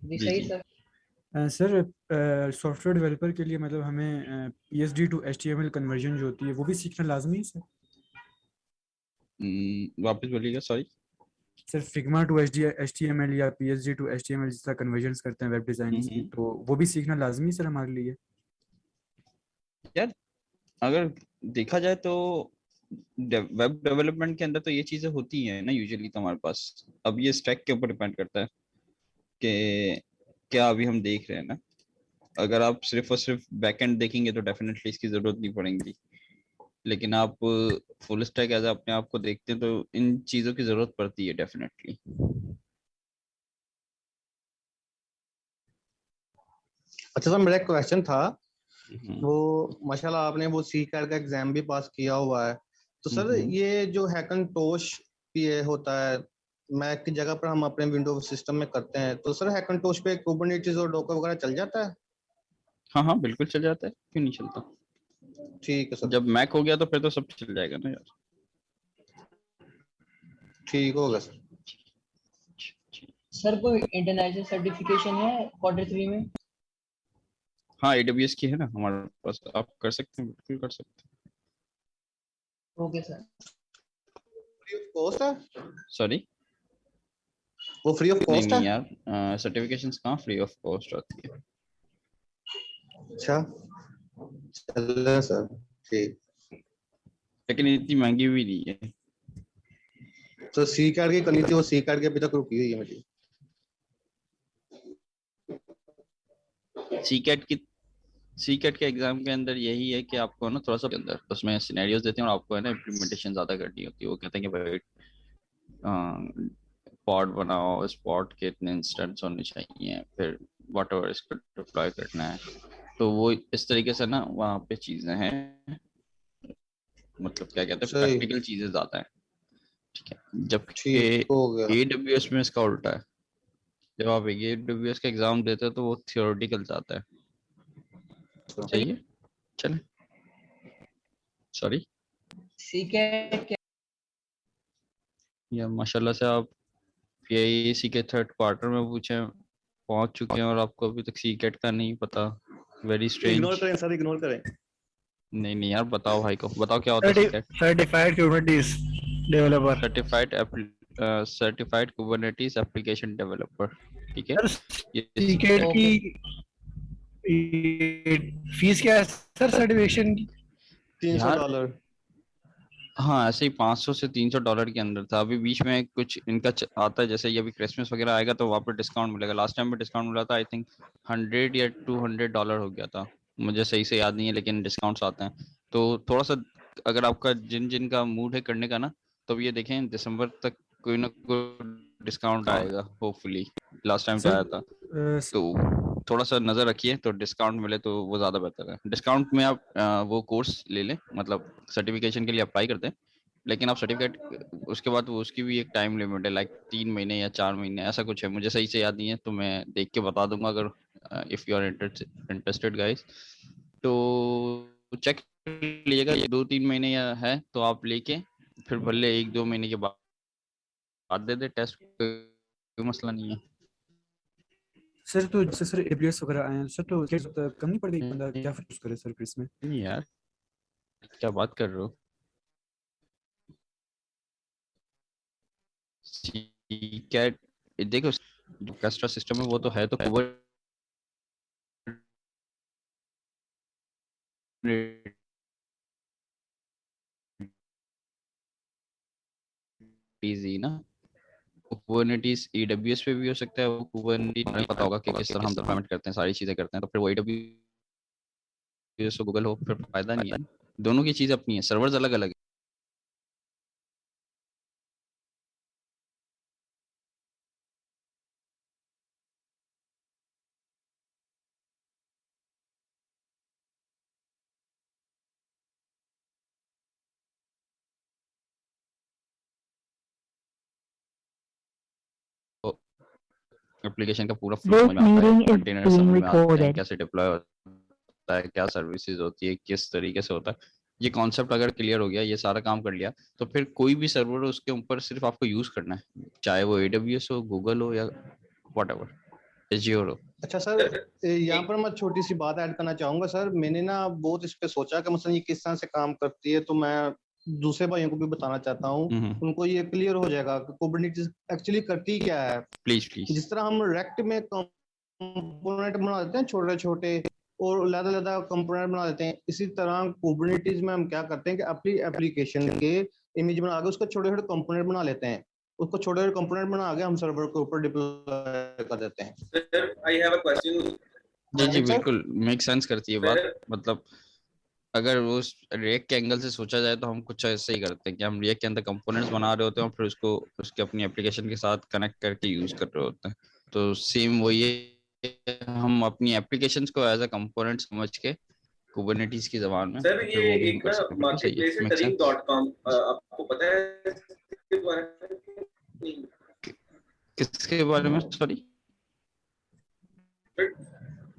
जी जी सही जी। Sir. Sir software developer के लिए मतलब हमें पीएचडी टू एचटीएमएल कन्वर्जन जो होती है वो भी सीखना लाजमी है सर। वापस बोलिएगा, sorry. Sir Figma to HTML या पीएचडी टू एचटीएमएल जिस तरह कन्वर्जन्स करते हैं वेब डिजाइनिंग की, हम्म। तो वो भी सीखना लाजमी है सर हमारे लिए। यार, अगर देखा जाए तो वेब डेवलपमेंट के अंदर तो ये चीजें होती हैं ना यूजुअली, तो हमारे पास अब ये स्टैक के ऊपर डिपेंड करता है कि क्या अभी हम देख रहे हैं ना। अगर आप सिर्फ और सिर्फ बैकएंड देखेंगे तो डेफिनेटली इसकी जरूरत नहीं पड़ेगी, लेकिन आप फुल स्टैक एज अपने आप को देखते हैं तो इन चीजों की जरूरत पड़ती है डेफिनेटली। अच्छा सर, मेरा एक क्वेश्चन था। हम्म वो माशाल्लाह आपने वो सी कैट का एग्जाम भी पास किया हुआ है, तो सर हम्म। ये जो हैकनटोश ये होता है, मैक की जगह पर हम अपने विंडोज सिस्टम में करते हैं, तो सर हैकनटोश पे कुबरनेटिस और डोकर वगैरह चल जाता है? हाँ हाँ, बिल्कुल चल जाता है, क्यों नहीं चलता। ठीक है सर। जब मैक हो गया तो फिर तो सब चल जाएगा ना यार। ठीक होगा सर। सर कोई इंटरनेशनल सर्टिफिकेशन है Q3 में? हाँ, AWS की है ना हमारे पास, आप कर सकते हैं, बिल्कुल कर सकते okay sir. Free of cost है? हैं। सॉरी। वो फ्री ऑफ नहीं कॉस्ट है? नहीं यार, सर्टिफिकेशंस कहाँ फ्री ऑफ कॉस्ट होती है। अच्छा, चल सर, ठीक। लेकिन इतनी महंगी भी नहीं है। तो सी कैट की करनी थी, वो सी कैट की अभी तक रुकी हुई है मेरी। सीकेट की सीकेट के एग्जाम के अंदर यही है कि आपको ना थोड़ा सा के अंदर उसमें सिनेरियोज देते हैं और आपको है ना इम्प्लीमेंटेशन ज्यादा करनी होती है। वो कहते हैं कि भाई पॉड बनाओ, इस पॉड के इतने इंस्टेंस होने चाहिए, फिर वट एवर इसको डिप्लॉय करना है। तो वो इस तरीके से ना वहाँ पे चीजें हैं, मतलब क्या कहते हैं, सही। प्रैक्टिकल चीजें ज्यादा है। ठीक है, जबकि ठीक हो गया। AWS में इसका उल्टा है। जब आप AWS का एग्जाम देते हो तो वो थियोरेटिकल जाता है। सही है, चले, सॉरी। सीकेट क्या? या माशाल्लाह से आप PIAC के थर्ड क्वार्टर में पूछे पहुंच चुके हैं और आपको अभी तक सीकेट का नहीं पता। Very ignore strange. करें सर, इग्नोर करें। नहीं नहीं यार, बताओ भाई को, बताओ क्या होता है CKAD. Certified Kubernetes developer. Certified certified Kubernetes application developer. ठीक है, सर ये सीकेट की ओके। फीस क्या है सर सर्टिफिकेशन की? यार $300। हाँ, ऐसे ही 500 से $300 के अंदर था। अभी बीच में कुछ इनका आता है, जैसे ये अभी क्रिसमस वगैरह आएगा तो वहाँ पे डिस्काउंट मिलेगा। लास्ट टाइम में डिस्काउंट मिला था, आई थिंक 100 या $200 हो गया था। मुझे सही से याद नहीं है, लेकिन डिस्काउंट्स आते हैं। तो थोड़ा सा अगर आपका जिन जिन का मूड है करने का ना, तो ये देखें दिसंबर तक कोई ना कोई डिस्काउंट आएगा होपफुली। लास्ट टाइम तो सर आया था। तो थोड़ा सा नजर रखिए, तो डिस्काउंट मिले तो वो ज्यादा बेहतर है। डिस्काउंट में आप वो कोर्स ले लें, मतलब सर्टिफिकेशन के लिए अप्लाई करते हैं। लेकिन आप सर्टिफिकेट उसके बाद वो उसकी भी एक टाइम लिमिट है, लाइक 3 महीने या 4 महीने ऐसा कुछ है, मुझे सही से याद नहीं है, तो मैं देख के बता दूंगा अगर if you are interested guys. तो चेक लीजिएगा, ये 2-3 महीने या है तो आप लेके फिर भले 1-2 महीने के बाद दे दे टेस्ट, कोई मसला नहीं है। सर तो जैसे सर एबीएस वगैरह आए हैं सर, तो कम नहीं पड़ गई, बंदा क्या नहीं यूज करे सर फिर इसमें। यार, क्या बात कर रहे हो। कैट, देखो, जो कैस्ट्रा सिस्टम है वो तो है तो कुबरनेटिस ही ना। कुबरनेटिस AWS पे भी हो सकता है। वो कुबरनेटिस नहीं पता होगा कि किस तरह हम डिप्लॉयमेंट करते हैं, सारी चीजें करते हैं, तो फिर वो AWS हो गूगल हो, फिर फायदा नहीं है। दोनों की चीज अपनी है, सर्वर्स अलग अलग है। एप्लीकेशन का पूरा फ्लो समझ This में आता है, meeting is कंटेनर being समझ में आते हैं, recorded. कैसे डिप्लॉय होता है, क्या सर्विसेज होती है, किस तरीके से होता है। ये कॉन्सेप्ट अगर क्लियर हो गया, ये सारा काम कर लिया, तो फिर कोई भी सर्वर उसके ऊपर सिर्फ आपको यूज करना है, चाहे वो AWS हो, गूगल हो, या वट एवर। एज्योर हो। अच्छा सर, यहाँ पर मैं छोटी सी बात ऐड करना चाहूंगा सर। मैंने ना बहुत इस पे सोचा कि मतलब ये किस तरह से काम करती है, तो मैं दूसरे भाइयों को भी बताना चाहता हूँ, उनको ये क्लियर हो जाएगा कि कुबरनेटिस एक्चुअली करती क्या है। Please please. जिस तरह हम रेक्ट में कंपोनेंट बना देते हैं छोटे छोटे और अलग-अलग कंपोनेंट बना देते हैं, इसी तरह कुबरनेटिस में हम क्या करते हैं कि अपनी एप्लीकेशन के इमेज बना के उसका छोटे छोटे कंपोनेंट बना लेते हैं। उसको छोटे छोटे कंपोनेंट बना के हम सर्वर के ऊपर डिप्लॉय कर देते हैं। Sir I have a question. जी जी Right, sir? बिल्कुल मेक सेंस करती है बात। मतलब अगर वो रिएक्ट के एंगल से सोचा जाए तो हम कुछ ऐसे ही करते हैं कि हम रिएक्ट के अंदर कंपोनेंट्स बना रहे होते हैं और फिर उसको उसके अपनी एप्लीकेशन के साथ कनेक्ट करके यूज कर रहे होते हैं। तो सेम वही है, हम अपनी एप्लीकेशंस को एज अ कंपोनेंट समझ के कुबरनेटिस की जबान में सर फिर ये वो भी हम एक कर ना सकते हैं। बिल्कुल सही मार्केट है, प्लेस है मेक सेंस। Tareem.com, आपको पता है इसके बारे में? नहीं। किसके बारे में? सॉरी।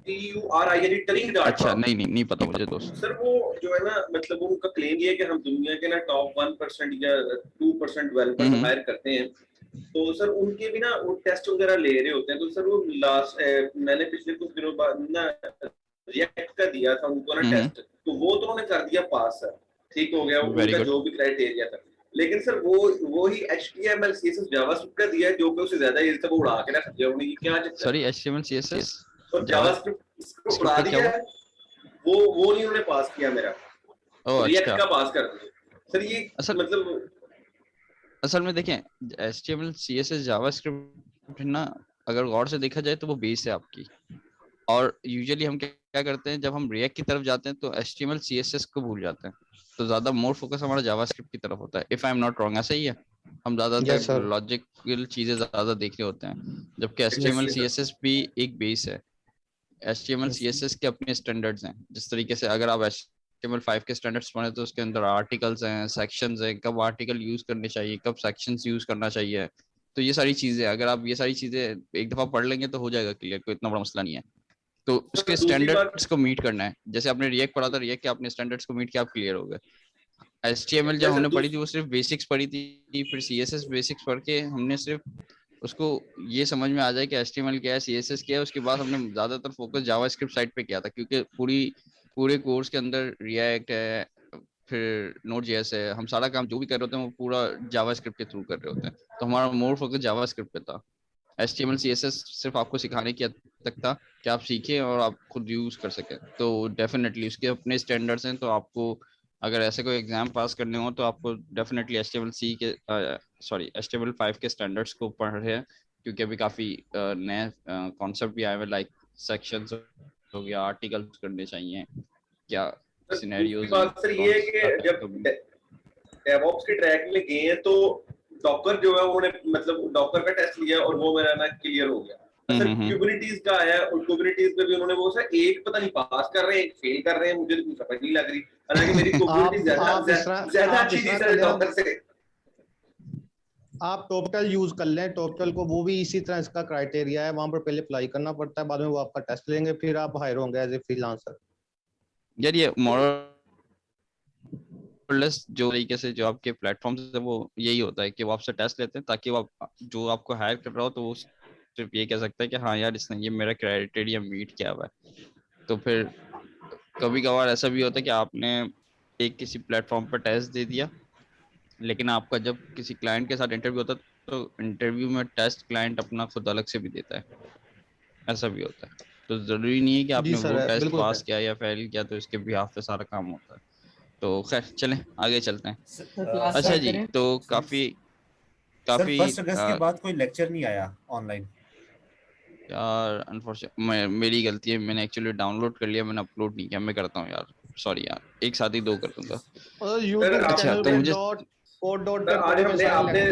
TURIN Tareem.com। अच्छा नहीं पता मुझे दोस्त। सर वो जो है ना, मतलब वो उनका क्लेम ये है कि हम दुनिया के ना टॉप 1% या 2% डेवलपर्स हायर करते हैं। तो सर उनके भी ना वो टेस्ट वगैरह ले रहे होते हैं। तो सर वो लास्ट मैंने पिछले कुछ दिनों बाद ना रिएक्ट का दिया था उनको ना टेस्ट, तो वो तो उन्होंने कर दिया पास सर, ठीक हो गया उनका जो भी क्राइटेरिया था। लेकिन सर वो ही HTML CSS जावास्क्रिप्ट का दिया है जो कि उससे ज्यादा इजी था, वो उड़ा के रख दिया उन्होंने। क्या सॉरी HTML CSS और जावास्क्रिप्ट उड़ा दिया, वो नहीं उन्होंने पास किया मेरा, रिएक्ट का पास कर दिया सर। ये मतलब असल में देखें HTML CSS जावास्क्रिप्ट ना, अगर गौर से देखा जाए तो वो बेस है आपकी। और यूजुअली हम क्या करते हैं जब हम रिएक्ट की तरफ जाते हैं तो HTML CSS को भूल जाते हैं, तो ज्यादा मोर फोकस हमारा जावास्क्रिप्ट की तरफ होता है। If I am not wrong, ऐसा ही है। हम ज्यादातर लॉजिकल चीजें ज्यादा देख रहे होते हैं, जबकि HTML CSS भी एक बेस है। HTML CSS के अपने स्टैंडर्ड्स हैं। जिस तरीके से अगर आप HTML5 के स्टैंडर्ड्स पढ़े तो उसके अंदर आर्टिकल्स हैं, सेक्शंस हैं, कब आर्टिकल यूज करने चाहिए, कब सेक्शंस यूज करना चाहिए। तो ये सारी चीजें अगर आप ये सारी चीजें एक दफा पढ़ लेंगे तो हो जाएगा क्लियर, कोई इतना बड़ा मसला नहीं है। तो उसके स्टैंडर्ड्स को मीट करना है। जैसे आपने रिएक्ट पढ़ा था, रिएक्ट के अपने स्टैंडर्ड्स को मीट किया, आप क्लियर हो गए। HTML जब हमने पढ़ी थी वो सिर्फ बेसिक्स पढ़ी थी, फिर CSS बेसिक्स पढ़ के हमने सिर्फ उसको ये समझ में आ जाए कि HTML क्या है, CSS क्या है। उसके बाद हमने ज्यादातर फोकस जावास्क्रिप्ट साइड पे किया था, क्योंकि पूरे कोर्स के अंदर रिएक्ट है, फिर Node.js है। हम सारा काम जो भी कर रहे होते हैं वो पूरा जावास्क्रिप्ट के थ्रू कर रहे होते हैं, तो हमारा मोर फोकस जावास्क्रिप्ट पे था। HTML CSS सिर्फ आपको सिखाने की हद तक था कि आप सीखें और आप खुद यूज कर सकें। तो डेफिनेटली उसके अपने स्टैंडर्ड्स हैं। तो आपको अगर ऐसे कोई एग्जाम पास करने हो तो आपको डेफिनेटली HTML5 के स्टैंडर्ड्स को पढ़ रहे हैं, क्योंकि अभी काफी नए कॉन्सेप्ट भी आए हुए, लाइक सेक्शंस हो गया, आर्टिकल्स करने चाहिए, क्या सिनेरियोज हैं। बात सर ये है कि जब डेवऑप्स के ट्रैक में गए हैं तो डॉकर जो है उन्होंने मतलब डॉकर का टेस्ट लिया और वो मेरा ना क्लियर हो गया। सर कुबरनेटिस का आया और कुबरनेटिस में भी उन्होंने वो सर एक पता नहीं पास कर रहे हैं, एक फेल कर रहे हैं, मुझे तो कुछ समझ नहीं लग रही। हालांकि मेरी कुबरनेटिस ज्यादा अच्छी थी सर डॉकर से। आप टॉपटेल यूज कर लें, टॉपटेल को, वो भी इसी तरह इसका क्राइटेरिया है। वहां पर पहले अप्लाई करना पड़ता है, बाद में वो आपका टेस्ट लेंगे, फिर आप हायर होंगे एज ए फ्रीलांसर। यार ये मॉडल जो तरीके से जो आपके प्लेटफॉर्म से वो यही होता है कि वो आपसे टेस्ट लेते हैं, ताकि वो जो आपको हायर कर रहा हो तो वो सिर्फ ये कह सकता है कि हाँ यार इसने ये मेरा क्राइटेरिया मीट किया हुआ है। तो फिर कभी कभार ऐसा भी होता है कि आपने एक किसी प्लेटफॉर्म पर टेस्ट दे दिया, लेकिन आपका जब किसी क्लाइंट के साथ इंटरव्यू होता है तो इंटरव्यू में टेस्ट क्लाइंट अपना खुद अलग से भी देता है, ऐसा भी होता है। तो जरूरी नहीं है कि आपने वो टेस्ट पास किया या फेल किया तो इसके बिहाफ पे सारा काम होता है। तो खैर चलें आगे चलते हैं। अच्छा जी, तो काफी फर्स्ट अगस्त के बाद कोई लेक्चर नहीं आया ऑनलाइन यार। अनफॉर्चुनेट मेरी गलती है, मैंने एक्चुअली डाउनलोड कर लिया, मैंने अपलोड नहीं किया। मैं करता हूँ यार, सॉरी यार, एक साथ ही 2 कर दूंगा। अच्छा तो मुझे आपने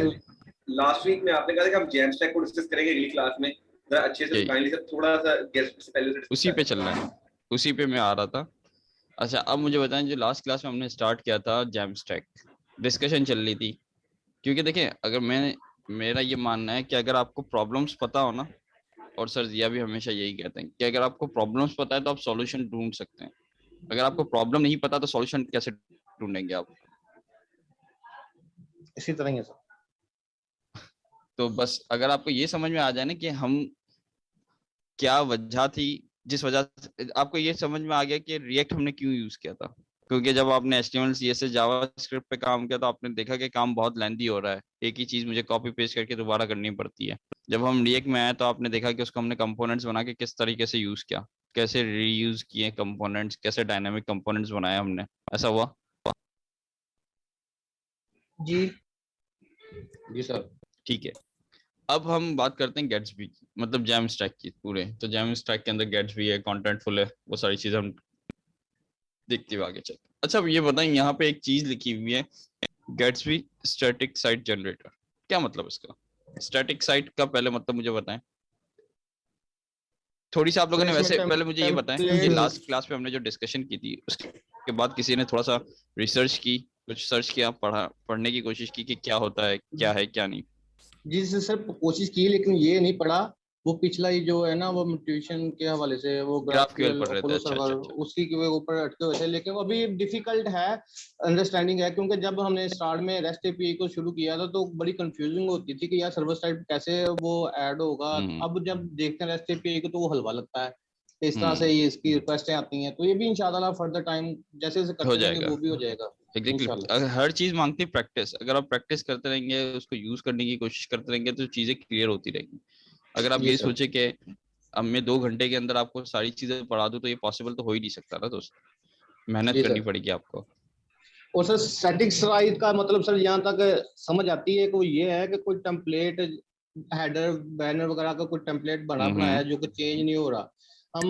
लास्ट वीक में आपने कहा था कि हम जेम्स टेक को डिस्कस करेंगे अगली क्लास में, जरा अच्छे से काइंडली सर थोड़ा सा गेस्ट से पहले से उसी पे चल रहा है, उसी पे मैं आ रहा था। अच्छा अब मुझे बताएं, जो लास्ट क्लास में हमने स्टार्ट किया था जेम्स टेक, डिस्कशन चल रही थी। क्योंकि देखें अगर मेरा ये मानना है कि अगर आपको प्रॉब्लम्स पता हो ना, और सर जिया भी हमेशा यही कहते हैं कि अगर आपको प्रॉब्लम्स पता है तो आप सॉल्यूशन ढूंढ सकते हैं। अगर आपको प्रॉब्लम नहीं पता तो सॉल्यूशन कैसे ढूंढेंगे आप? इसी तरह ही है सर। तो बस अगर आपको ये समझ में आ जाए ना कि हम क्या वजह थी जिस वजह से आपको ये समझ में आ गया कि रिएक्ट हमने क्यों यूज किया था? क्योंकि जब आपने HTML CSS जावास्क्रिप्ट पे काम किया तो आपने देखा कि काम बहुत लेंदी हो रहा है, एक ही चीज मुझे कॉपी पेस्ट करके दोबारा करनी पड़ती है। जब हम रिएक्ट में आए तो आपने देखा कि उसको हमने कंपोनेंट्स बना के किस तरीके से यूज किया, कैसे रीयूज किए कंपोनेंट्स, कैसे डायनामिक कंपोनेंट्स बनाए हमने, ऐसा हुआ? जी जी सर। ठीक है, अब हम बात करते हैं गेट्सबी की, मतलब जैम स्टैक की पूरे। तो जैम स्टैक के अंदर गेट्सबी है, कॉन्टेंटफुल है, वो सारी चीजें हम देखते हुए आगे चलते हैं। अच्छा, अब ये बताएं, यहाँ पे एक चीज लिखी हुई है गेट्सबी स्टैटिक साइट जनरेटर, क्या मतलब इसका? स्टैटिक साइट का पहले मतलब मुझे बताएं थोड़ी सी। आप लोगों ने वैसे पहले मुझे ये बताएं, ये लास्ट क्लास में हमने जो डिस्कशन की थी उसके बाद किसी ने थोड़ा सा रिसर्च की, कुछ सर्च किया, पढ़ने की कोशिश की कि क्या होता है क्या नहीं? जी सर, कोशिश की लेकिन ये नहीं पढ़ा। वो पिछला ही जो है ना, वो ट्यूशन के हवाले से वो GraphQL ग्राफक्यूएल पढ़ रहे थे। अपोलो अच्छा, सर्वर, अच्छा। उसकी के ऊपर अटके हुए थे। लेकिन वो अभी डिफिकल्ट है, अंडरस्टैंडिंग है, क्योंकि जब हमने स्टार्ट में रेस्ट एपीआई को शुरू किया था तो बड़ी कंफ्यूजिंग होती थी कि यार सर्वर साइड कैसे वो ऐड होगा। अब जब देखते हैं रेस्ट एपीआई को तो वो हलवा लगता है। इस तरह से ये इसकी रिक्वेस्टें आती हैं, तो ये भी इंशाल्लाह फर्दर टाइम जैसे जैसे हो करते रहेंगे जाएगा। वो भी हो जाएगा एग्जैक्टली, इंशाल्लाह। हर चीज मांगती है प्रैक्टिस। अगर आप प्रैक्टिस करते रहेंगे, उसको यूज करने की कोशिश करते रहेंगे, तो चीजें क्लियर होती रहेंगी। अगर आप जी ये सर। सोचे कि अब मैं 2 घंटे के अंदर आपको सारी चीजें पढ़ा दूं, तो ये पॉसिबल तो हो ही नहीं सकता ना दोस्त, मेहनत जी करनी सर। पड़ेगी आपको। और सर स्टैटिक साइट का मतलब सर यहाँ तक समझ आती है कि वो ये है कि कोई टेम्पलेट, हेडर बैनर वगैरह का कोई टेम्पलेट बना बनाया है जो कि चेंज नहीं हो रहा, हम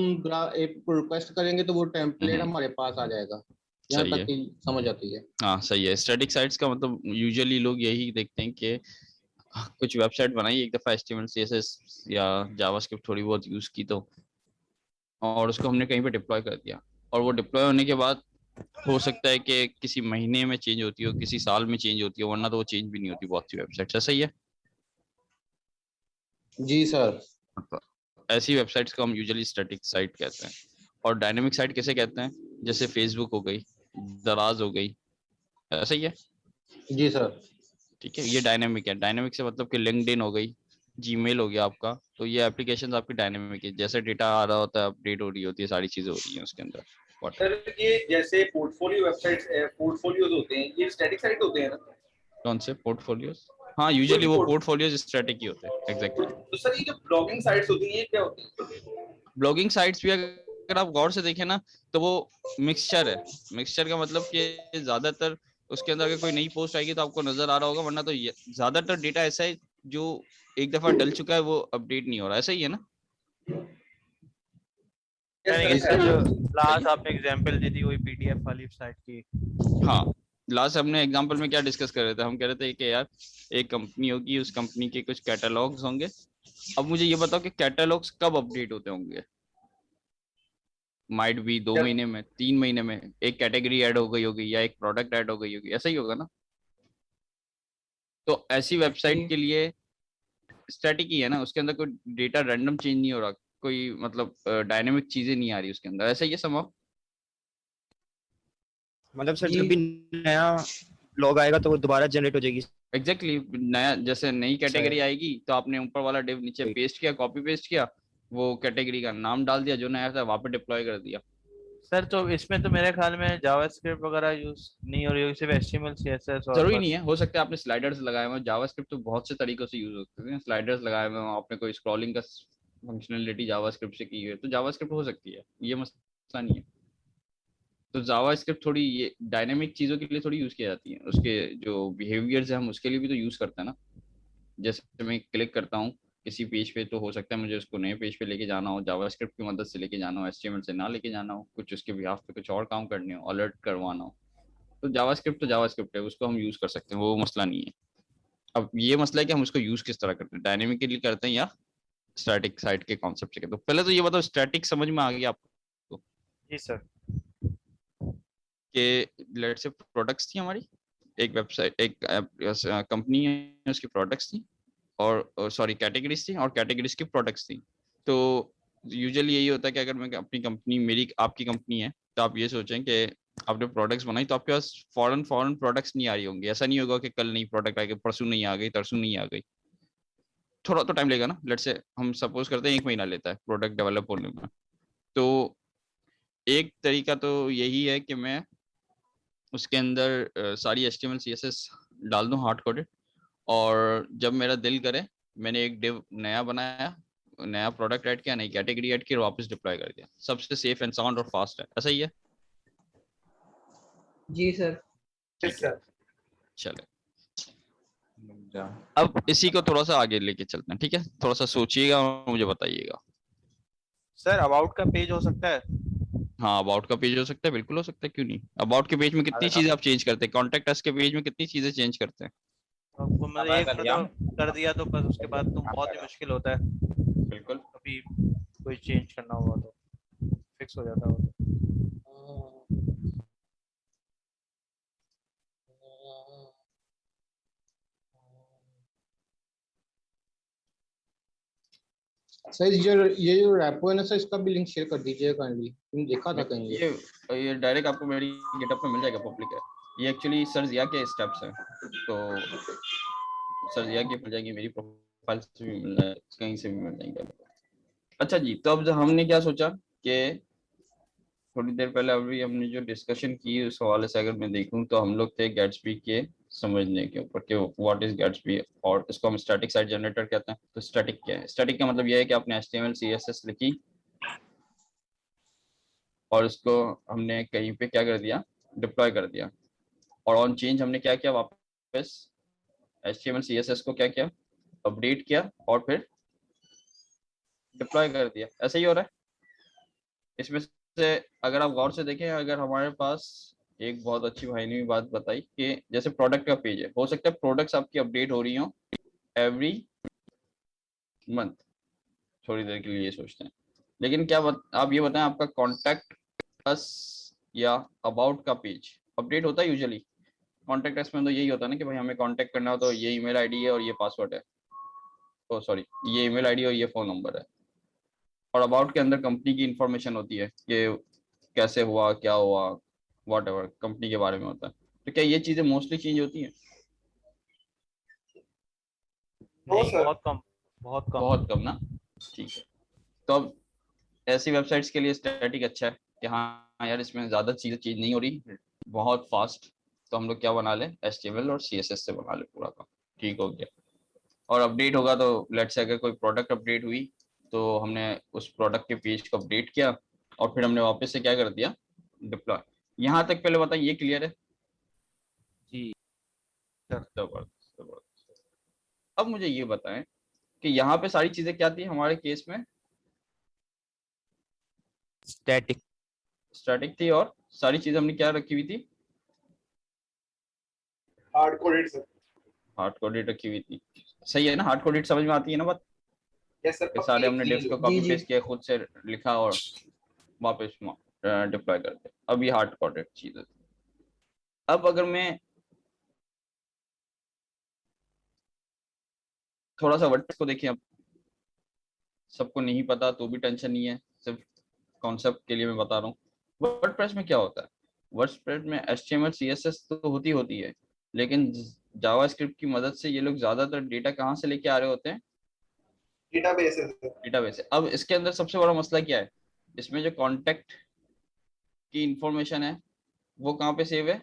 एक रिक्वेस्ट करेंगे तो वो टेम्पलेट हमारे पास आ जाएगा। यहाँ सही तक है। की समझ आती है। हाँ सही है। स्टैटिक साइट्स का मतलब यूजुअली लोग यही देखते हैं कि कुछ वेबसाइट बनाई एक दफा, HTML CSS या जावास्क्रिप्ट थोड़ी बहुत यूज की तो, और उसको हमने कहीं पे डिप्लॉय कर दिया, और वो डिप्लॉय होने के बाद हो सकता है कि किसी महीने में चेंज होती हो, किसी साल में चेंज होती हो, वरना तो वो चेंज भी नहीं होती बहुत सी वेबसाइट। ऐसा ही है। जी सर। मतलब ऐसी वेबसाइट्स को हम यूजुअली स्टैटिक साइट कहते हैं। और डायनेमिक साइट किसे कहते हैं? जैसे फेसबुक हो गई, दराज हो गई, ऐसा ही है। जी सर। ठीक है, ये डायनेमिक है। डायनेमिक से मतलब कि लिंक्डइन हो गई, जीमेल हो गया आपका, तो ये एप्लीकेशन आपकी डायनेमिक है। जैसे डेटा आ रहा होता है, अपडेट हो रही होती है, सारी चीजें हो रही हैं उसके अंदर। सर ये जैसे पोर्टफोलियो वेबसाइट्स, पोर्टफोलियोज होते हैं, ये स्टैटिक साइट होते हैं ना? कौन से पोर्टफोलियोज? हाँ, कोई यूजुअली भी वो पोर्टफोलियोज स्टैटिक ही होते हैं। एग्जैक्टली। तो सर ये जो ब्लॉगिंग साइट्स होती हैं ये क्या होती हैं? ब्लॉगिंग साइट्स भी अगर आप गौर से देखें ना, तो वो मिक्सचर है। मिक्सचर का मतलब कि ज्यादातर उसके अंदर अगर कोई नई पोस्ट आएगी तो आपको नजर आ रहा होगा, वरना तो ज्यादातर डेटा ऐसा है जो एक दफा डल चुका है, वो अपडेट नहीं हो रहा। ऐसा ही है ना? Yes, जी sir, सर। है। जो लास्ट आपने एग्जांपल दी थी वही PDF वाली साइट की। हाँ, लास्ट हमने एग्जांपल में क्या डिस्कस कर रहे थे? हम कह रहे थे कि यार एक कंपनी होगी, उस कंपनी के कुछ कैटलॉग्स होंगे। अब मुझे ये बताओ कि कैटलॉग्स कब अपडेट होते होंगे? माइट भी 2 महीने में, 3 महीने में एक कैटेगरी ऐड हो गई होगी या एक प्रोडक्ट ऐड हो गई होगी, ऐसा ही होगा ना? तो ऐसी वेबसाइट के लिए स्टैटिक ही है ना, उसके अंदर कोई डेटा रैंडम चेंज नहीं हो रहा, कोई मतलब डायनेमिक चीजें नहीं आ रही उसके अंदर। ऐसा ही है समझ। मतलब सर जी जब भी नया लॉग आएगा तो वो दोबारा जनरेट हो जाएगी। एग्जैक्टली नया, जैसे नई कैटेगरी आएगी तो आपने ऊपर वाला डिव नीचे पेस्ट किया, कॉपी पेस्ट किया, वो कैटेगरी का नाम डाल दिया, जो नया था वहां पे डिप्लॉय कर दिया। सर तो इसमें तो मेरे ख्याल में जावास्क्रिप्ट वगैरह यूज नहीं हो रही होगी, सिर्फ HTML CSS और जरूरी बस। नहीं है, हो सकता है आपने स्लाइडर्स लगाए हुए। जावास्क्रिप्ट तो बहुत से तरीकों से यूज होते हैं। स्लाइडर्स लगाए हुए हैं आपने, कोई स्क्रॉलिंग का फंक्शनलिटी जावास्क्रिप्ट से की है, तो जावास्क्रिप्ट हो सकती है, ये मसला नहीं है। तो जावास्क्रिप्ट थोड़ी ये डायनेमिक चीजों के लिए थोड़ी यूज की जाती है, उसके जो बिहेवियर्स है हम उसके लिए भी तो यूज करते हैं ना। जैसे मैं क्लिक करता हूँ किसी पेज पे, तो हो सकता है मुझे उसको नए पेज पे लेके जाना हो, जावास्क्रिप्ट की मदद से लेके जाना हो, HTML से ना लेके जाना हो, कुछ उसके बिहाफ पे कुछ और काम करने हो, अलर्ट करवाना हो, तो जावास्क्रिप्ट है, उसको हम यूज कर सकते हैं, वो मसला नहीं है। अब ये मसला है कि हम उसको यूज किस तरह करते हैं, डायनेमिकली करते हैं या स्टैटिक साइट के कॉन्सेप्ट से। तो पहले तो ये बताओ, स्टैटिक समझ में आ गया आपको जी सर। कि लेट से प्रोडक्ट्स थी हमारी, एक वेबसाइट, एक कंपनी है, उसकी प्रोडक्ट्स थी, और सॉरी कैटेगरीज थी, और कैटेगरीज की प्रोडक्ट्स थी। तो यूजुअली यही होता है कि अगर मैं अपनी कंपनी, मेरी आपकी कंपनी है, तो आप ये सोचें कि आपने प्रोडक्ट्स बनाई तो आपके पास फॉरन प्रोडक्ट्स नहीं आ रही होंगी। ऐसा नहीं होगा कि कल नई प्रोडक्ट आ गई, परसों नहीं आ गई, तरसों नहीं आ गई। थोड़ा तो टाइम लगेगा ना, लेट्स से हम सपोज करते हैं 1 महीना लेता है प्रोडक्ट डेवलप होने में। तो एक तरीका तो यही है कि मैं उसके अंदर सारी HTML CSS डाल दूं हार्ड कोडेड, और जब मेरा दिल करे मैंने एक डिव नया बनाया, नया प्रोडक्ट ऐड किया, नई कैटेगरी ऐड की और वापस डिप्लॉय कर दिया। सबसे सेफ एंड साउंड और फास्ट है, ऐसा ही है? जी सर। ठीक है, चले अब इसी को थोड़ा सा आगे लेके चलते हैं, ठीक है? थोड़ा सा सोचिएगा और मुझे बताइएगा। सर अबाउट का पेज हो सकता है? हाँ, अबाउट का पेज हो सकता है, बिल्कुल हो सकता है, क्यों नहीं। अबाउट के पेज में कितनी चीजें आप चेंज करते हैं? कॉन्टेक्ट अस के पेज में कितनी चीजें चेंज करते हैं? आपको मतलब एक कर दिया तो बस उसके बाद तो बहुत ही मुश्किल होता है। बिल्कुल, कभी कोई चेंज करना हुआ तो फिक्स हो जाता है। सर ये जो रैपो है ना सर, इसका भी लिंक शेयर कर दीजिएगा काइंडली, तुम देखा था कहीं ये डायरेक्ट आपको मेरी गिटहब पे मिल जाएगा, पब्लिक है ये। एक्चुअली सर जिया के स्टेप्स हैं, तो सर जिया की मिल जाएगी, मेरी प्रोफाइल से भी मिल जाएगी, कहीं से भी मिल जाएंगे। अच्छा जी, तो अब हमने क्या सोचा कि थोड़ी देर पहले अभी हमने जो डिस्कशन की उस हवाले से अगर मैं देखूं तो हम लोग थे गैट्सबी के समझने के ऊपर कि व्हाट इज गैट्सबी, और इसको हम स्टैटिक साइट जनरेटर कहते हैं। तो स्टैटिक क्या है? स्टैटिक का मतलब यह है कि आपने HTML CSS लिखी और उसको हमने कहीं पे क्या कर दिया, डिप्लॉय कर दिया, और ऑन चेंज हमने क्या किया, वापस HTML CSS को क्या किया, अपडेट किया और फिर डिप्लॉय कर दिया। ऐसा ही हो रहा है इसमें से। अगर आप गौर से देखें, अगर हमारे पास एक बहुत अच्छी भाई ने भी बात बताई कि जैसे प्रोडक्ट का पेज है, हो सकता है प्रोडक्ट्स आपकी अपडेट हो रही हो एवरी मंथ, थोड़ी देर के लिए ये सोचते हैं, लेकिन आप ये बताएं, आपका कॉन्टैक्ट अस या अबाउट का पेज अपडेट होता है यूजुअली? कॉन्टैक्ट अस में तो यही होता है ना कि भाई हमें कांटेक्ट करना हो तो ये ईमेल आईडी है और ये पासवर्ड है, ओ सॉरी ये ईमेल आईडी और ये फोन नंबर है। और अबाउट के अंदर कंपनी की इंफॉर्मेशन होती है कि कैसे हुआ, क्या हुआ, वॉट एवर कंपनी के बारे में होता है। तो क्या ये चीजें मोस्टली चेंज होती हैं? नहीं, बहुत कम ना। ठीक है, तो अब ऐसी वेबसाइट्स के लिए स्टैटिक अच्छा है कि हाँ यार इसमें ज्यादा चीजें चेंज नहीं हो रही, बहुत फास्ट, तो हम लोग क्या बना ले, HTML और CSS से बना ले पूरा काम, ठीक हो गया। और अपडेट होगा तो लेट्स से अगर कोई प्रोडक्ट अपडेट हुई तो हमने उस प्रोडक्ट के पेज को अपडेट किया और फिर हमने वापस से क्या कर दिया, डिप्लॉय। यहाँ तक पहले बताएं, ये क्लियर है? जी जबरदस्त जबरदस्त। अब मुझे ये बताएं कि यहाँ पे सारी चीजें क्या थी हमारे केस में? स्टैटिक थी, और सारी चीजें हमने क्या रखी हुई थी, hard coded sir. Hard coded रखी हुई थी। सही है ना, हार्ड कोडेड समझ में आती है ना बात? Yes sir. सारे हमने डिव्स को कॉपी जी। पेस्ट किया, खुद से लिखा और वापस डिप्लॉय कर दिया। अब ये हार्ड कोडेड चीज है। अब अगर मैं थोड़ा सा वर्डप्रेस को देखें, अब सबको नहीं पता तो भी टेंशन नहीं है, सिर्फ कॉन्सेप्ट के लिए मैं बता रहा हूँ। वर्डप्रेस में क्या होता है? वर्डप्रेस में HTML CSS तो होती है, लेकिन जावास्क्रिप्ट की मदद से ये लोग ज्यादातर डेटा कहाँ से लेके आ रहे होते हैं? डेटाबेस है। अब इसके अंदर सबसे बड़ा मसला क्या है, इसमें जो कॉन्टेक्ट की इंफॉर्मेशन है वो कहाँ पे सेव है?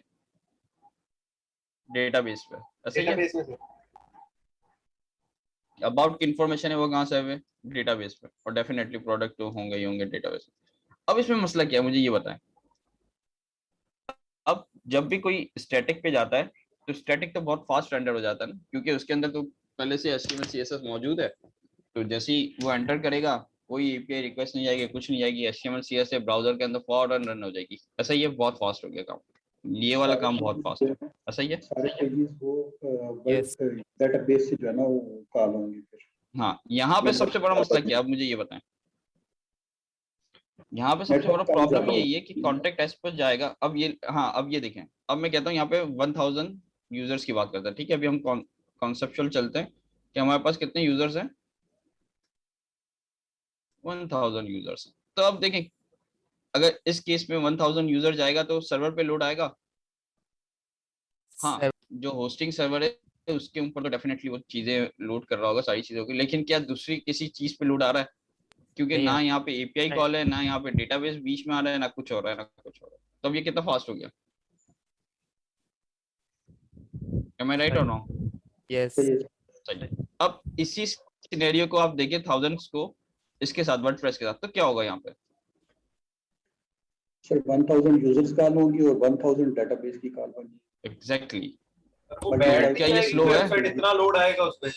डेटाबेस पे। ऐसे ही है। अबाउट की इंफॉर्मेशन है वो कहाँ सेव है? डेटाबेस पे, और डेफिनेटली प्रोडक्ट तो होंगे ही होंगे डेटाबेस में। अब इसमें मसला क्या है, मुझे ये बताएं। अब जब भी कोई स्टैटिक पे जाता है तो स्टैटिक तो बहुत फास्ट रेंडर हो जाता है ना, क्योंकि उसके अंदर तो पहले से HTML CSS मौजूद है। तो जैसे ही वो एंटर करेगा कोई API रिक्वेस्ट नहीं आएगी, कुछ नहीं आएगी, HTML CSS ब्राउजर के अंदर फौरन रन हो जाएगी। ऐसा ही है, बहुत फास्ट हो गया काम, ये वाला काम बहुत फास्ट है। ऐसा ही है, सारे पेजेस वो डेटाबेस से जो है ना वो कॉल होंगे फिर। हाँ, यहाँ पे सबसे बड़ा मसला क्या है, अब मुझे ये बताएं। यहाँ पे सबसे बड़ा प्रॉब्लम यही है कि कॉन्टेक्ट एस पर जाएगा। अब ये, हाँ अब ये देखें, अब मैं कहता हूँ यहाँ पे 1000 यूजर्स की बात करते हैं, ठीक है? अभी हम कॉन्सेप्चुअल चलते हैं कि हमारे पास कितने यूजर्स हैं, 1000 यूजर्स। तो अब देखें, अगर इस केस में 1000 यूजर जाएगा तो सर्वर पे लोड आएगा। हाँ, जो होस्टिंग सर्वर है तो उसके ऊपर तो डेफिनेटली वो चीजें लोड कर रहा होगा, सारी चीजों की, लेकिन क्या दूसरी किसी चीज पे लोड आ रहा है? क्योंकि नहीं ना है। यहाँ पे एपीआई नहीं। कॉल है, ना यहाँ पे डेटाबेस बीच में आ रहा है, ना कुछ हो रहा है, ना कुछ हो रहा है। तो अब ये कितना फास्ट हो गया? एम आई राइट और सही। नॉट? यस सही है सही है। अब इसी सिनेरियो को आप देखिए थाउजेंड्स को इसके साथ, वर्डप्रेस के साथ, तो क्या होगा यहाँ पे? सर। 1000 यूजर्स कॉल होंगी और 1000 डेटाबेस की कॉल होंगी। एग्जैक्टली। वो But बैठ ये क्या नहीं ये जाएगी स्लो है? वेबसाइट, इतना लोड आएगा उस पे।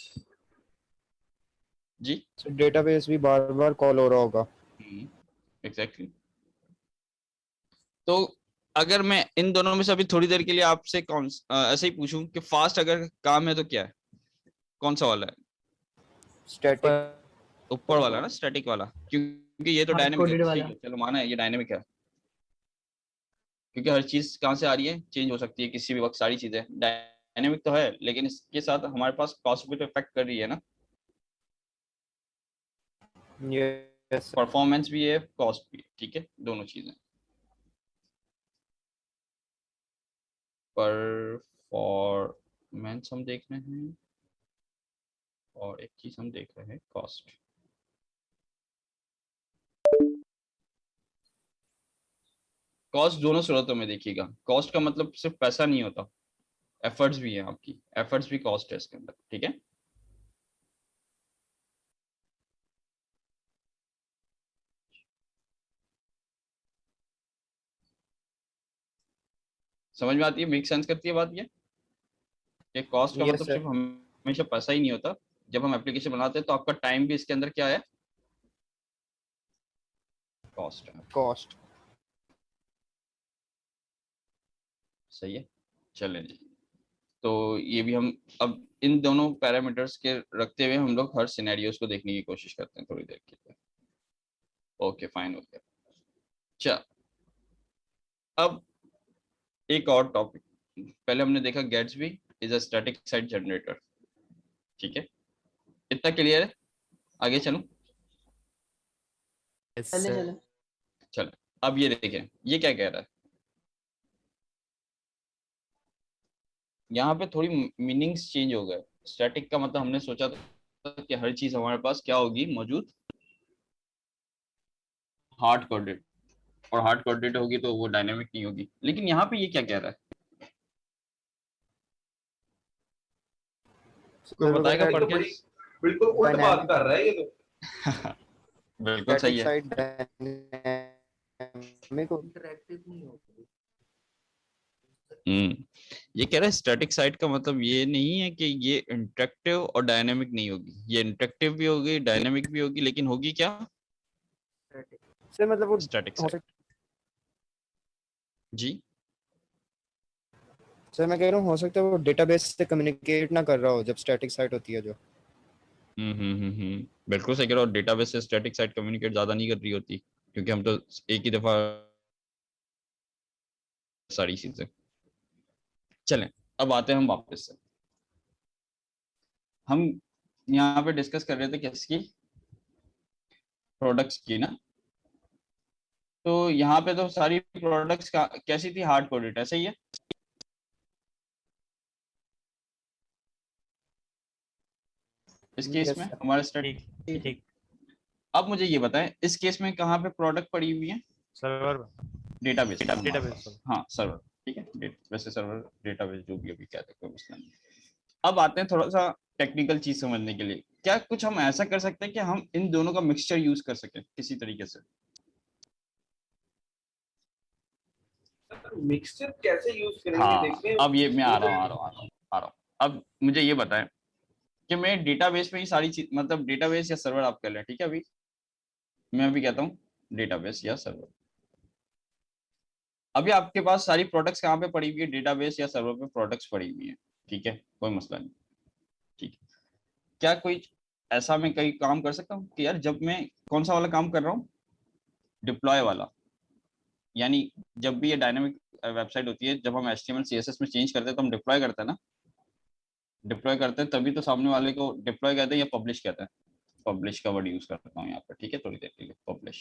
जी डेटाबेस भी बार बार कॉल हो रहा होगा। एग्जैक्टली। तो अगर मैं इन दोनों में से अभी थोड़ी देर के लिए आपसे ऐसे ही पूछूं कि फास्ट अगर काम है तो क्या है, कौन सा वाला है? स्टैटिक। ऊपर वाला ना, स्टैटिक वाला, क्योंकि ये तो हार्ड डायनेमिक है। कोडेड ठीक वाला। है, चलो माना है ये डायनेमिक है, क्योंकि हर चीज कहाँ से आ रही है, चेंज हो सकती है किसी भी वक्त, सारी चीजें डायनेमिक तो है, लेकिन इसके साथ हमारे पास कॉस्ट भी तो इफेक्ट कर रही है ना, यस परफॉर्मेंस भी है, कॉस्ट भी है, ठीक है, दोनों चीजें। परफॉर्मेंस हम देख रहे हैं और एक चीज हम देख रहे हैं, कॉस्ट। कॉस्ट दोनों सूरतों में देखिएगा। कॉस्ट का मतलब सिर्फ पैसा नहीं होता, एफर्ट्स भी है, आपकी एफर्ट्स भी कॉस्ट है इसके अंदर, ठीक है। समझ में आती है, मेक सेंस करती है बात ये कॉस्ट का यस मतलब सर। सिर्फ हमेशा पैसा ही नहीं होता। जब हम एप्लीकेशन बनाते हैं तो आपका टाइम भी इसके अंदर क्या है, कॉस्ट है। कॉस्ट। सही है, चलें जी। तो ये भी हम अब इन दोनों पैरामीटर्स के रखते हुए हम लोग हर सिनेरियोस को देखने की कोशिश करते हैं थोड़ी देर के लिए। Okay fine, okay. चल अब एक और टॉपिक, पहले हमने देखा Gatsby is a static site generator, ठीक है, इतना क्लियर है? आगे चलूं? यस चले सर। चले। चलो अब ये देखें, ये क्या कह रहा है, यहाँ पे थोड़ी मीनिंग्स चेंज हो गए। स्टैटिक का मतलब हमने सोचा था कि हर चीज हमारे पास क्या होगी मौजूद, हार्ड कोडेड, और हार्ड कोडेड होगी तो वो डायनेमिक नहीं होगी, लेकिन यहाँ पे ये क्या कह रहा है, कोई बताएगा ये पढ़ तो के? बड़ी बिल्कुल उल्ट बात कर रहा है ये तो। बिल्कुल सही है। साइड डायनेमिक इंटरैक्टिव नहीं होगी। ये कह रहा है स्टैटिक साइट का मतलब ये नहीं है कि ये इंटरेक्टिव और डायनेमिक नहीं होगी, ये इंटरेक्टिव भी होगी, डायनेमिक भी होगी, लेकिन होगी क्या, सर मतलब वो स्टैटिक हो साइट। जी सर मैं कह रहा हूँ हो सकता है वो डेटाबेस से कम्युनिकेट ना कर रहा हो जब स्टैटिक साइट होती है जो। बिल्कुल सही कह रहे हो, डेटाबेस से स्टैटिक साइट कम्युनिकेट ज्यादा नहीं कर रही होती, क्योंकि हम तो एक ही दफा सारी चीजें। चलें अब आते हैं हम वापस से, हम यहाँ पे डिस्कस कर रहे थे किसकी, प्रोडक्ट्स की ना। तो यहाँ पे तो सारी प्रोडक्ट्स कैसी थी, हार्ड कोडेड, ऐसा ही है। इस केस यस में सर। हमारा स्टेट। ठीक ठीक। अब मुझे ये बताएं इस केस में कहाँ पे प्रोडक्ट पड़ी हुई है, सर्वर। डेटाबेस। डेटाबेस। हाँ सर्वर, ठीक है, वैसे सर्वर डेटाबेस जो भी अभी कहते हैं, कोई मसला नहीं। अब आते हैं थोड़ा सा टेक्निकल चीज समझने के लिए, क्या कुछ हम ऐसा कर सकते हैं कि हम इन दोनों का मिक्सचर यूज कर सकें किसी तरीके से? मिक्सचर कैसे यूज करेंगे हाँ देखते हैं। अब ये मैं आ रहा हूँ। अब मुझे ये बताएं कि मैं डेटाबेस में ही सारी चीज, मतलब डेटाबेस या सर्वर आप कर लें, ठीक है, अभी मैं अभी कहता हूँ डेटाबेस या सर्वर। अभी आपके पास सारी प्रोडक्ट्स कहाँ पे पड़ी हुई है, डेटाबेस या सर्वर पे प्रोडक्ट्स पड़ी हुई है, ठीक है, कोई मसला नहीं, ठीक है। क्या कोई ऐसा मैं कहीं काम कर सकता हूँ कि यार जब मैं कौन सा वाला काम कर रहा हूँ, डिप्लॉय वाला, यानी जब भी ये डायनामिक वेबसाइट होती है, जब हम HTML CSS में चेंज करते हैं तो हम डिप्लॉय करते हैं ना, डिप्लॉय करते हैं तभी तो सामने वाले को डिप्लॉय कहते हैं या पब्लिश कहते हैं। पब्लिश का वर्ड यूज करता हूँ यहाँ पर, ठीक है, थोड़ी देर के लिए पब्लिश,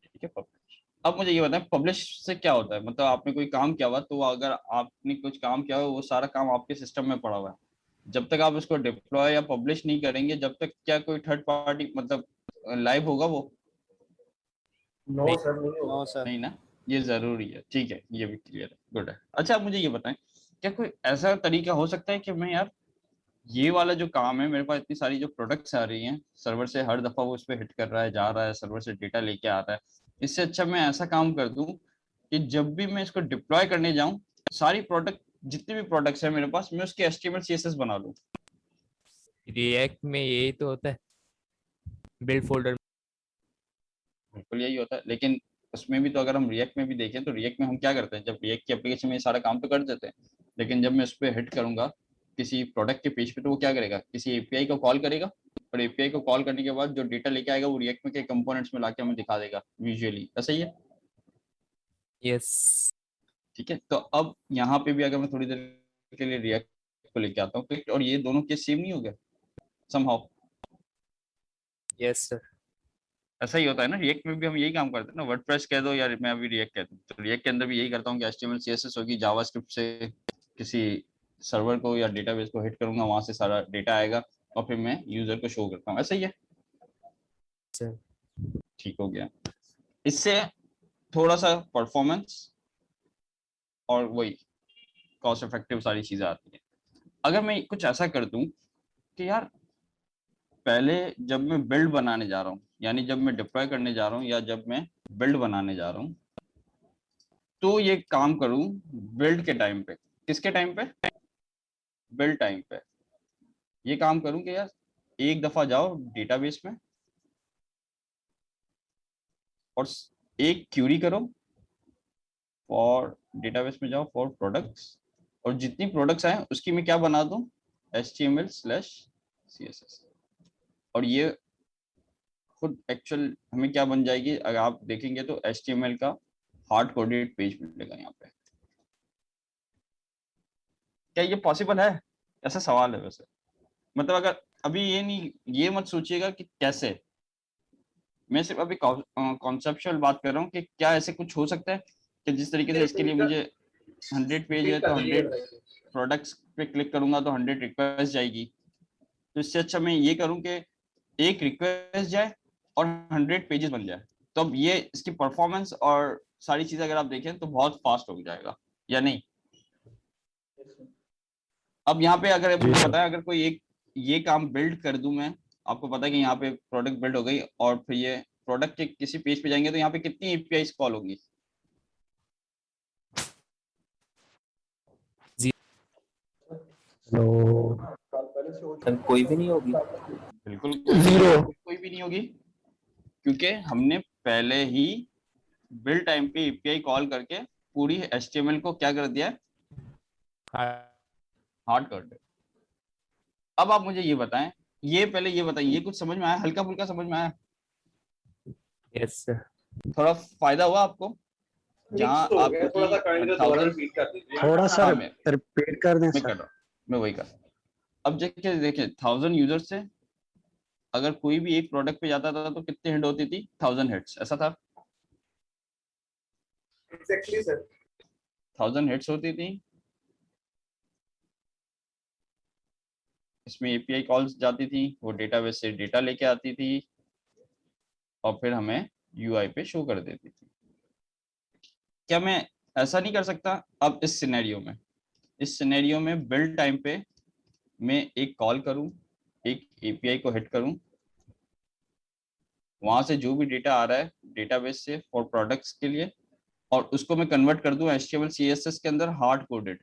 ठीक है, पब्लिश। अब मुझे ये बताएं पब्लिश से क्या होता है, मतलब आपने कोई काम किया हुआ तो अगर आपने कुछ काम किया हुआ वो सारा काम आपके सिस्टम में पड़ा हुआ है, जब तक आप उसको डिप्लॉय या पब्लिश नहीं करेंगे जब तक क्या कोई थर्ड पार्टी मतलब लाइव होगा वो? नो सर नहीं होगा। No sir. नहीं ना, ये जरूरी है, ठीक है, ये भी क्लियर है, गुड है। अच्छा आप मुझे ये बताएं क्या कोई ऐसा तरीका हो सकता है कि मैं यार ये वाला जो काम है, मेरे पास इतनी सारी जो प्रोडक्ट्स आ रही हैं सर्वर से, हर दफा वो उस पर हिट कर रहा है, जा रहा है, सर्वर से डेटा लेके आ रहा है, इससे अच्छा मैं ऐसा काम कर दूं कि जब भी मैं इसको डिप्लॉय करने जाऊं सारी प्रोडक्ट जितने भी प्रोडक्ट्स हैं मेरे पास मैं उसके HTML CSS बना लूं। रिएक्ट में यही तो होता है, बिल्ड फोल्डर। बिल्कुल यही होता है, लेकिन उसमें भी तो अगर हम रिएक्ट में भी देखें तो रिएक्ट में हम क्या करते हैं, जब रिएक्ट की एप्लीकेशन में ये सारा काम तो कर देते हैं, लेकिन जब मैं उस पर हिट करूंगा किसी प्रोडक्ट के पेज पे तो वो क्या करेगा, किसी एपीआई को कॉल करेगा, और एपीआई को कॉल करने के बाद जो डेटा लेके आएगा वो रिएक्ट में के कंपोनेंट्स में लाके हमें दिखा देगा विजुअली, ऐसा ही है? यस ठीक है, तो अब यहाँ पे भी अगर मैं थोड़ी देर के लिए रिएक्ट को लेके आता हूँ और ये दोनों केस सेम नहीं हो गया समहाउ? Yes sir. ऐसा ही होता है ना, रिएक्ट में भी हम यही काम करते हैं ना, वर्डप्रेस कह दो या मैं अभी रिएक्ट कहता हूँ, तो रिएक्ट के अंदर भी यही करता हूँ कि HTML CSS होगी, जावास्क्रिप्ट से किसी सर्वर को या डेटाबेस को हिट करूंगा, वहां से सारा डेटा आएगा और फिर मैं यूजर को शो करता हूँ, ऐसा ही है सर। ठीक हो गया। इससे थोड़ा सा परफॉर्मेंस और वही कॉस्ट इफेक्टिव सारी चीजें आती है। अगर मैं कुछ ऐसा कर दूं कि यार पहले जब मैं बिल्ड बनाने जा रहा हूँ, यानी जब मैं डिप्लॉय करने जा रहा हूँ या जब मैं बिल्ड बनाने जा रहा हूँ, तो ये काम करूं बिल्ड के टाइम पे, किसके टाइम पे, बिल्ड टाइम पे ये काम करूं कि यार एक दफा जाओ डेटाबेस में और एक क्यूरी करो फॉर, डेटाबेस में जाओ फॉर प्रोडक्ट्स, और जितनी प्रोडक्ट्स आए उसकी मैं क्या बना दूं HTML/CSS, और ये खुद एक्चुअल हमें क्या बन जाएगी, अगर आप देखेंगे तो HTML का हार्ड कोडेड पेज मिलेगा यहाँ पे। क्या ये पॉसिबल है? ऐसा सवाल है वैसे, मतलब अगर अभी ये नहीं, ये मत सोचिएगा कि कैसे, मैं सिर्फ अभी कॉन्सेप्चुअल बात कर रहा हूँ कि क्या ऐसे कुछ हो सकता है कि जिस तरीके से इसके लिए मुझे 100 पेज है तो 100 प्रोडक्ट्स पे क्लिक करूंगा तो 100 रिक्वेस्ट जाएगी, तो इससे अच्छा मैं ये करूं कि एक रिक्वेस्ट जाए और 100 पेजेस बन जाए, तो अब ये इसकी परफॉर्मेंस और सारी चीजें अगर आप देखें तो बहुत फास्ट हो जाएगा या नहीं? अब यहाँ पे अगर मुझे पता है अगर कोई एक ये काम बिल्ड कर दूं मैं, आपको पता है कि यहाँ पे प्रोडक्ट बिल्ड हो गई और फिर ये प्रोडक्ट के किसी पेज पे जाएंगे तो यहाँ पे कितनी एपीआई कॉल होंगी? कोई भी नहीं होगी, बिल्कुल कोई भी नहीं होगी, क्योंकि हमने पहले ही बिल्ड टाइम पे एपीआई कॉल करके पूरी HTML को क्या कर दिया है, हार्ड कर दिया। अब आप मुझे ये बताएं, ये पहले ये बताइए, ये कुछ समझ में आया, हल्का फुल्का समझ में आया? Yes sir. थोड़ा फायदा हुआ आपको? जहाँ आपकी थोड़ा सा काइंड से दोबारा रिपीट कर दीजिए। थोड़ा सा हाँ, रिपीट कर दें मैं सर। कर रहा हूँ, मैं वही कर रहा हूँ। अब देखिए 1000 यूजर से अगर कोई भी एक प्रोडक्ट पे जाता था तो कितनी हिट होती थी, 1000 हिट्स, ऐसा था? Exactly sir. 1000 हिट्स होती थी, इसमें एपीआई कॉल्स जाती थी, वो डेटाबेस से डेटा लेके आती थी और फिर हमें यूआई पे शो कर देती थी। क्या मैं ऐसा नहीं कर सकता अब इस सिनेरियो में बिल्ड टाइम पे मैं एक कॉल करूं, एक एपीआई को हिट करूं, वहां से जो भी डेटा आ रहा है डेटाबेस से फॉर प्रोडक्ट्स के लिए, और उसको मैं कन्वर्ट कर दूं HTML CSS के अंदर हार्ड कोडेड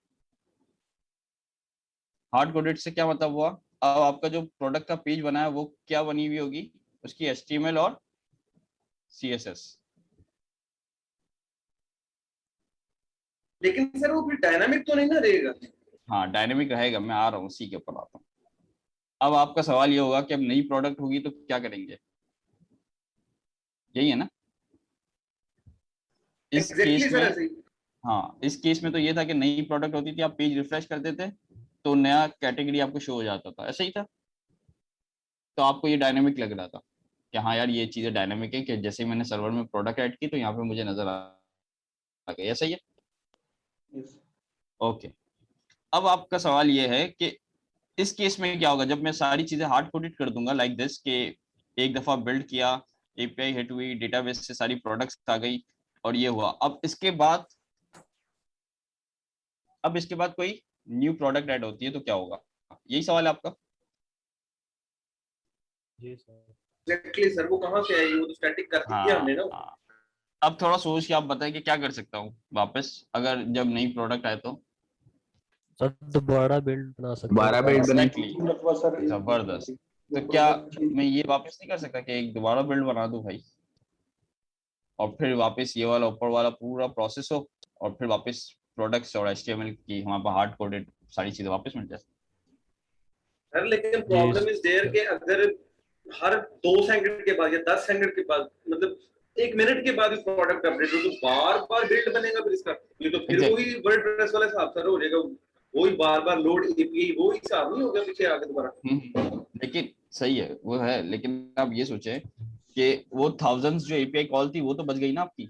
से क्या मतलब हुआ, अब आपका जो प्रोडक्ट का पेज बना है वो क्या बनी हुई होगी, उसकी HTML और CSS। लेकिन सर वो फिर डायनामिक तो नहीं ना रहेगा? हाँ डायनेमिक रहेगा, मैं आ रहा हूँ उसी के ऊपर आता हूँ। अब आपका सवाल ये होगा कि अब नई प्रोडक्ट होगी तो क्या करेंगे, यही है ना? इस केस में हाँ, इस केस में तो ये था कि नई प्रोडक्ट होती थी, आप पेज रिफ्रेश करते थे तो नया कैटेगरी आपको शो हो जाता था, ऐसा ही था, तो आपको ये डायनेमिक लग रहा था। कि हाँ यार ये चीजें डायनामिक है, कि जैसे ही मैंने सर्वर में प्रोडक्ट ऐड की तो यहाँ पे मुझे नजर आ गया, सही है। Yes. ओके, अब आपका सवाल ये है कि इस केस में क्या होगा जब मैं सारी चीजें हार्ड कोडेड कर दूंगा लाइक दिस, कि एक दफा बिल्ड किया, एपीआई हिट हुई, डेटाबेस से सारी प्रोडक्ट्स आ गई और ये हुआ, अब इसके बाद कोई न्यू प्रोडक्ट ऐड होती है तो क्या होगा, यही सवाल है आपका। जी सर। एग्जैक्टली सर, वो कहाँ से आएगी, वो तो स्टैटिक कर दिया हमने ना। हाँ, अब थोड़ा सोच के आप बताएं कि क्या कर सकता हूँ वापस अगर जब नई प्रोडक्ट आए तो। सर दोबारा बिल्ड बना सकते दोबारा बिल्ड Exactly. सर जबरदस्त। तो क्या मैं ये वापस नहीं कर सकता कि एक दोबारा बिल्ड बना दूं भाई, और फिर वापस ये वाला ऊपर वाला पूरा प्रोसेस हो, और फिर वापस प्रोडक्ट्स और एचटीएमएल की हमारे पास हार्ड कोडेड सारी चीजें वापस मिल जाए। सर लेकिन प्रॉब्लम इज देयर कि अगर हर 2 सेकंड के बाद या 10 सेकंड के बाद, मतलब 1 मिनट के बाद प्रोडक्ट अपडेट हो तो बार बार बिल्ड बनेगा फिर इसका, ये तो फिर वही वर्डप्रेस वाला हिसाब सर हो जाएगा, वही बार बार लोड एपीआई, वो हिसाब नहीं होगा पीछे आगे दोबारा। लेकिन सही है वो है, लेकिन आप ये सोचे कि वो थाउजेंड्स जो एपीआई कॉल थी वो तो बच गई ना आपकी,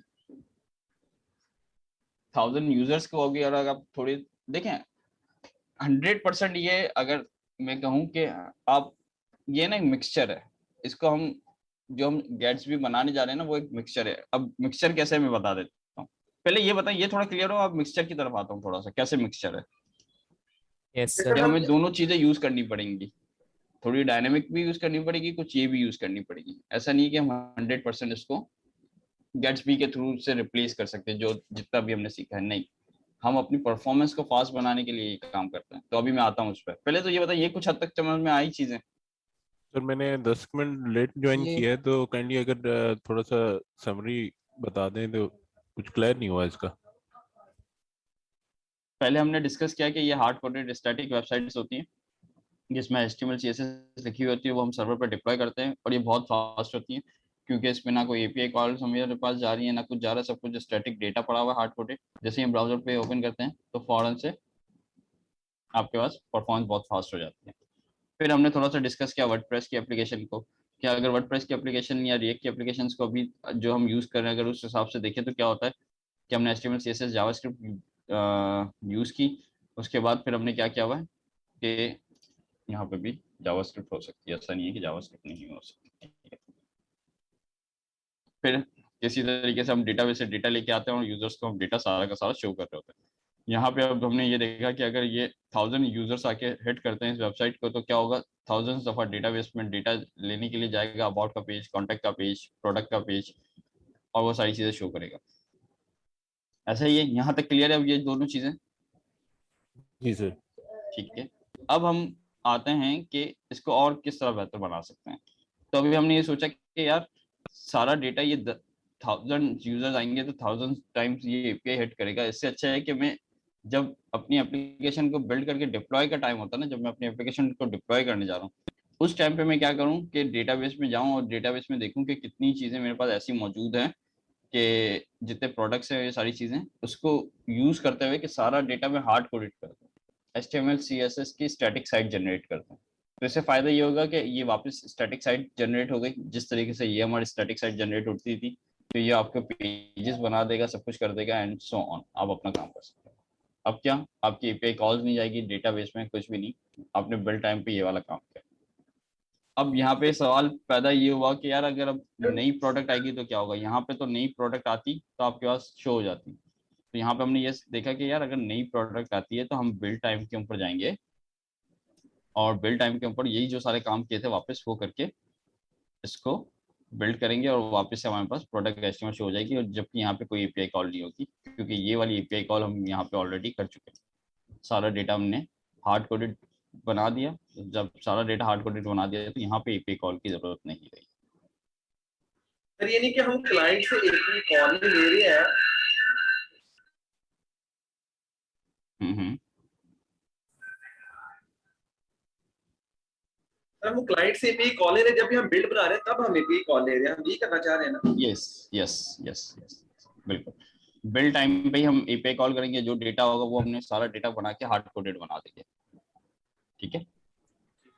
1000 यूजर्स को होगी। और अगर आप थोड़ी देखें 100% ये अगर मैं कहूँ कि आप ये ना मिक्सचर है, इसको हम जो हम गेट्स भी बनाने जा रहे हैं ना वो एक मिक्सचर है। अब मिक्सचर कैसे मैं बता देता हूँ, पहले ये बताएं, ये थोड़ा क्लियर हो, आप मिक्सचर की तरफ आता हूँ थोड़ा सा, कैसे मिक्सचर है। यस कि सर। हमें दोनों चीजें यूज करनी पड़ेंगी, थोड़ी डायनेमिक भी यूज करनी पड़ेगी, कुछ ये भी यूज करनी पड़ेगी। ऐसा नहीं है कि हम 100% इसको गेट्सबी के थ्रू से रिप्लेस कर सकते हैं जो जितना भी हमने सीखा है, नहीं, हम अपनी परफॉर्मेंस को फास्ट बनाने के लिए ये काम करते हैं। तो अभी मैं आता हूँ उस पर, पहले तो ये बताइए कुछ हद तक समझ में आई चीजें। सर मैंने 10 मिनट लेट ज्वाइन ये- किया है, तो काइंडली अगर थोड़ा सा समरी बता दें तो कुछ क्लियर नहीं हुआ इसका। पहले हमने डिस्कस किया कि ये हार्ड कोडेड स्टैटिक वेबसाइट्स होती हैं जिसमें HTML CSS लिखी हुई होती है, वो हम सर्वर पर डिप्लॉय करते हैं और ये बहुत फास्ट होती हैं क्योंकि इसमें ना कोई एपीआई कॉल्स हमारे पास जा रही है ना कुछ जा रहा है, सब कुछ स्टैटिक डेटा पड़ा हुआ है हार्ड कोडेड। जैसे ही हम ब्राउजर पे ओपन करते हैं तो फौरन से आपके पास परफॉर्मेंस बहुत फास्ट हो जाती है। फिर हमने थोड़ा सा डिस्कस किया वर्डप्रेस की एप्लीकेशन को, क्या अगर वर्डप्रेस की एप्लीकेशन या रिएक्ट की एप्लीकेशन को अभी जो हम यूज़ कर रहे हैं अगर उस हिसाब से देखें तो क्या होता है कि हमने HTML CSS जावास्क्रिप्ट यूज़ की, उसके बाद फिर हमने क्या किया हुआ है कि यहाँ पे भी जावास्क्रिप्ट हो सकती है, ऐसा नहीं है कि जावास्क्रिप्ट नहीं हो सकती है। फिर किसी तरीके से हम डेटाबेस से डेटा लेके आते हैं और यूजर्स को हम डेटा सारा का सारा शो कर रहे होते हैं। यहाँ पे अब हमने ये देखा कि अगर ये 1000 यूजर्स आके हिट करते हैं इस वेबसाइट को तो क्या होगा, थाउजेंड्स दफा डेटाबेस में डेटा लेने के लिए जाएगा, अबाउट का पेज, कॉन्टैक्ट का पेज, प्रोडक्ट का पेज, और वो सारी चीजें शो करेगा। ऐसा ही है, यहाँ तक क्लियर है अब ये दोनों चीजें? जी सर। ठीक है, अब हम आते हैं कि इसको और किस तरह बेहतर बना सकते हैं। तो अभी हमने ये सोचा कि यार सारा डेटा ये 1000 यूजर्स आएंगे तो 1000 टाइम्स ये एपीआई हिट करेगा। इससे अच्छा है कि मैं जब अपनी एप्लीकेशन को बिल्ड करके डिप्लॉय का टाइम होता है ना, जब मैं अपनी एप्लीकेशन को डिप्लॉय करने जा रहा हूँ उस टाइम पे मैं क्या करूँ कि डेटाबेस में जाऊँ और डेटाबेस में देखूँ कि कितनी चीज़ें मेरे पास ऐसी मौजूद हैं कि जितने प्रोडक्ट्स हैं ये सारी चीज़ें उसको यूज़ करते हुए कि सारा डेटा मैं हार्ड कोडेड करता हूँ, HTML CSS की स्टैटिक साइट जनरेट करता हूँ। तो इससे फायदा ये होगा कि ये वापस स्टैटिक साइट जनरेट हो गई, जिस तरीके से ये हमारी स्टैटिक साइट जनरेट होती थी, तो ये आपके पेजेस बना देगा, सब कुछ कर देगा एंड सो ऑन, आप अपना काम कर सकते हैं। अब क्या आपकी एपीआई कॉल्स नहीं जाएगी डेटाबेस में, कुछ भी नहीं, आपने बिल्ड टाइम पे ये वाला काम किया। अब यहाँ पे सवाल पैदा ये हुआ कि यार अगर अब नई प्रोडक्ट आएगी तो क्या होगा। यहाँ पे तो नई प्रोडक्ट आती तो आपके पास शो हो जाती, तो यहाँ पे हमने ये देखा कि यार अगर नई प्रोडक्ट आती है तो हम बिल्ड टाइम के ऊपर जाएंगे और बिल्ड टाइम के ऊपर यही जो सारे काम किए थे वापस वो करके इसको बिल्ड करेंगे और वापस से हमारे पास प्रोडक्ट एस्टिमेट शो हो जाएगी, और जबकि यहाँ पे कोई एपीआई कॉल नहीं होगी क्योंकि ये वाली एपीआई कॉल हम यहाँ पे ऑलरेडी कर चुके हैं। सारा डेटा हमने हार्ड कोडेड बना दिया, जब सारा डेटा हार्ड कोडेड बना दिया तो यहाँ पे एपीआई कॉल की जरूरत नहीं रही। सर ये नहीं कि हम क्लाइंट से एपीआई कॉल नहीं ले रहे हैं। सर हम क्लाइंट से एपीआई कॉल ले रहे हैं, जब भी हम बिल्ड बना रहे हैं तब हम एपीआई कॉल ले रहे हैं, हम यही करना चाह रहे हैं ना। यस यस यस यस बिल्कुल, बिल्ड टाइम पे ही हम एपीआई कॉल करेंगे, जो डेटा होगा वो हमने सारा डेटा बना के हार्ड कोडेड बना देंगे। ठीक है,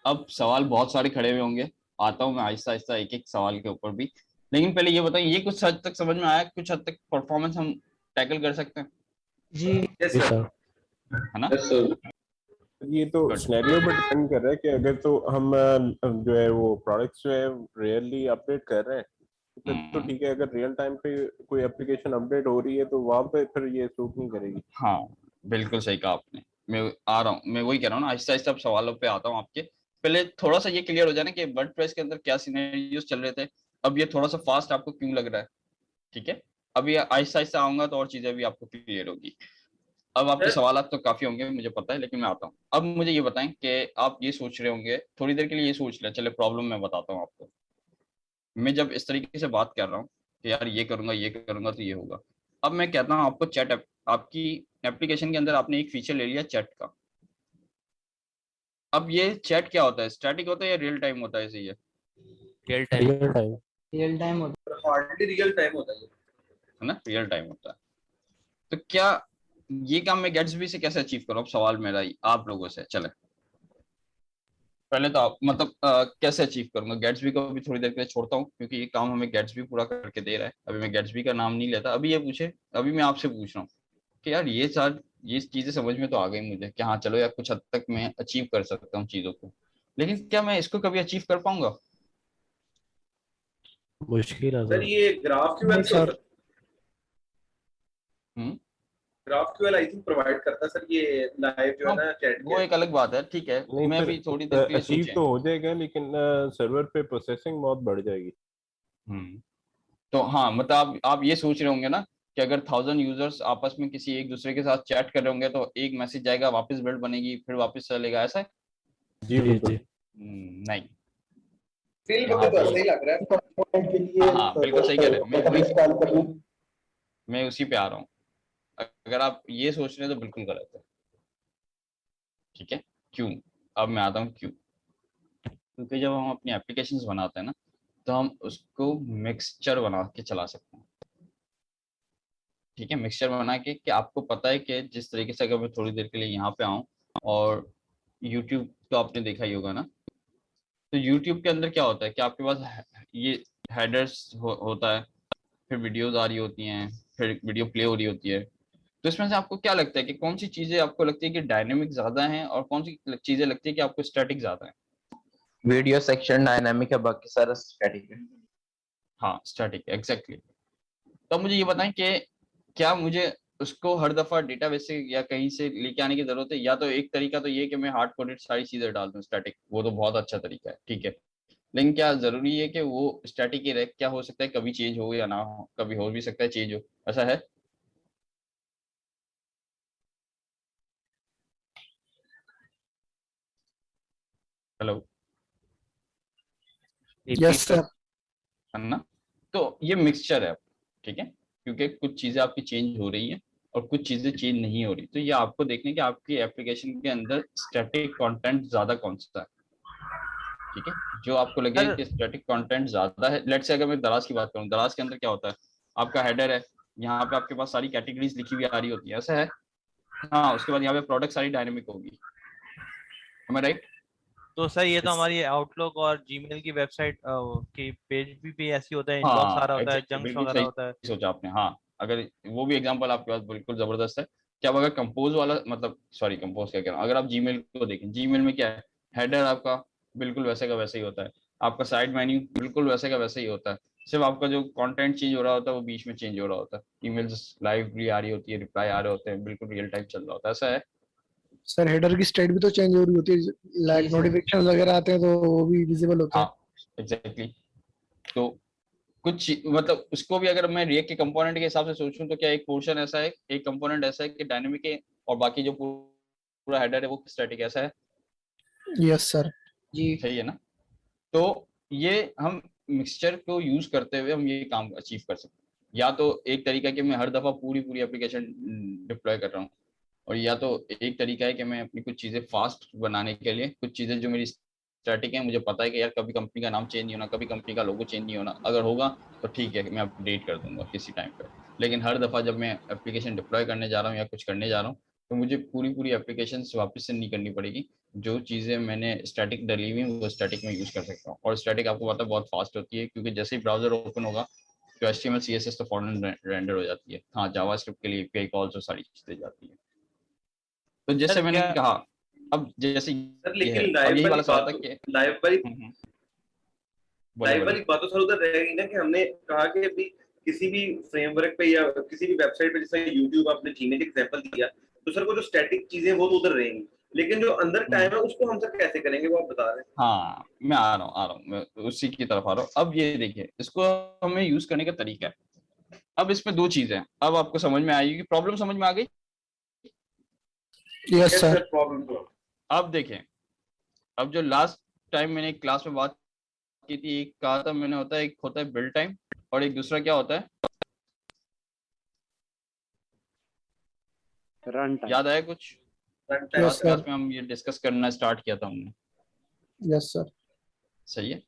अब सवाल बहुत सारे खड़े हुए होंगे आता हूँ मैं आहिस्ता आहिस्ता एक एक सवाल के ऊपर भी। लेकिन पहले ये बताइए, ये कुछ हद तक समझ में आया, कुछ हद तक परफॉर्मेंस हम टैकल कर सकते हैं जी यस जी सर सर। है ना? यस सर ये तो Good. सिनेरियो पर डिपेंड कर रहा है कि अगर तो हम जो है वो प्रोडक्ट्स जो है रियली अपडेट कर रहे हैं तो फिर तो ठीक है। अगर रियल टाइम पे कोई एप्लीकेशन अपडेट हो रही है तो वहां पे फिर ये सूट नहीं करेगी। हाँ बिल्कुल सही कहा आपने। मैं आ रहा हूँ, मैं वही कह रहा हूँ ना, आहिस्ता आहिस्ता अब सवालों पे आता हूँ आपके। पहले थोड़ा सा ये क्लियर हो जाए ना कि वर्डप्रेस के अंदर क्या सिनेरियोस चल रहे थे, अब ये थोड़ा सा फास्ट आपको क्यों लग रहा है, ठीक है? अभी आहिस्ता आहिस्ता आऊंगा तो और चीजें भी आपको क्लियर होगी। अब आपके सर सवाल तो काफी होंगे मुझे पता है, लेकिन मैं आता हूँ। अब मुझे ये बताएं कि आप ये सोच रहे होंगे थोड़ी देर के लिए, ये सोच लें, चले प्रॉब्लम मैं बताता हूँ आपको। मैं जब इस तरीके से बात कर रहा हूँ कि यार ये करूंगा तो ये होगा, अब मैं कहता हूँ आपको चैट आपकी एप्लीकेशन के अंदर आपने एक फीचर ले लिया चैट का। अब ये चैट क्या होता है, स्टैटिक होता है या रियल टाइम होता है? सही है real time. Real time. Real time होता हार्डली रियल टाइम होता है। है ना, रियल टाइम होता है। तो क्या ये काम मैं गेट्सबी से कैसे अचीव करूँ? अब सवाल मेरा ही आप लोगों से, चले पहले तो आप मतलब कैसे अचीव करूंगा? गेट्सबी को भी थोड़ी देर के लिए छोड़ता हूँ क्योंकि ये काम हमें गेट्सबी पूरा करके दे रहा है। अभी मैं गेट्सबी का नाम नहीं लेता। अभी ये पूछे, अभी मैं आपसे पूछ रहा हूँ कि यार ये चीजें समझ में तो आ गई मुझे कि हाँ चलो यार कुछ हद तक मैं अचीव कर सकता हूँ चीजों को, लेकिन क्या मैं इसको कभी अचीव कर पाऊंगा? मुश्किल है सर सर। ये ग्राफ क्यूएल नहीं से होता सर। है। Graph QL I think provide करता है सर ये लाइव जो है हाँ ना चैट वो के। एक अलग बात है, ठीक है, नहीं मैं फिर भी थोड़ी देर के लिए अचीव सोचें। तो हो जाएगा लेकिन सर्वर पे प्रोसेसिंग बहुत बढ़ जाएगी। तो हाँ मतलब आप ये सोच रहे होंगे ना कि अगर 1000 यूजर्स आपस में किसी एक दूसरे के साथ चैट कर रहे होंगे तो एक मैसेज जाएगा, वापस बिल्ड बनेगी, फिर वापस चलेगा, ऐसा है? जी जी बिल्कुल। जी। नहीं, फील यहाँ मुझे तो पे ऐसा ही लग रहा है। कंपोनेंट के लिए हाँ हाँ बिल्कुल सही कह रहे हैं, डेटाबेस कॉल करना। मैं उसी पे आ रहा हूँ। अगर आप ये सोच रहे हैं तो बिल्कुल गलत है, ठीक है? क्यों? अब मैं आता हूँ क्यों। क्योंकि जब हम अपनी एप्लीकेशंस बनाते हैं ना तो हम उसको मिक्सचर बना के चला सकते हैं, ठीक है? मिक्सचर बना के कि आपको पता है कि जिस तरीके से अगर मैं थोड़ी देर के लिए यहाँ पे आऊँ और यूट्यूब तो आपने देखा ही होगा ना, तो यूट्यूब के अंदर क्या होता है कि आपके पास ये हेडर्स होता है, फिर वीडियोस आ रही होती हैं, फिर वीडियो प्ले हो रही होती है। तो इसमें से आपको क्या लगता है कि कौन सी चीजें आपको लगती है कि डायनेमिक ज्यादा हैं और कौन सी चीजें लगती है कि आपको स्टैटिक ज्यादा है? वीडियो सेक्शन डायनामिक है, बाकी सारा स्टैटिक है। हाँ स्टैटिक, एग्जैक्टली। तो मुझे ये बताएं कि क्या मुझे उसको हर दफा डेटाबेस से या कहीं से लेके आने की जरूरत है? या तो एक तरीका तो ये कि मैं हार्ड कोडेड सारी चीजें डाल दूं स्टैटिक, वो तो बहुत अच्छा तरीका है, ठीक है। लेकिन क्या जरूरी है कि वो स्टैटिक ही रहे? क्या हो सकता है कभी चेंज हो या ना हो, कभी हो भी सकता है चेंज हो, ऐसा है? Hello, yes sir. है ना? तो ये मिक्सचर है, ठीक है, क्योंकि कुछ चीजें आपकी चेंज हो रही हैं और कुछ चीजें चेंज नहीं हो रही। तो ये आपको देखने की आपकी एप्लीकेशन के अंदर स्टैटिक कंटेंट ज्यादा कौन सा है, ठीक है? जो आपको लगे सर कि स्टैटिक कंटेंट ज्यादा है। लेट्स से अगर मैं दराज की बात करूं, दराज के अंदर क्या होता है, आपका हेडर है, यहाँ पे आपके पास सारी कैटेगरीज लिखी हुई आ रही होती है, ऐसा है? हाँ, उसके बाद यहाँ पे प्रोडक्ट सारी डायनेमिक होगी, am I right? तो सर ये तो हमारी आउटलुक और जीमेल की वेबसाइट की पेज भी ऐसी होता है, इनबॉक्स हाँ सारा होता है, एग्जैक्टली, जंक्स बिल्कुल वगैरह सही होता है। सोचा आपने। हाँ अगर वो भी एग्जांपल आपके पास बिल्कुल जबरदस्त है कि आप अगर कंपोज वाला मतलब सॉरी कंपोज क्या कह रहा हूँ, अगर आप जीमेल को देखें, जीमेल में क्या है, हेडर आपका बिल्कुल वैसे का वैसे ही होता है, आपका साइड मेन्यू बिल्कुल वैसे का वैसे ही होता है, सिर्फ आपका जो कंटेंट चेंज हो रहा होता है वो बीच में चेंज हो रहा होता है, ईमेल्स लाइव भी आ रही होती है, रिप्लाई आ रहे होते हैं, बिल्कुल रियल टाइम चल रहा होता है, ऐसा है? सर हेडर की स्टेट भी तो चेंज हो रही होती है, लाइक नोटिफिकेशन वगैरह आते हैं तो वो भी विजिबल होते हैं। हाँ एग्जैक्टली। तो कुछ मतलब उसको भी अगर मैं रिएक्ट के कंपोनेंट के हिसाब से सोचूं तो क्या एक पोर्शन ऐसा है, एक कंपोनेंट ऐसा है कि डायनेमिक है और बाकी जो पूरा हेडर है वो स्टैटिक, ऐसा है? Yes sir. जी सही है ना? तो ये हम मिक्सचर को यूज करते हुए हम ये काम अचीव कर सकते हैं। या तो एक तरीका कि मैं हर दफा पूरी पूरी एप्लीकेशन डिप्लॉय कर रहा हूँ, और या तो एक तरीका है कि मैं अपनी कुछ चीजें फास्ट बनाने के लिए, कुछ चीजें जो मेरी स्टैटिक है, मुझे पता है कि यार कभी कंपनी का नाम चेंज नहीं होना, कभी कंपनी का लोगो चेंज नहीं होना, अगर होगा तो ठीक है मैं अपडेट कर दूंगा किसी टाइम पर। लेकिन हर दफा जब मैं एप्लीकेशन डिप्लॉय करने जा रहा हूँ या कुछ करने जा रहा हूँ तो मुझे पूरी पूरी एप्लीकेशन वापस से नहीं करनी पड़ेगी, जो चीजें मैंने स्टैटिक डली हुई वो स्टैटिक में यूज कर सकता हूँ। और स्टैटिक आपको पता है बहुत फास्ट होती है, क्योंकि जैसे ही ब्राउजर ओपन होगा तो HTML CSS तो फौरन रेंडर हो जाती है। हाँ, जावास्क्रिप्ट के लिए API कॉल्स और सारी चीजें जाती है। तो जैसे सर मैंने क्या कहा, अब जैसे सर ये है, लेकिन अब यही वाला सवाल था कि लाइव वाली बोले लाइव वाली बात तो सर उधर रहेगी ना कि हमने कहा कि अभी किसी भी फ्रेमवर्क पे या किसी भी वेबसाइट पे, जैसे यूट्यूब आपने जीने का एग्जांपल दिया, तो सर वो जो स्टैटिक चीजें वो तो उधर रहेंगी, लेकिन जो अंदर टाइम है उसको हम सर कैसे करेंगे वो आप बता रहे हैं। हाँ, मैं आ रहा हूँ मैं उसी की तरफ आ रहा हूँ। अब ये देखिए, इसको हमें यूज करने का तरीका है। अब इसमें दो चीजें हैं, अब आपको समझ में आएगी, प्रॉब्लम समझ में आ गई? Yes sir. प्रॉब्लम तो अब देखें, अब जो लास्ट टाइम मैंने क्लास में बात की थी, एक कहा था मैंने, होता है एक होता है बिल्ड टाइम और एक दूसरा क्या होता है, रन टाइम। याद आया कुछ? लास्ट क्लास में हम ये डिस्कस करना स्टार्ट किया था हमने। Yes sir. सही है।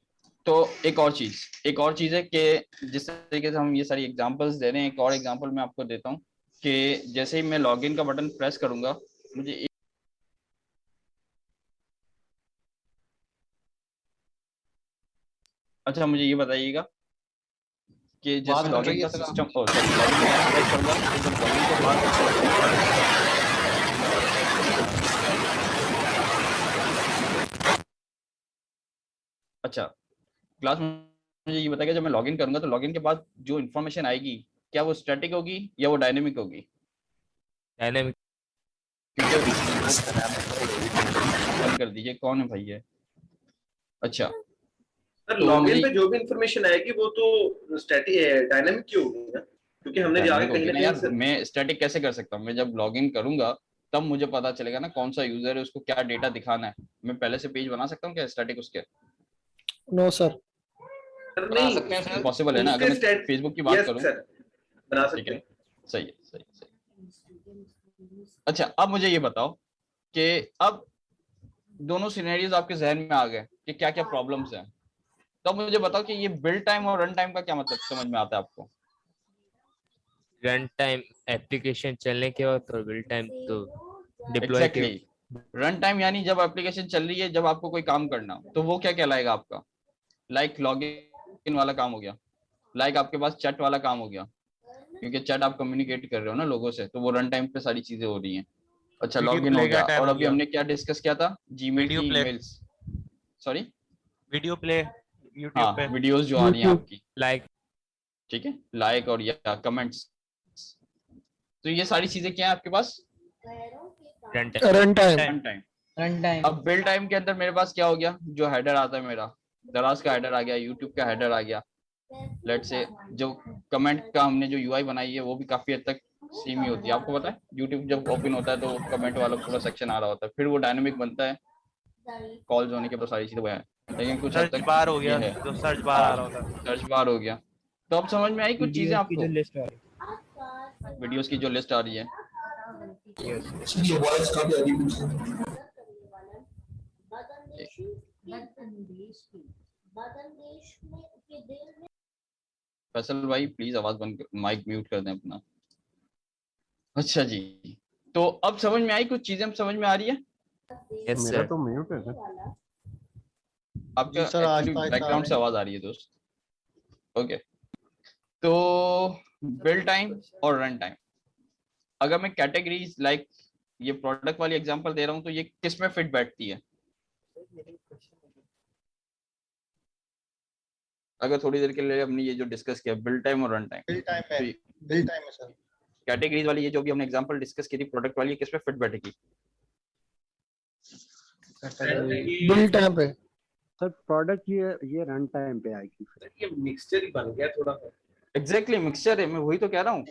तो एक और चीज है कि जिस तरीके से हम ये सारी एग्जांपल्स दे रहे हैं, एक और एग्जांपल मैं आपको देता हूँ कि जैसे ही मैं लॉगिन का बटन प्रेस करूंगा, मुझे अच्छा मुझे ये बताइएगा कि जैसे लॉगिन का सिस्टम लॉगिन प्रेस करूंगा तो जब लॉगिन के बाद अच्छा क्लास में मुझे ये बताइएगा, जब मैं लॉगिन करूंगा तो लॉगिन के बाद जो इन्फॉर्मेशन आएगी, क्या वो स्टैटिक होगी या वो डायनेमिक होगी? डायनेमिक। बंद कर दीजिए, कौन है भाई ये? अच्छा सर तो लॉगिन पे जो भी इंफॉर्मेशन आएगी वो तो स्टैटिक डायनामिक क्यों होगी ना, क्योंकि हमने जाके कहीं ना यार कहीं मैं स्टैटिक कैसे कर सकता हूँ? मैं जब लॉगिन करूंगा तब मुझे पता चलेगा ना कौन सा यूजर है, उसको क्या डेटा दिखाना है। मैं पहले से पेज बना सकता हूँ क्या स्टैटिक उसके? No sir. बना सकते हैं सर, पॉसिबल है ना? अगर मैं फेसबुक की बात करूँ, बना सकते हैं। सही है। अच्छा अब मुझे ये बताओ कि अब दोनों सिनेरियोज आपके जहन में आ गए कि क्या क्या प्रॉब्लम्स हैं, तो अब मुझे बताओ कि ये बिल्ड टाइम और रन टाइम का क्या मतलब समझ में आता है आपको? रन टाइम एप्लीकेशन चलने के बाद और बिल्ड टाइम तो डिप्लॉय के। रन टाइम यानी जब एप्लीकेशन चल रही है, जब आपको कोई काम करना हो, तो वो क्या कहलाएगा आपका? लाइक लॉगिन वाला काम हो गया, लाइक आपके पास चैट वाला काम हो गया, क्योंकि चैट आप कम्युनिकेट कर रहे हो ना लोगों से, तो वो रन टाइम पे सारी चीजें हो रही हैं। अच्छा लॉगिन हो गया, और अभी हमने क्या डिस्कस किया था? जीमेल की emails, sorry video play YouTube पे, वीडियोस जो आ रही हैं आपकी, लाइक, ठीक है, लाइक और या कमेंट्स, तो ये सारी चीजें क्या है आपके पास? Run time. अब बिल्ड टाइम के अंदर मेरे पास क्या हो गया? जो हेडर आता है मेरा, दराज का हेडर आ गया, यूट्यूब का हेडर आ गया, लेट्स से जो कमेंट का हमने जो यूआई बनाई है वो भी काफी हद तक सेम ही होती है। आपको पता है यूट्यूब जब ओपन होता है तो कमेंट वाला पूरा सेक्शन आ रहा होता है, फिर वो डायनेमिक बनता है, कॉल्स होने के बाद सारी चीजें वो है, लेकिन कुछ हद तक बार हो गया, ये है, जो सर्च बार आ रहा होता है, सर्च बार हो गया। तो अब समझ में आई कुछ चीजें आपको? वीडियोस की जो लिस्ट आ रही है, फैसल भाई प्लीज आवाज बंद, माइक म्यूट कर दें अपना। अच्छा जी, तो अब समझ में आई कुछ चीजें? समझ में आ रही है? यस मेरा सर। तो म्यूट है सर। आपका एक्चुअली बैकग्राउंड से आवाज आ रही है दोस्त। ओके, तो बिल्ड टाइम और रन टाइम, अगर मैं कैटेगरीज लाइक ये प्रोडक्ट वाली एग्जांपल दे रहा हूं तो ये किस में फिट बैठती है? अगर थोड़ी देर के लिए हमने ये जो डिस्कस किया बिल्ड टाइम और रन टाइम, बिल्ड टाइम है सर। कैटेगरीज वाली ये जो भी हमने एग्जांपल डिस्कस की थी प्रोडक्ट वाली, किस में फिट बैठेगी? बिल्ड टाइम पे। सर प्रोडक्ट ये रन टाइम पे आएगी। ये मिक्सचर ही बन गया थोड़ा। एग्जैक्टली मिक्सचर है, मैं वही तो कह रहा हूँ।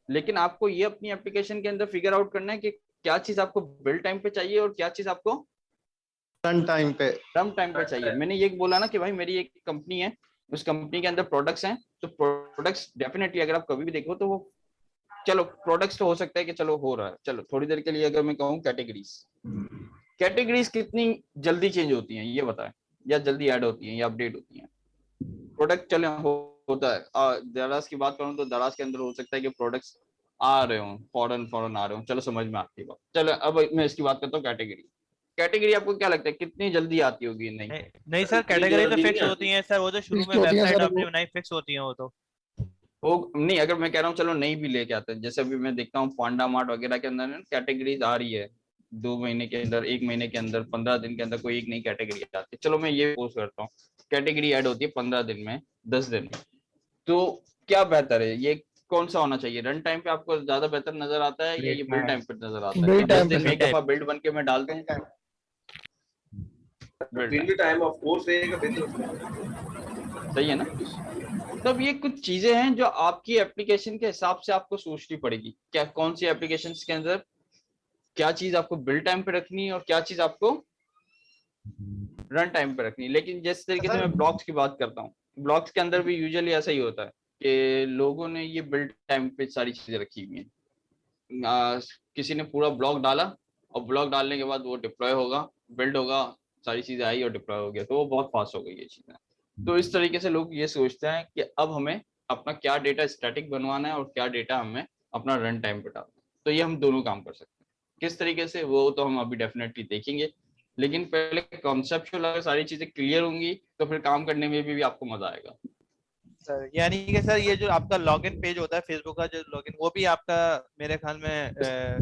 लेकिन आपको ये अपनी एप्लीकेशन के अंदर फिगर आउट करना है कि क्या चीज आपको बिल्ड टाइम पे चाहिए और क्या चीज आपको रन टाइम पे चाहिए। मैंने ये बोला ना कि भाई मेरी एक कंपनी है, उस कंपनी के अंदर प्रोडक्ट्स हैं, तो प्रोडक्ट्स डेफिनेटली अगर आप कभी भी देखो तो वो, चलो प्रोडक्ट्स तो हो सकता है कि चलो हो रहा है, चलो थोड़ी देर के लिए अगर मैं कहूँ कैटेगरीज कितनी जल्दी चेंज होती हैं ये बताएं, या जल्दी ऐड होती हैं या अपडेट होती हैं? प्रोडक्ट चले होता है, दराज की बात करूं तो दराज के अंदर हो सकता है कि प्रोडक्ट्स आ रहे हो फौरन आ रहे हो, चलो समझ में आती है बात। चलो अब मैं इसकी बात करता हूँ कैटेगरी। कैटेगरी आपको क्या लगता है कितनी जल्दी आती होगी? नहीं नहीं सर, कैटेगरी तो फिक्स होती है सर, वो तो शुरू में वेबसाइट अपनी बनाई फिक्स होती है वो नहीं, अगर मैं कह रहा हूँ चलो नहीं भी लेके आते हैं, जैसे अभी मैं देखता हूँ पांडा मार्ट वगैरह के अंदर कैटेगरीज आ रही है 2 महीने के अंदर, 1 महीने के अंदर, 15 दिन के अंदर कोई एक नई कैटेगरी आती है। चलो मैं ये पोस्ट करता हूँ, कैटेगरी ऐड होती है 15 दिन में, 10 दिन में, तो क्या बेहतर है? ये कौन सा होना चाहिए? रन टाइम पे आपको ज्यादा बेहतर नजर आता है या ये बिल्ड टाइम पे नजर आता है? 10 दिन में एक दफा बिल्ड बन के मैं डाल दूं, बिल्ड टाइम ऑफ कोर्स रहेगा बेहतर, सही है ना? तब ये कुछ चीजें हैं जो आपकी एप्लीकेशन के हिसाब से आपको सोचनी पड़ेगी, क्या कौन सी एप्लीकेशंस के अंदर क्या चीज आपको बिल्ड टाइम पे रखनी है और क्या चीज आपको रन टाइम पे रखनी है। लेकिन जिस तरीके से मैं ब्लॉग्स की बात करता हूँ, ब्लॉग्स के अंदर भी यूजुअली ऐसा ही होता है कि लोगों ने ये बिल्ड टाइम पे सारी चीजें रखी हुई हैं। किसी ने पूरा ब्लॉग डाला और ब्लॉग डालने के बाद वो डिप्लॉय होगा, बिल्ड होगा, सारी चीजें आई और डिप्लॉय हो गया, तो वो बहुत फास्ट हो गई ये चीजें। तो इस तरीके से लोग ये सोचते हैं कि अब हमें अपना क्या डेटा स्टैटिक बनवाना है और क्या डेटा हमें अपना रन टाइम पे डालना है। तो ये हम दोनों काम कर सकते हैं। किस तरीके से वो तो हम अभी डेफिनेटली देखेंगे, लेकिन पहले कॉन्सेप्चुअल अगर सारी चीजें क्लियर होंगी तो फिर काम करने में भी आपको मजा आएगा। सर यानी कि सर ये जो आपका लॉगिन पेज होता है फेसबुक का जो लॉगिन, वो भी आपका मेरे ख्याल में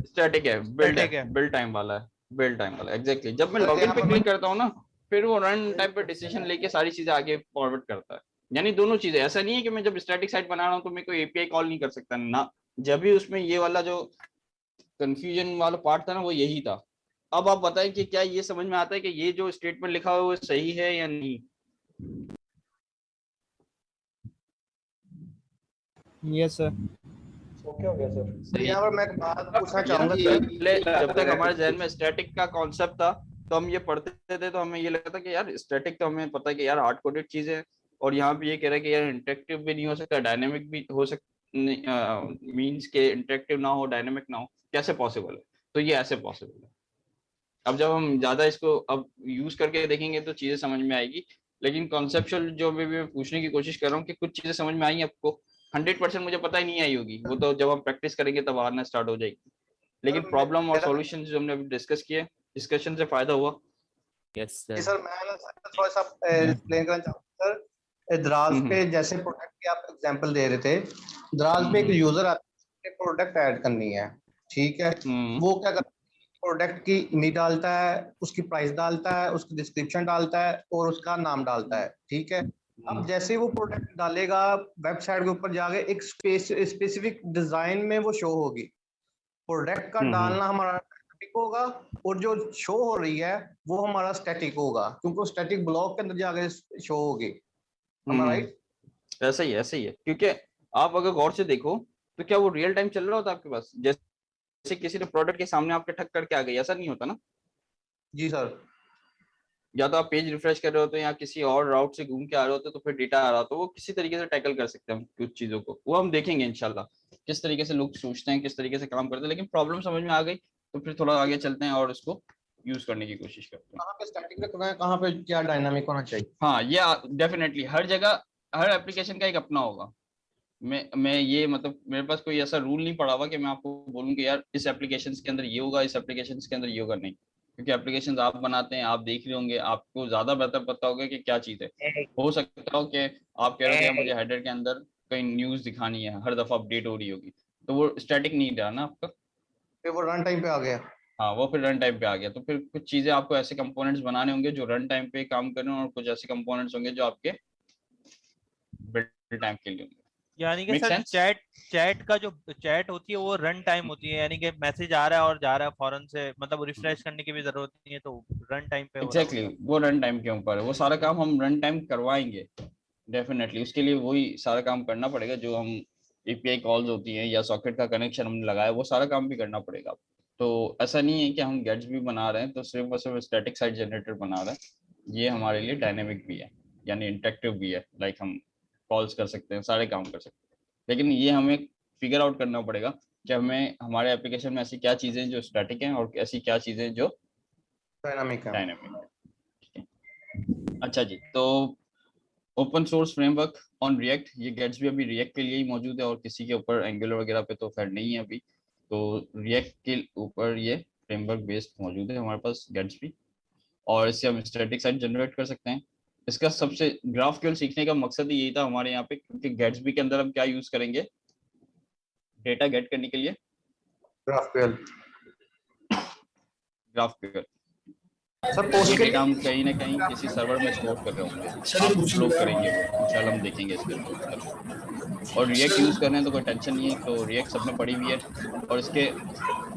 स्टैटिक है, बिल्ड टाइम वाला है, बिल्ड टाइम वाला एग्जैक्टली। जब मैं लॉगिन पे क्लिक करता हूँ ना, फिर वो रन टाइम पे डिसीजन लेके सारी चीजें आगे फॉरवर्ड करता है। यानी दोनों चीजें, ऐसा नहीं है कि मैं जब स्टैटिक साइट बना रहा हूँ तो मैं कोई एपीआई कॉल नहीं कर सकता ना। जब भी उसमें ये वाला जो कंफ्यूजन वाला पार्ट था ना, वो यही था। अब आप बताएं कि क्या ये समझ में आता है कि ये जो स्टेटमेंट लिखा हुआ है वो सही है या नहीं? Yes sir. ओके हो गया सर। सही। यहाँ पर मैं एक बात पूछना चाहूंगा पहले जब तक हमारे जहन में स्टैटिक का कॉन्सेप्ट था तो हम ये पढ़ते थे तो हमें ये लगता था कि यार स्टैटिक तो हमें पता है कि यार हार्ड कोडेड चीज है, और यहाँ पे ये कह रहा है कि यार इंटरेक्टिव भी नहीं हो सकता, डायनेमिक भी हो सकता, मींस के इंटरेक्टिव ना हो, डायनेमिक ना हो, कैसे पॉसिबल है? तो ये ऐसे पॉसिबल है। अब जब हम ज्यादा इसको अब यूज करके देखेंगे तो चीजें समझ में आएगी। लेकिन कॉन्सेप्चुअल जो मैं पूछने की कोशिश कर रहा हूँ कि कुछ चीजें समझ में आई आपको, 100% मुझे पता ही नहीं आई होगी, वो तो जब हम प्रैक्टिस करेंगे तब आना स्टार्ट हो जाएगी। लेकिन प्रॉब्लम और सॉल्यूशन जो हमने अभी डिस्कस किए, डिस्कशन से फायदा हुआ। यस जी सर, मैं थोड़ा सा एक्सप्लेन करना चाहूँगा सर। द्राज पे जैसे प्रोडक्ट की आप एग्जांपल दे रहे थे, द्राज पे एक यूजर आता है, प्रोडक्ट ऐड करनी है, ठीक है। वो क्या करता है, प्रोडक्ट की इमेज डालता है, उसकी प्राइस डालता है, उसकी डिस्क्रिप्शन डालता है और उसका नाम डालता है, ठीक है। अब जैसे वो प्रोडक्ट डालेगा, वेबसाइट के ऊपर जाके एक स्पेसिफिक डिजाइन में वो शो होगी। प्रोडक्ट का डालना हमारा स्टैटिक होगा और जो शो हो रही है वो हमारा स्टैटिक होगा, क्योंकि वो स्टैटिक ब्लॉक के अंदर जाके शो होगी। राइट? ऐसा ही है, ऐसा ही है। क्योंकि आप अगर गौर से देखो तो क्या वो रियल टाइम चल रहा होता आपके पास? जैसे किसी ने प्रोडक्ट के सामने आपके ठक करके आ गई, ऐसा नहीं होता ना? जी सर। या तो आप पेज रिफ्रेश कर रहे होते हैं या किसी और राउट से घूम के आ रहे होते तो फिर डेटा आ रहा, तो वो किसी तरीके से टैकल कर सकते हैं कुछ चीजों को। वो हम देखेंगे इंशाल्लाह किस तरीके से लोग सोचते हैं, किस तरीके से काम करते हैं। लेकिन प्रॉब्लम समझ में आ गई तो फिर थोड़ा आगे चलते हैं और इसको यूज करने की कोशिश करते हैं। कहाँ पे स्टैटिक रखना है, कहाँ पे क्या डायनामिक होना चाहिए। हाँ, ये डेफिनेटली हर जगह हर एप्लीकेशन का एक अपना होगा। मैं ये मतलब मेरे पास कोई ऐसा रूल नहीं पड़ा हुआ कि मैं आपको बोलूँ कि यार इस एप्लीकेशन के अंदर ये होगा, इस एप्लीकेशन के अंदर ये होगा, नहीं। क्योंकि एप्लीकेशंस आप बनाते हैं, आप देख रहे होंगे, आपको ज्यादा बेहतर पता होगा कि क्या चीज है। हो सकता हो कि आप कह रहे हो कि मुझे हेडर के अंदर कहीं न्यूज दिखानी है, हर दफा अपडेट हो रही होगी, तो वो स्टैटिक नहीं रहा ना आपका, फिर वो रन टाइम पे आ गया। हाँ वो फिर रन टाइम पे आ गया। तो फिर कुछ चीजें आपको ऐसे कंपोनेंट्स बनाने होंगे जो रन टाइम पे काम करें, और कुछ ऐसे कंपोनेंट्स होंगे जो आपके बिल्ड टाइम के लिए होंगे। यानी कि सर चैट का जो चैट होती है वो रन टाइम होती है, यानी कि मैसेज आ रहा है और जा रहा है फौरन से, मतलब रिफ्रेश करने की भी जरूरत नहीं है, तो रन टाइम पे एग्जैक्टली वो रन टाइम के ऊपर है। वो सारा काम हम रन टाइम करवाएंगे डेफिनेटली। उसके लिए वही सारा काम करना पड़ेगा जो हम एपीआई कॉल्स होती हैं या सॉकेट का कनेक्शन हमने लगाया, वो सारा काम भी करना पड़ेगा। तो ऐसा नहीं है कि हम गेट्स भी बना रहे हैं तो सिर्फ और सिर्फ स्टैटिक साइट जनरेटर बना रहे हैं। ये हमारे लिए डायनेमिक भी है, यानी इंटरेक्टिव भी है, लाइक हम कॉल्स कर सकते हैं, सारे काम कर सकते हैं। लेकिन ये हमें फिगर आउट करना पड़ेगा कि हमें हमारे एप्लीकेशन में ऐसी क्या चीजें जो स्टैटिक हैं और ऐसी क्या चीजें जो डायनामिक है। अच्छा जी, तो open source framework on react, ये गेट्स भी अभी रिएक्ट के लिए ही मौजूद है और किसी के ऊपर एंगुलर वगैरह पे तो खैर नहीं है अभी। तो रिएक्ट के ऊपर ये फ्रेमवर्क बेस्ड मौजूद है हमारे पास गेट्स भी। और इससे हम स्टैटिक साइट जनरेट कर सकते हैं। इसका सबसे GraphQL सीखने का मकसद ही यही था हमारे यहाँ पे, क्योंकि गेट्सबी के अंदर हम क्या यूज करेंगे डेटा गेट करने के लिए? GraphQL GraphQL। सर ये पोस्ट डेटा हम कहीं ना कहीं किसी सर्वर में स्टोर कर रहे होंगे, आप लोग करेंगे वो, इंशाल्लाह हम देखेंगे इसके अंदर। और रिएक्ट यूज कर रहे हैं तो कोई टेंशन नहीं है, तो रिएक्ट सब में पड़ी हुई है। और इसके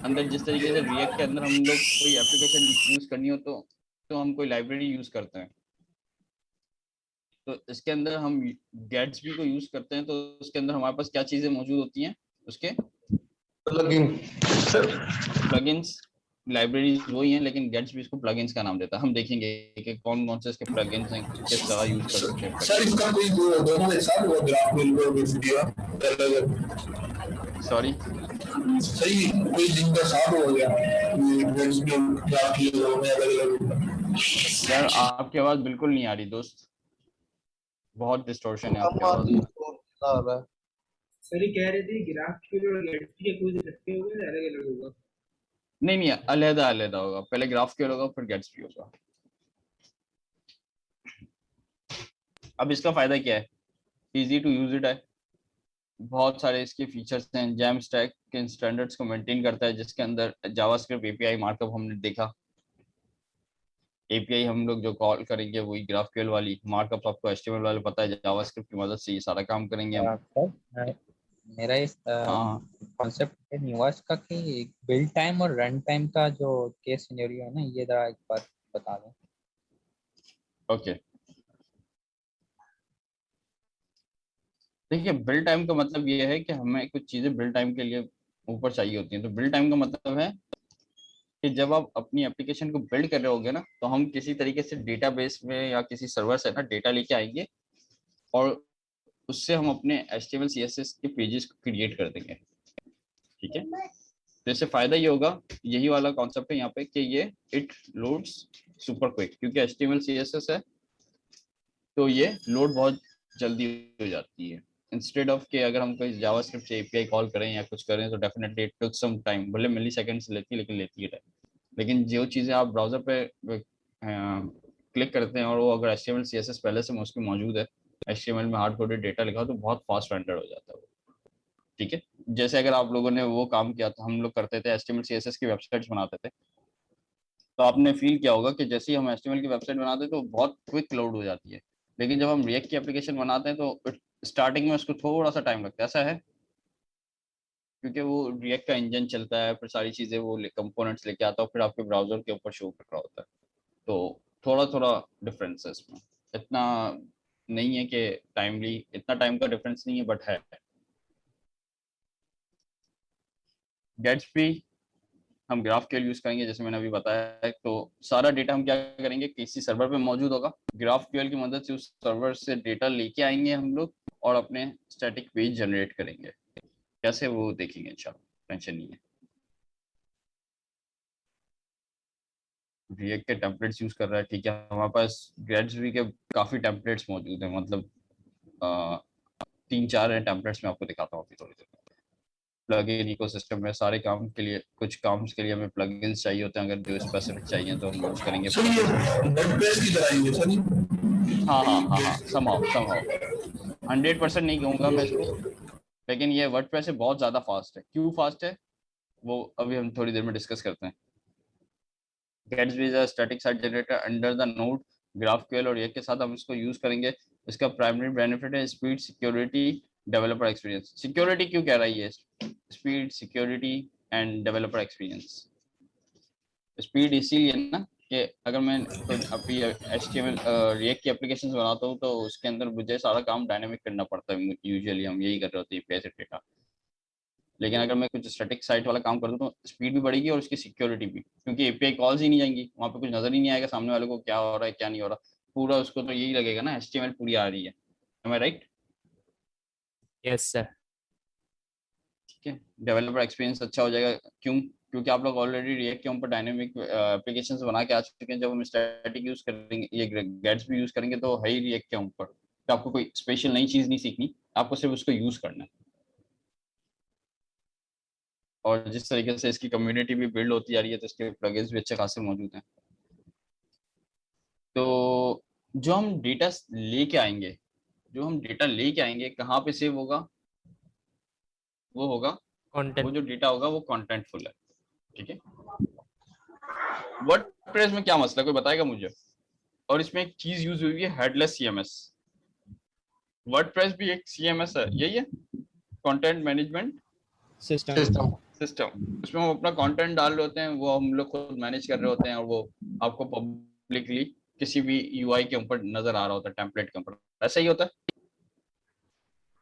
अंदर जिस तरीके से रिएक्ट के अंदर हम लोग कोई एप्लीकेशन यूज करनी हो तो हम कोई लाइब्रेरी यूज करते हैं, तो इसके अंदर हम गेट्सबी को यूज करते हैं। तो उसके अंदर हमारे पास क्या चीजें मौजूद होती हैं? उसके प्लगइन्स लाइब्रेरीज वही हैं, लेकिन गेट्सबी इसको प्लगइन्स का नाम देता है। हम देखेंगे कि कौन कौन से इसके प्लगइन्स हैं, किस तरह यूज कर सकते हैं। सर इसका कोई दोनों एक साथ हुआ ग्राफक्यूल और वीडियो सॉरी सही कोई लिंक का साथ हो गया यार, आपकी आवाज बिल्कुल नहीं आ रही दोस्त, बहुत डिस्टॉर्शन है आपकी आवाज। सर ये कह रहे थे ग्राफक्यूल और गेट्सबी के कुछ इकट्ठे हो गए, अलग अलग होगा? नहीं, अलग अलग होगा, पहले GraphQL होगा फिर गेट्सबी होगा। अब इसका फायदा क्या है? इजी टू यूज इट है, बहुत सारे इसके फीचर्स हैं। जैम स्टैक के स्टैंडर्ड्स को मेंटेन करता है, जिसके अंदर जावास्क्रिप्ट एपीआई मार्कअप हमने देखा। एपीआई हम लोग जो कॉल करेंगे वही GraphQL वाली, मार्कअप आपको HTML वाले पता है, जावास्क्रिप्ट की मदद से ये सारा काम करेंगे हम। मेरा इस कॉन्सेप्ट न्यूज का कि बिल्ड टाइम और रन टाइम का जो केस सिनेरियो है ना, ये जरा एक बार बता दो। ओके, देखिए बिल्ड टाइम का मतलब ये है कि हमें कुछ चीजें बिल्ड टाइम के लिए ऊपर चाहिए होती हैं। तो बिल्ड टाइम का मतलब है कि जब आप अपनी एप्लीकेशन को बिल्ड कर रहे होगे ना, तो हम किसी तरीके से डेटाबेस में या किसी सर्वर से ना डेटा लेके आएंगे और उससे हम अपने HTML CSS के पेजेस को क्रिएट कर देंगे, ठीक है। तो इससे फायदा ये होगा, यही वाला कॉन्सेप्ट है यहाँ पे, कि ये इट लोड्स सुपर क्विक, क्योंकि HTML CSS है तो ये लोड बहुत जल्दी हो जाती है। इंस्टेड ऑफ के अगर हम कोई जावास्क्रिप्ट से API कॉल करें या कुछ करें तो definitely it take some time, भले मिली सेकेंड्स लेती है लेकिन लेती है टाइम। लेकिन जो चीज़ें आप ब्राउजर पे क्लिक करते हैं और वो अगर HTML CSS पहले से उसकी मौजूद है, HTML में हार्ड कोडेड डेटा लिखा हो, तो बहुत फास्ट रेंडर हो जाता है वो, ठीक है। जैसे अगर आप लोगों ने वो काम किया था, हम लोग करते थे HTML CSS की वेबसाइट्स बनाते थे, तो आपने फील किया होगा कि जैसे ही हम HTML की वेबसाइट बनाते हैं तो बहुत क्विक लोड हो जाती है। लेकिन जब हम रिएक्ट की एप्लीकेशन बनाते हैं तो स्टार्टिंग में उसको थोड़ा सा टाइम लगता है। ऐसा है क्योंकि वो रिएक्ट का इंजन चलता है, फिर सारी चीज़ें वो कंपोनेंट्स लेके आता है, फिर आपके ब्राउजर के ऊपर शो कर रहा होता है। तो थोड़ा थोड़ा डिफरेंस है इसमें, इतना नहीं है कि टाइमली, इतना टाइम का डिफरेंस नहीं है, बट है। गेट्सबी हम GraphQL यूज करेंगे, जैसे मैंने अभी बताया है। तो सारा डेटा हम क्या करेंगे, किसी सर्वर पे मौजूद होगा, GraphQL की मदद से उस सर्वर से डेटा लेके आएंगे हम लोग और अपने स्टैटिक पेज जनरेट करेंगे। कैसे वो देखेंगे इंशाल्लाह, टेंशन नहीं है। रिएक्ट के टेम्पलेट्स यूज कर रहा है, ठीक है। हमारे पास गेट्सबी के काफी टेम्पलेट्स मौजूद हैं, मतलब 3-4 हैं टेम्पलेट्स, मैं आपको दिखाता हूँ अभी थोड़ी देर में। प्लगइन इकोसिस्टम में सारे काम के लिए, कुछ काम्स के लिए हमें प्लगइन्स चाहिए होते हैं, अगर जो स्पेसिफिक चाहिए तो हम यूज करेंगे। हाँ, समहाउ 100% नहीं कहूँगा मैं इसको, लेकिन ये वर्डप्रेस से बहुत ज़्यादा फास्ट है। क्यों फास्ट है वो अभी हम थोड़ी देर में डिस्कस करते हैं। Gatsby is a static site generator under the node GraphQL, और ये के साथ हम इसको यूज करेंगे। इसका प्राइमरी बेनिफिट है speed, security, developer experience. Security क्यों कह रहा है ये? Speed, security end developer experience. Speed इसीलिए ना कि अगर मैं अभी HTML रिएक्ट की एप्लीकेशंस बनाता हूँ तो उसके अंदर मुझे सारा काम डायनेमिक करना पड़ता है। यूजुअली हम यही कर रहे होते हैं API से डेटा। लेकिन अगर मैं कुछ स्टैटिक साइट वाला काम कर दूँ तो स्पीड भी बढ़ेगी और उसकी सिक्योरिटी भी, क्योंकि API कॉल्स ही नहीं जाएंगी, वहाँ पे कुछ नजर ही नहीं आएगा सामने वाले को क्या हो रहा है क्या नहीं हो रहा। पूरा उसको तो यही लगेगा ना HTML पूरी आ रही है। Am I right? Yes sir. ठीक है, डेवलपर एक्सपीरियंस अच्छा हो जाएगा। क्यों? क्योंकि आप लोग ऑलरेडी रिएक्ट के ऊपर डायनेमिक एप्लीकेशंस बना के आ चुके हैं। जब हम स्टैटिक यूज करेंगे, ये गेट्सबी यूज करेंगे तो है ही रिएक्ट के ऊपर, तो आपको कोई स्पेशल नई चीज नहीं सीखनी, आपको सिर्फ उसको यूज करना है। और जिस तरीके से इसकी कम्युनिटी भी बिल्ड होती जा रही है तो इसके प्लगइन्स भी अच्छे खासे मौजूद हैं। तो जो हम डेटा लेके आएंगे कहाँ पे सेव होगा, वो होगा वो जो डेटा होगा वो कंटेंटफुल है, ठीक है। वर्डप्रेस में क्या मसला, कोई बताएगा मुझे? और इसमें एक चीज यूज हुई है हेडलेस सीएमएस। वर्डप्रेस भी एक सीएमएस है, यही है, कंटेंट मैनेजमेंट सिस्टम। उसमें हम अपना कंटेंट डाल रहे होते हैं, वो हम लोग खुद मैनेज कर रहे होते हैं और वो आपको पब्लिकली किसी भी यूआई के ऊपर नजर आ रहा होता है, टेम्पलेट के ऊपर। ऐसा ही होता है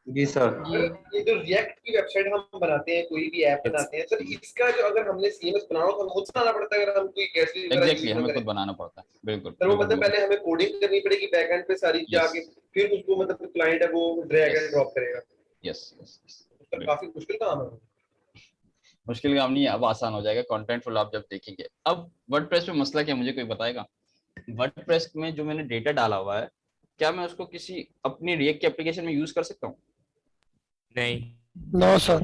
जी सर। ये जो रिएक्ट की वेबसाइट हम बनाते हैं, कोई भी ऐप बनाते हैं सर, इसका जो अगर हमने सीएमएस बनाना हो तो खुद बनाना पड़ता है, अगर हम कोई कैसे एग्जैक्टली हमें खुद बनाना पड़ता है, बिल्कुल। सर वो मतलब पहले हमें कोडिंग करनी पड़ेगी बैकएंड पे सारी जाके, फिर उसको मतलब क्लाइंट है वो ड्रैग एंड ड्रॉप करेगा। यस सर काफी मुश्किल काम है। मुश्किल काम नहीं है, अब आसान हो जाएगा कंटेंटफुल आप जब देखेंगे। अब वर्डप्रेस में मसला क्या, मुझे कोई बताएगा? वर्डप्रेस में जो मैंने डेटा डाला हुआ है, क्या मैं उसको किसी अपनी रिएक्ट के एप्लीकेशन में यूज कर सकता हूँ? नहीं। No sir.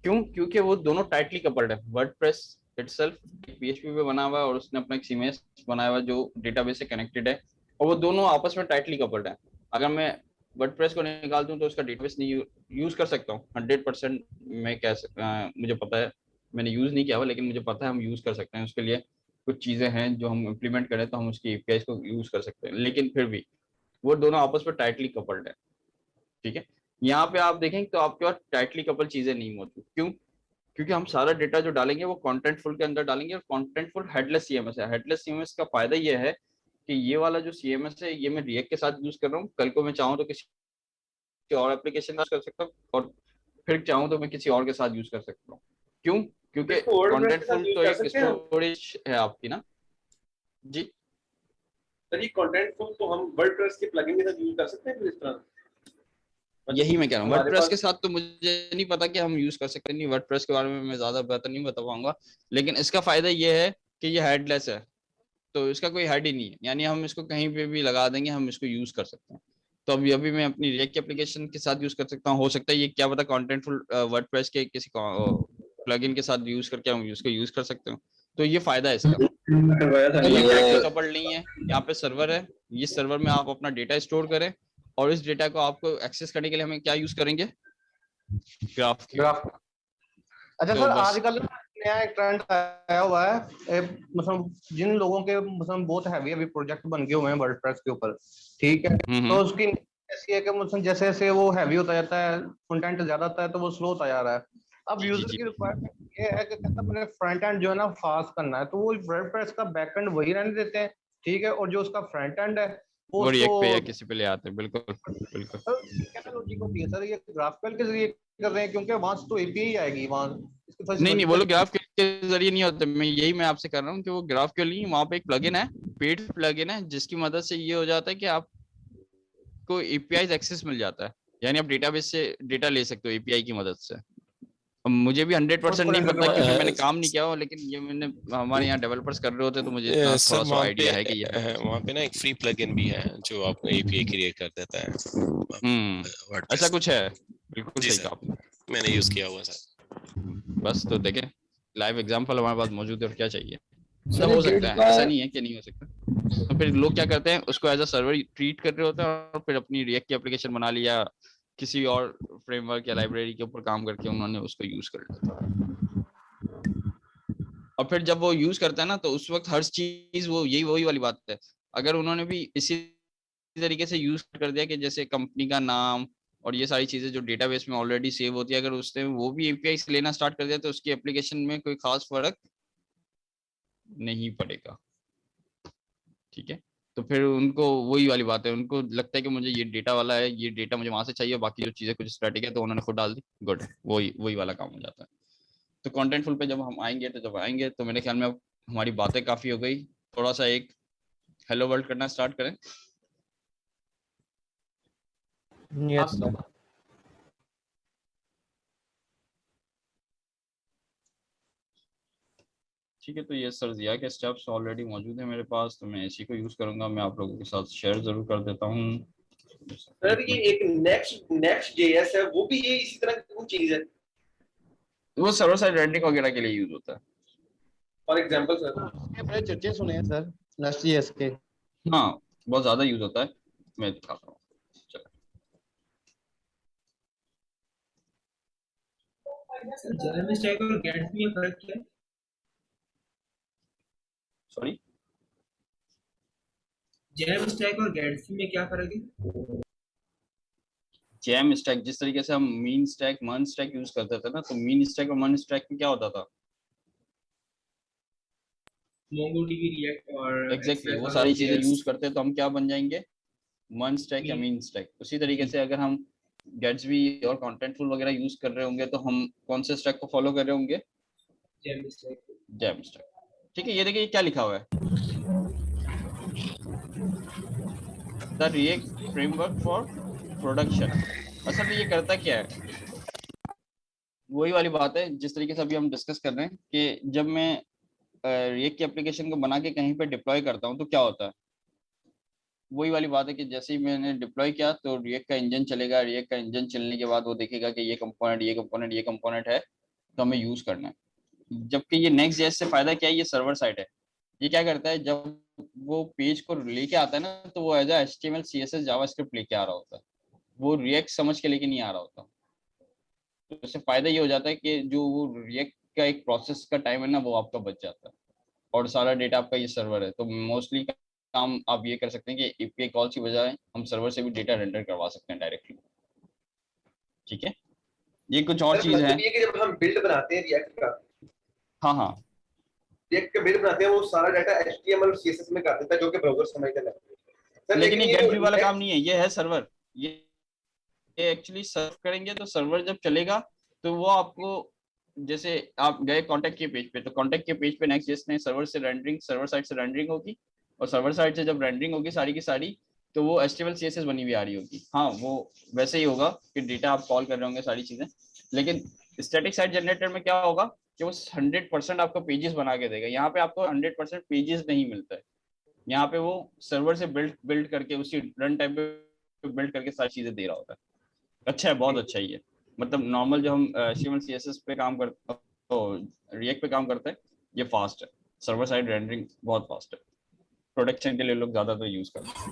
क्यों? क्योंकि वो दोनों टाइटली कपल्ड है। वर्डप्रेस इटसेल्फ पीएचपी पे बना हुआ है और उसने अपना एक सीएमएस बनाया हुआ है जो डेटाबेस से कनेक्टेड है, और वो दोनों आपस में टाइटली कपल्ड है। अगर मैं वर्डप्रेस को निकाल दूं तो उसका डेटाबेस नहीं यूज कर सकता हूँ 100%। मैं मुझे पता है, मैंने यूज नहीं किया हुआ, लेकिन मुझे पता है हम यूज कर सकते हैं। उसके लिए कुछ चीजें हैं जो हम इम्प्लीमेंट करें तो हम उसकी एपीआई को यूज कर सकते हैं, लेकिन फिर भी वो दोनों आपस में टाइटली कपल्ड है, ठीक है। यहाँ पे आप देखेंगे तो आपके पास टाइटली कपल चीजें नहीं मौजूद। क्यों? क्योंकि हम सारा डेटा जो डालेंगे वो कंटेंटफुल के अंदर डालेंगे, और कंटेंटफुल हेडलेस सीएमएस है। हेडलेस सीएमएस का फायदा ये है कि ये वाला जो सीएमएस है ये मैं रिएक्ट के साथ यूज कर रहा हूँ, कल को मैं चाहूँ तो किसी और एप्लीकेशन का कर सकता हूँ, और फिर चाहूँ तो मैं किसी और के साथ यूज कर सकता हूँ। क्यों? क्योंकि कंटेंटफुल तो एक स्टोरेज है आपकी ना जी। सर ये कंटेंटफुल तो हम वर्डप्रेस के प्लगइन के साथ यूज कर सकते हैं इस तरह? यही मैं कह रहा हूँ, वर्डप्रेस के साथ तो मुझे नहीं पता कि हम यूज कर सकते नहीं, वर्डप्रेस के बारे में मैं ज्यादा बेहतर नहीं बता पाऊंगा, लेकिन इसका फायदा ये है कि ये हेडलेस है, तो इसका कोई हेड ही नहीं है, यानी हम इसको कहीं पे भी लगा देंगे, हम इसको यूज कर सकते हैं। तो अभी मैं अपनी रिएक्ट एप्लीकेशन के साथ यूज कर सकता हूँ। हो सकता है ये क्या पता कंटेंटफुल वर्डप्रेस के किसी प्लगइन के साथ यूज करके हम इसको यूज कर सकते हो। तो ये फायदा है इसका। कपल्ड नहीं है, यहाँ पे सर्वर है, ये सर्वर में आप अपना डेटा स्टोर करें, और इस डेटा को आपको एक्सेस करने के लिए हमें क्या यूज करेंगे? ग्राफ। अच्छा सर, आजकल नया एक ट्रेंड आया हुआ है, मतलब जिन लोगों के मतलब बहुत हैवी अभी प्रोजेक्ट बन गए हुए हैं वर्डप्रेस के ऊपर, ठीक है, तो उसकी ऐसी है कि मतलब जैसे जैसे वो हैवी होता जाता है, कंटेंट ज्यादा आता है, तो वो स्लो होता जा रहा है। अब यूजर की रिक्वायरमेंट ये है कि अपने फ्रंट एंड जो है ना फास्ट करना है, तो वो वर्डप्रेस का बैक एंड वही रहने देते हैं, ठीक है, और जो उसका फ्रंट एंड है वो रिएक्ट पे या किसी पे ले आते हैं। बिल्कुल बिल्कुल। क्या लॉजिक होती है सर, ये ग्राफिकल के जरिए कर रहे हैं, क्योंकि वहां से तो एपीआई आएगी वहां। नहीं वो लोग ग्राफ के जरिए नहीं होते, मैं आपसे कर रहा हूँ कि वो ग्राफ के लिए वहां पे एक प्लगइन है, पेड प्लगइन है, जिसकी मदद से ये हो जाता है कि आपको एपीआई एक्सेस मिल जाता है, यानी आप डेटाबेस से डेटा ले सकते हो एपीआई की मदद से। मुझे भी 100% नहीं पता क्योंकि मैंने काम नहीं किया हो, लेकिन ये मैंने हमारे यहाँ डेवलपर्स कर रहे होते तो मुझे इतना थोड़ा सा आइडिया है कि ये वहाँ पे ना एक फ्री प्लगइन भी है जो आपको एपीआई क्रिएट कर देता है। ऐसा कुछ है, बिल्कुल सही कहा आपने, मैंने यूज किया हुआ सर। बस तो देखें लाइव एग्जांपल हमारे पास मौजूद है, और क्या चाहिए, सब हो सकता है, ऐसा नहीं है कि नहीं हो सकता। तो फिर लोग क्या करते हैं, उसको एज अ सर्वर ट्रीट कर रहे होते हैं, और फिर अपनी रिएक्ट की एप्लीकेशन बना लिया, किसी और फ्रेमवर्क या लाइब्रेरी के ऊपर काम करके उन्होंने उसको यूज कर लिया। और फिर जब वो यूज करता है ना, तो उस वक्त हर चीज वो वही वाली बात है, अगर उन्होंने भी इसी तरीके से यूज कर दिया कि जैसे कंपनी का नाम और ये सारी चीजें जो डेटाबेस में ऑलरेडी सेव होती है, अगर उसने वो भी एपीआई से लेना स्टार्ट कर दिया तो उसकी एप्लीकेशन में कोई खास फर्क नहीं पड़ेगा, ठीक है। तो फिर उनको वही वाली बात है, उनको लगता है कि मुझे ये डेटा वाला है, ये डेटा मुझे वहां से चाहिए, बाकी जो चीजें कुछ स्टैटिक है तो उन्होंने खुद डाल दी, गुड, वही वाला काम हो जाता है। तो कंटेंटफुल पे जब हम आएंगे तो मेरे ख्याल में अब हमारी बातें काफी हो गई, थोड़ा सा एक हेलो वर्ल्ड करना स्टार्ट करें। Yes sir. ठीक है, तो ये सर जिया के स्टेप्स ऑलरेडी मौजूद है मेरे पास, तो मैं इसी को यूज करूंगा, मैं आप लोगों के साथ शेयर जरूर कर देता हूँ। सर ये एक नेक्स्ट जेएस है, वो भी ये इसी तरह की कुछ चीज है? वो सर्वर साइड रेंडरिंग वगैरह के लिए यूज होता है। फॉर एग्जांपल सर, बड़े चर्चे सुने हैं सर Nest.js के हाँ बहुत ज्यादा यूज होता है, मैं दिखाता हूँ। जेएम स्टैक और गेट्सबी में फर्क क्या है? सॉरी, जेएम स्टैक और गेट्सबी में क्या फर्क है? जैम स्टैक जिस तरीके से हम मीन स्टैक मन स्टैक यूज करते थे ना, तो मीन स्टैक और मन स्टैक में क्या होता था? MongoDB, React और एग्जैक्टली Express वो और सारी चीजें Node.js। यूज करते हैं तो हम क्या बन जाएंगे, मन स्टैक या मीन स्टैक। उसी तरीके से अगर हम गेट्सबी और कॉन्टेंटफुल वगैरह यूज कर रहे होंगे तो हम कौन से स्टैक को फॉलो कर रहे होंगे? JM stack. Jam stack. ठीक है, ये देखिए क्या लिखा हुआ है, the react framework for production. असल में ये करता क्या है, वही वाली बात है जिस तरीके से अभी हम डिस्कस कर रहे हैं कि जब मैं रिएक्ट की एप्लीकेशन को बना के कहीं पे डिप्लॉय करता हूँ तो क्या होता है, वही वाली बात है कि जैसे ही मैंने डिप्लॉय किया तो रिएक्ट का इंजन चलेगा, रिएक्ट का इंजन चलने के बाद वो देखेगा कि ये कंपोनेंट ये कंपोनेंट ये कंपोनेंट है तो हमें यूज करना है। जबकि ये नेक्स्ट जेएस से फायदा क्या है, ये सर्वर साइड है। ये क्या करता है, जब वो पेज को लेके आता है ना तो वो एज HTML CSS जावास्क्रिप्ट लेके आ रहा होता है, वो रिएक्ट समझ के लेके नहीं आ रहा होता। तो इससे फायदा ये हो जाता है कि जो वो रिएक्ट का एक प्रोसेस का टाइम है ना वो आपका बच जाता है, और सारा डेटा आपका ये सर्वर है। तो मोस्टली काम आप ये कर सकते हैं कि API कॉल की बजाय हम सर्वर से भी डेटा रेंडर करवा सकते हैं डायरेक्टली। ठीक है, ये कुछ और चीज है। मतलब ये कि जब हम बिल्ड बनाते हैं रिएक्ट का, हाँ हाँ, रिएक्ट का बिल्ड बनाते हैं वो सारा डाटा HTML और CSS में कर देता है जो कि ब्राउजर समझते हैं। लेकिन ये गेट्सबी वाला काम नहीं है, ये है सर्वर। ये एक्चुअली सर्व करेंगे तो सर्वर जब चलेगा तो वो आपको, जैसे आप गए कॉन्टेक्ट के पेज पे तो कॉन्टेक्ट के पेज पे नेक्स्ट जिसने सर्वर से रेंडरिंग, सर्वर साइड से रेंडरिंग होगी, और सर्वर साइड से जब रेंडरिंग होगी सारी की सारी तो वो HTML CSS बनी हुई आ रही होगी। हाँ वो वैसे ही होगा कि डेटा आप कॉल कर रहे होंगे सारी चीजें, लेकिन स्टैटिक साइट जनरेटर में क्या होगा कि वो 100% आपको पेजेस बना के देगा। यहाँ पे आपको 100% पेजेस नहीं मिलता है, यहाँ पे वो सर्वर से बिल्ड करके उसी रन टाइम पे बिल्ड करके सारी चीजें दे रहा होता है। अच्छा है, बहुत अच्छा ही है। मतलब नॉर्मल जो हम HTML CSS पे काम करते हैं तो रिएक्ट पे काम करते हैं, ये फास्ट है, सर्वर साइड रेंडरिंग बहुत फास्ट है, प्रोडक्शन के लिए लोग ज्यादा तो यूज करते हैं।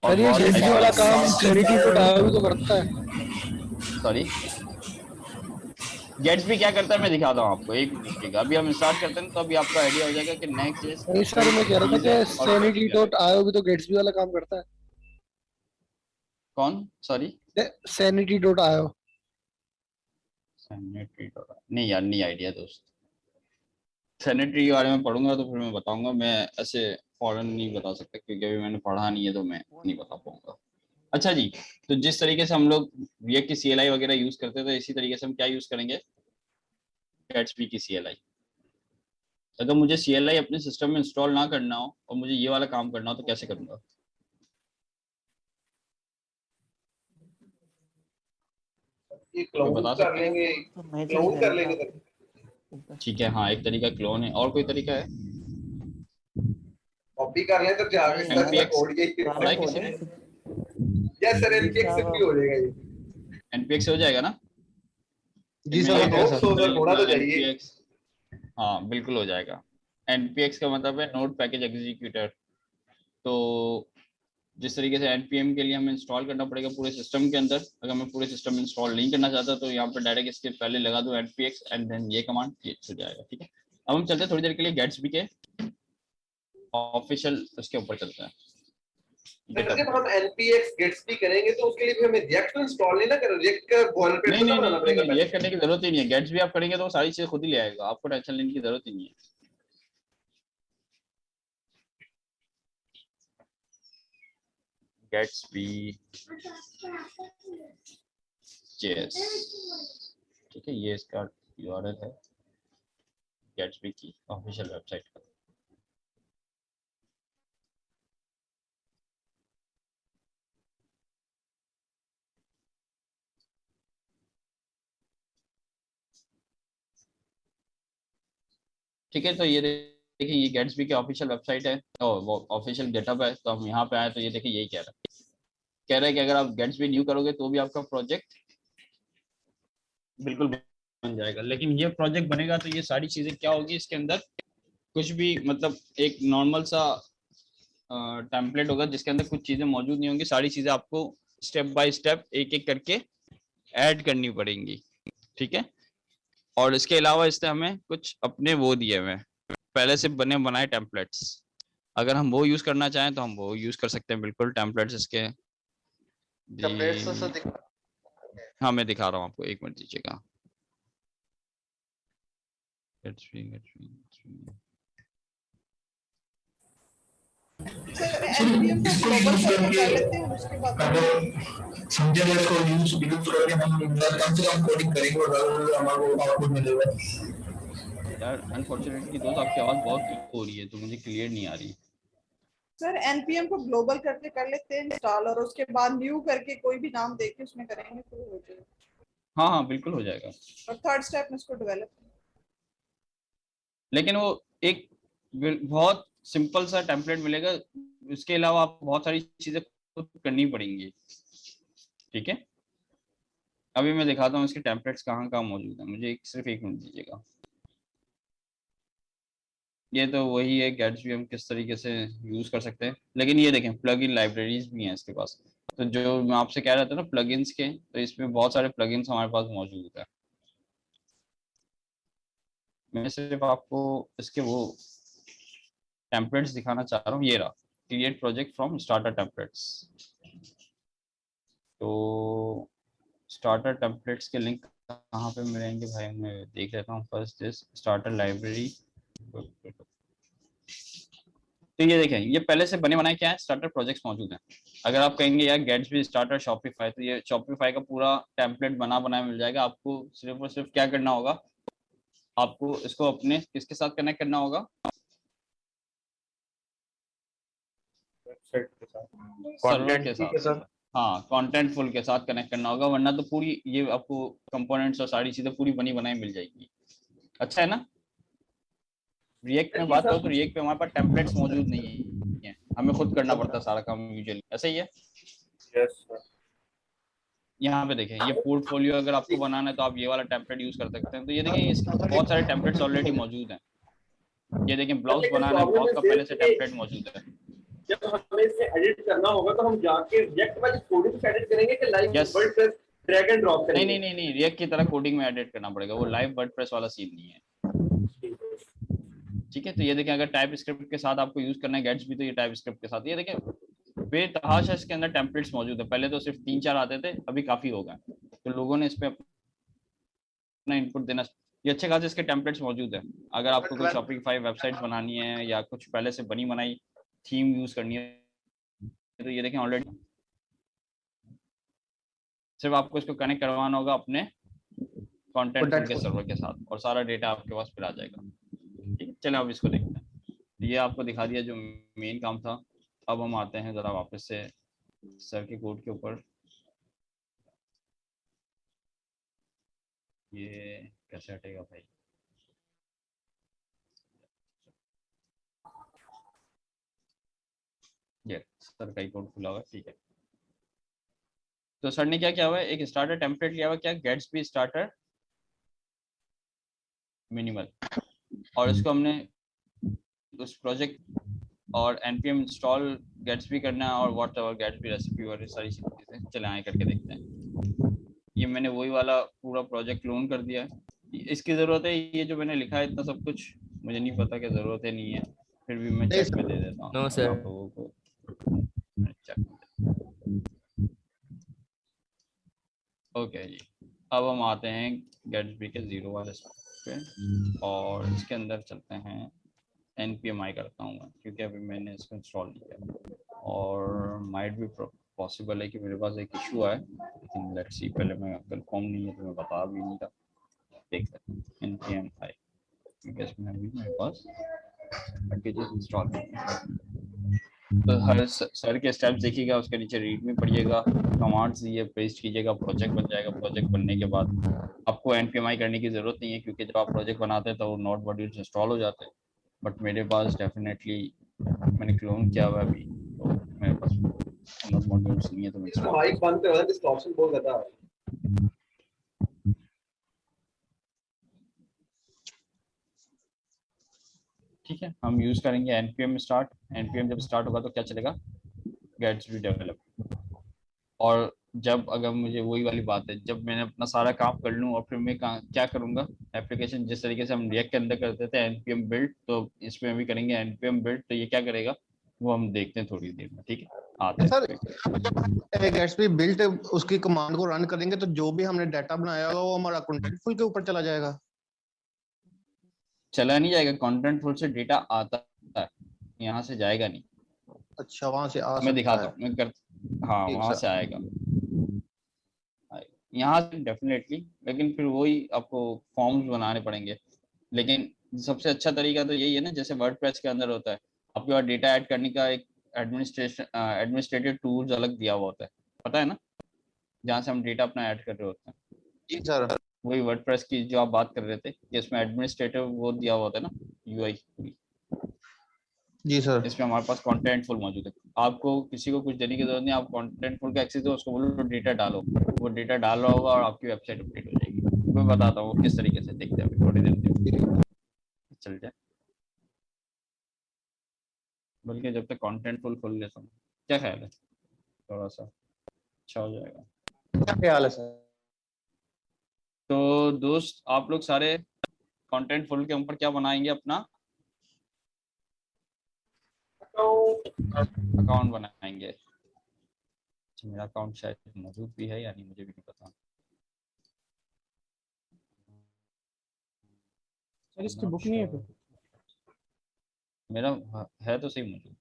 और ये गेट्सबी वाला काम Sanity.io भी तो करता है। सॉरी, गेट्सबी क्या करता है मैं दिखाता हूँ आपको, एक मिनट। अभी हम स्टार्ट करते हैं तो अभी आपको आइडिया हो जाएगा कि नेक्स्ट सर मैं कह रहा था कि Sanity.io भी तो गेट्सबी वाला काम करता है। कौन? Sorry, Sanity.io। नहीं यार, नहीं आइडिया दोस्त। सैनिटरी के बारे में पढ़ूंगा तो फिर मैं बताऊंगा, मैं ऐसे फॉरन नहीं बता सकता क्योंकि अभी मैंने पढ़ा नहीं है तो मैं नहीं बता पाऊंगा। अच्छा जी, तो जिस तरीके से हम लोग रिएक्ट की CLI वगैरह यूज करते हैं तो इसी तरीके से हम क्या यूज करेंगे, गेट्सबी की CLI। अगर मुझे CLI अपने सिस्टम में इंस्टॉल ना करना हो और मुझे ये वाला काम करना हो तो कैसे करूंगा? बता कर लेंगे, क्लोन कर लेंगे। ठीक है, हाँ एक तरीका क्लोन है, और कोई तरीका है? कॉपी कर लें तो जाके NPX कोड यही पढ़ा है किसी ने? यस सर, NPX से भी हो जाएगा ये। NPX से हो जाएगा ना? जी सर, थोड़ा तो चाहिए। हाँ बिल्कुल हो जाएगा। NPX का मतलब है नोड पैकेज एग्जीक्यूटर। तो जिस तरीके से NPM के लिए हमें इंस्टॉल करना पड़ेगा पूरे सिस्टम के अंदर, अगर मैं पूरे सिस्टम में इंस्टॉल नहीं करना चाहता तो यहाँ पर डायरेक्ट इसके पहले लगा दूं NPX एंड देन ये कमांड, ये हो जाएगा। ठीक है, अब हम चलते हैं थोड़ी देर के लिए गेट्सबी के ऑफिशियल उसके ऊपर चलते हैं। जब हम NPX गेट्सबी करेंगे तो उसके लिए भी हमें रिएक्ट तो इंस्टॉल नहीं ना करें, रिएक्ट का बॉयलरप्लेट तो बनाना पड़ेगा। रिएक्ट करने की जरूरत ही नहीं है, गेट्सबी आप करेंगे तो वो सारी चीजें खुद ही ले आएगा, आपको टेंशन लेने की जरूरत ही नहीं है। गेट्सबी JS, ठीक है, ये इसका URL है गेट्सबी की ऑफिशियल वेबसाइट का। ठीक है, तो ये देखिए ये गेट्सबी की ऑफिशियल वेबसाइट है और वो ऑफिशियल गेटअप है। तो हम यहाँ पे आए तो ये देखिए यही कह रहा है कि अगर आप गेट्सबी न्यू करोगे तो भी आपका प्रोजेक्ट बिल्कुल बन जाएगा। लेकिन ये प्रोजेक्ट बनेगा तो ये सारी चीजें क्या होगी इसके अंदर, कुछ भी मतलब एक नॉर्मल सा टेम्पलेट होगा जिसके अंदर कुछ चीजें मौजूद नहीं होंगी, सारी चीजें आपको स्टेप बाय स्टेप एक एक करके ऐड करनी पड़ेंगी, ठीक है। और इसके अलावा इससे हमें कुछ अपने वो दिए हुए पहले से बने बनाए टेम्पलेट्स, अगर हम वो यूज करना चाहें तो हम वो यूज कर सकते हैं, बिल्कुल टेम्पलेट्स इसके जी। हाँ मैं दिखा रहा हूँ आपको, एक मिनट दीजिएगा। इसको यूज करके अगर समझे गए इसको यूज करके हम कम से कम कोडिंग करेंगे और हमारे को आउटपुट मिलेगा। यार अनफॉर्चुनेटली दोस्त आपकी आवाज बहुत हो रही है तो मुझे क्लियर नहीं आ रही। सर एनपीएम को ग्लोबल करके कर लेते हैं इंस्टॉल, और उसके बाद न्यू करके कोई भी नाम देके उसमें करेंगे तो हो जाएगा। हाँ हाँ बिल्कुल हो जाएगा। और थर्ड स्टेप में इसको डेवलप, लेकिन वो एक बहुत सिंपल सा टेम्पलेट मिलेगा, उसके अलावा आप बहुत सारी चीजें खुद करनी पड़ेंगी, ठीक है। अभी मैं दिखाता हूँ इसके टेम्पलेट्स कहाँ कहाँ मौजूद है, मुझे सिर्फ एक मिनट दीजिएगा। ये तो वही है गैट्सबी हम किस तरीके से यूज कर सकते हैं, लेकिन ये देखें प्लगइन लाइब्रेरीज भी हैं इसके पास। तो जो मैं आपसे कह रहा था ना प्लगइन्स के, तो इसमें बहुत सारे प्लगइन्स हमारे पास मौजूद है। मैं सिर्फ आपको इसके वो टेम्पलेट्स दिखाना चाह रहा हूँ, ये रहा create project from starter templates. तो स्टार्टर टेम्पलेट्स के लिंक कहाँ पे मिलेंगे भाई, मैं देख लेता हूँ। First is starter library. तो ये देखें ये पहले से बने बनाए क्या है स्टार्टर प्रोजेक्ट्स मौजूद हैं। अगर आप कहेंगे यार गैट्सबी स्टार्टर शॉपिफाई, तो ये शॉपिफाई का पूरा टेम्पलेट बना बनाया मिल जाएगा आपको। सिर्फ और सिर्फ क्या करना होगा, आपको इसको अपने किसके साथ कनेक्ट करना होगा, सर्वर के साथ। हाँ कॉन्टेंटफुल के साथ कनेक्ट करना होगा, वरना तो पूरी ये आपको कंपोनेंट्स और सारी चीजें पूरी बनी बनाई मिल जाएगी। अच्छा है ना। रिएक्ट में बात करो तो रिएक्ट पे हमारे पास टेम्पलेट्स मौजूद नहीं है, हमें खुद करना पड़ता है सारा काम यूजुअली, ऐसा ही है। Yes sir. यहाँ पे देखें ये पोर्टफोलियो अगर आपको बनाना है तो आप ये वाला टेम्पलेट यूज कर सकते हैं। तो ये देखें इसके बहुत सारे टेम्पलेट्स ऑलरेडी मौजूद हैं। ये देखें ब्लाउज बनाना है, ब्लाउज का पहले से टेम्पलेट मौजूद है। जब हमें इसे एडिट करना होगा तो हम जाके रिएक्ट वाली कोडिंग से एडिट करेंगे कि live WordPress drag and drop करेंगे? नहीं रिएक्ट की तरह कोडिंग में एडिट करना पड़ेगा, वो लाइव वर्डप्रेस वाला सीन नहीं है, ठीक है। तो ये देखें अगर टाइप स्क्रिप्ट के साथ आपको यूज करना है गैट्सबी, तो ये टाइप स्क्रिप्ट के साथ। ये देखें बेतहाशा इसके अंदर टेम्पलेट्स मौजूद है। पहले तो सिर्फ 3-4 आते थे, अभी काफी हो गए, तो लोगों ने इस पे अपना इनपुट देना। ये अच्छे खासे इसके टेम्पलेट्स मौजूद है। अगर आपको कोई शॉपिफाई वेबसाइट्स बनानी है या कुछ पहले से बनी बनाई थीम यूज करनी है, तो ये देखें ऑलरेडी सिर्फ आपको इसको कनेक्ट करवाना होगा अपने कंटेंट के सर्वर के साथ और सारा डेटा आपके पास फिर आ जाएगा, ठीक है। चलो अब इसको देखते हैं। ये आपको दिखा दिया जो मेन काम था। अब हम आते हैं जरा वापस से सर के कोड के ऊपर। ये कैसे हटेगा भाई, ये सर का ही कोड खुला हुआ है, ठीक है। तो सर ने क्या किया हुआ है, एक स्टार्टर टेम्पलेट लिया हुआ है, क्या गैट्सबी स्टार्टर मिनिमल, और इसको हमने उस प्रोजेक्ट और npm इंस्टॉल गैट्सबी करना है और व्हाटएवर गैट्सबी रेसिपी और सारी चीजें चले आए करके देखते हैं। ये मैंने वही वाला पूरा प्रोजेक्ट क्लोन कर दिया है। इसकी जरूरत है, ये जो मैंने लिखा है इतना सब कुछ मुझे नहीं पता कि जरूरत है नहीं है, फिर भी मैं चेक में दे देता हूँ। No sir. ओके जी, अब हम आते हैं गैट्सबी के 0 वाले पे और इसके अंदर चलते हैं। npmi करता हूँ मैं, क्योंकि अभी मैंने इसको इंस्टॉल नहीं किया और माइट भी पॉसिबल है कि मेरे पास एक इशू आए, लेकिन लेट्स सी। पहले मैं कंफर्म नहीं है तो मैं बता भी नहीं था, देख सकते हैं npmi, क्योंकि इसमें अभी मेरे पास पैकेजेस इंस्टॉल नहीं। तो हर सर के स्टेप्स देखिएगा, उसके नीचे रीड में पढ़िएगा, कमांड्स दिए पेस्ट कीजिएगा, प्रोजेक्ट बन जाएगा। प्रोजेक्ट बनने के बाद आपको npmi करने की जरूरत नहीं है, क्योंकि जब आप प्रोजेक्ट बनाते हैं तो नोड मॉड्यूल्स इंस्टॉल हो जाते हैं। बट मेरे पास डेफिनेटली मैंने क्लोन किया हुआ अभी, तो मेरे पास नोड मॉड्यूल्स नहीं है, तो मैं इसको माइक बंद कर, डिस्टॉर्शन बहुत ज्यादा आ रहा है। ठीक है, हम यूज करेंगे npm स्टार्ट। npm जब स्टार्ट होगा तो क्या चलेगा, गेट्स बी डेवलप। और जब अगर मुझे वही वाली बात है, जब मैंने अपना सारा काम कर लूँ और फिर मैं क्या करूंगा, एप्लीकेशन जिस तरीके से हम रिएक्ट के अंदर करते थे npm बिल्ड, तो इसमें भी करेंगे npm बिल्ड। तो ये क्या करेगा वो हम देखते हैं थोड़ी देर में, ठीक है। आते सर हैं गेट्सबी बिल्ट उसकी कमांड को रन करेंगे तो जो भी हमने डाटा बनाया होगा वो हमारा कॉन्टेंटफुल के ऊपर चला जाएगा। चला नहीं जाएगा, कॉन्टेंटफुल से डेटा आता है, यहाँ से जाएगा नहीं। अच्छा, वहां से आ मैं सकता दिखाता है। हूँ, मैं कर, हाँ ठीक वहां सर। से आएगा, यहाँ से डेफिनेटली। लेकिन फिर वही आपको फॉर्म्स बनाने पड़ेंगे। लेकिन सबसे अच्छा तरीका तो यही है ना, जैसे वर्डप्रेस के अंदर होता है, आपके पास डेटा ऐड करने का एक एडमिनिस्ट्रेटिव टूल्स अलग दिया हुआ होता है, पता है ना, जहाँ से हम डेटा अपना ऐड कर रहे होते हैं। जी सर। वही वर्डप्रेस की जो आप बात कर रहे थे कि इसमें एडमिनिस्ट्रेटिव वो दिया हुआ होता है ना, यूआई। जी सर। इसमें हमारे पास कॉन्टेंटफुल मौजूद है। आपको किसी को कुछ देने की जरूरत नहीं, आप कॉन्टेंटफुल का एक्सेस दो, उसको बोलो डेटा डालो, वो डेटा डाल रहा होगा और आपकी वेबसाइट अपडेट हो जाएगी। मैं बताता हूँ किस तरीके से, देखते हैं थोड़ी देर चल जाए, बल्कि जब तक कॉन्टेंटफुल खोल लेता हूँ। क्या ख्याल है, थोड़ा सा अच्छा हो जाएगा। क्या ख्याल है सर? तो दोस्त आप लोग सारे कॉन्टेंटफुल के ऊपर क्या बनाएंगे, अपना अकाउंट बनाएंगे। अच्छा, मेरा अकाउंट शायद मौजूद भी है या नहीं मुझे भी नहीं पता। सर इसकी बुक नहीं है फिर? मेरा है तो सही मौजूद।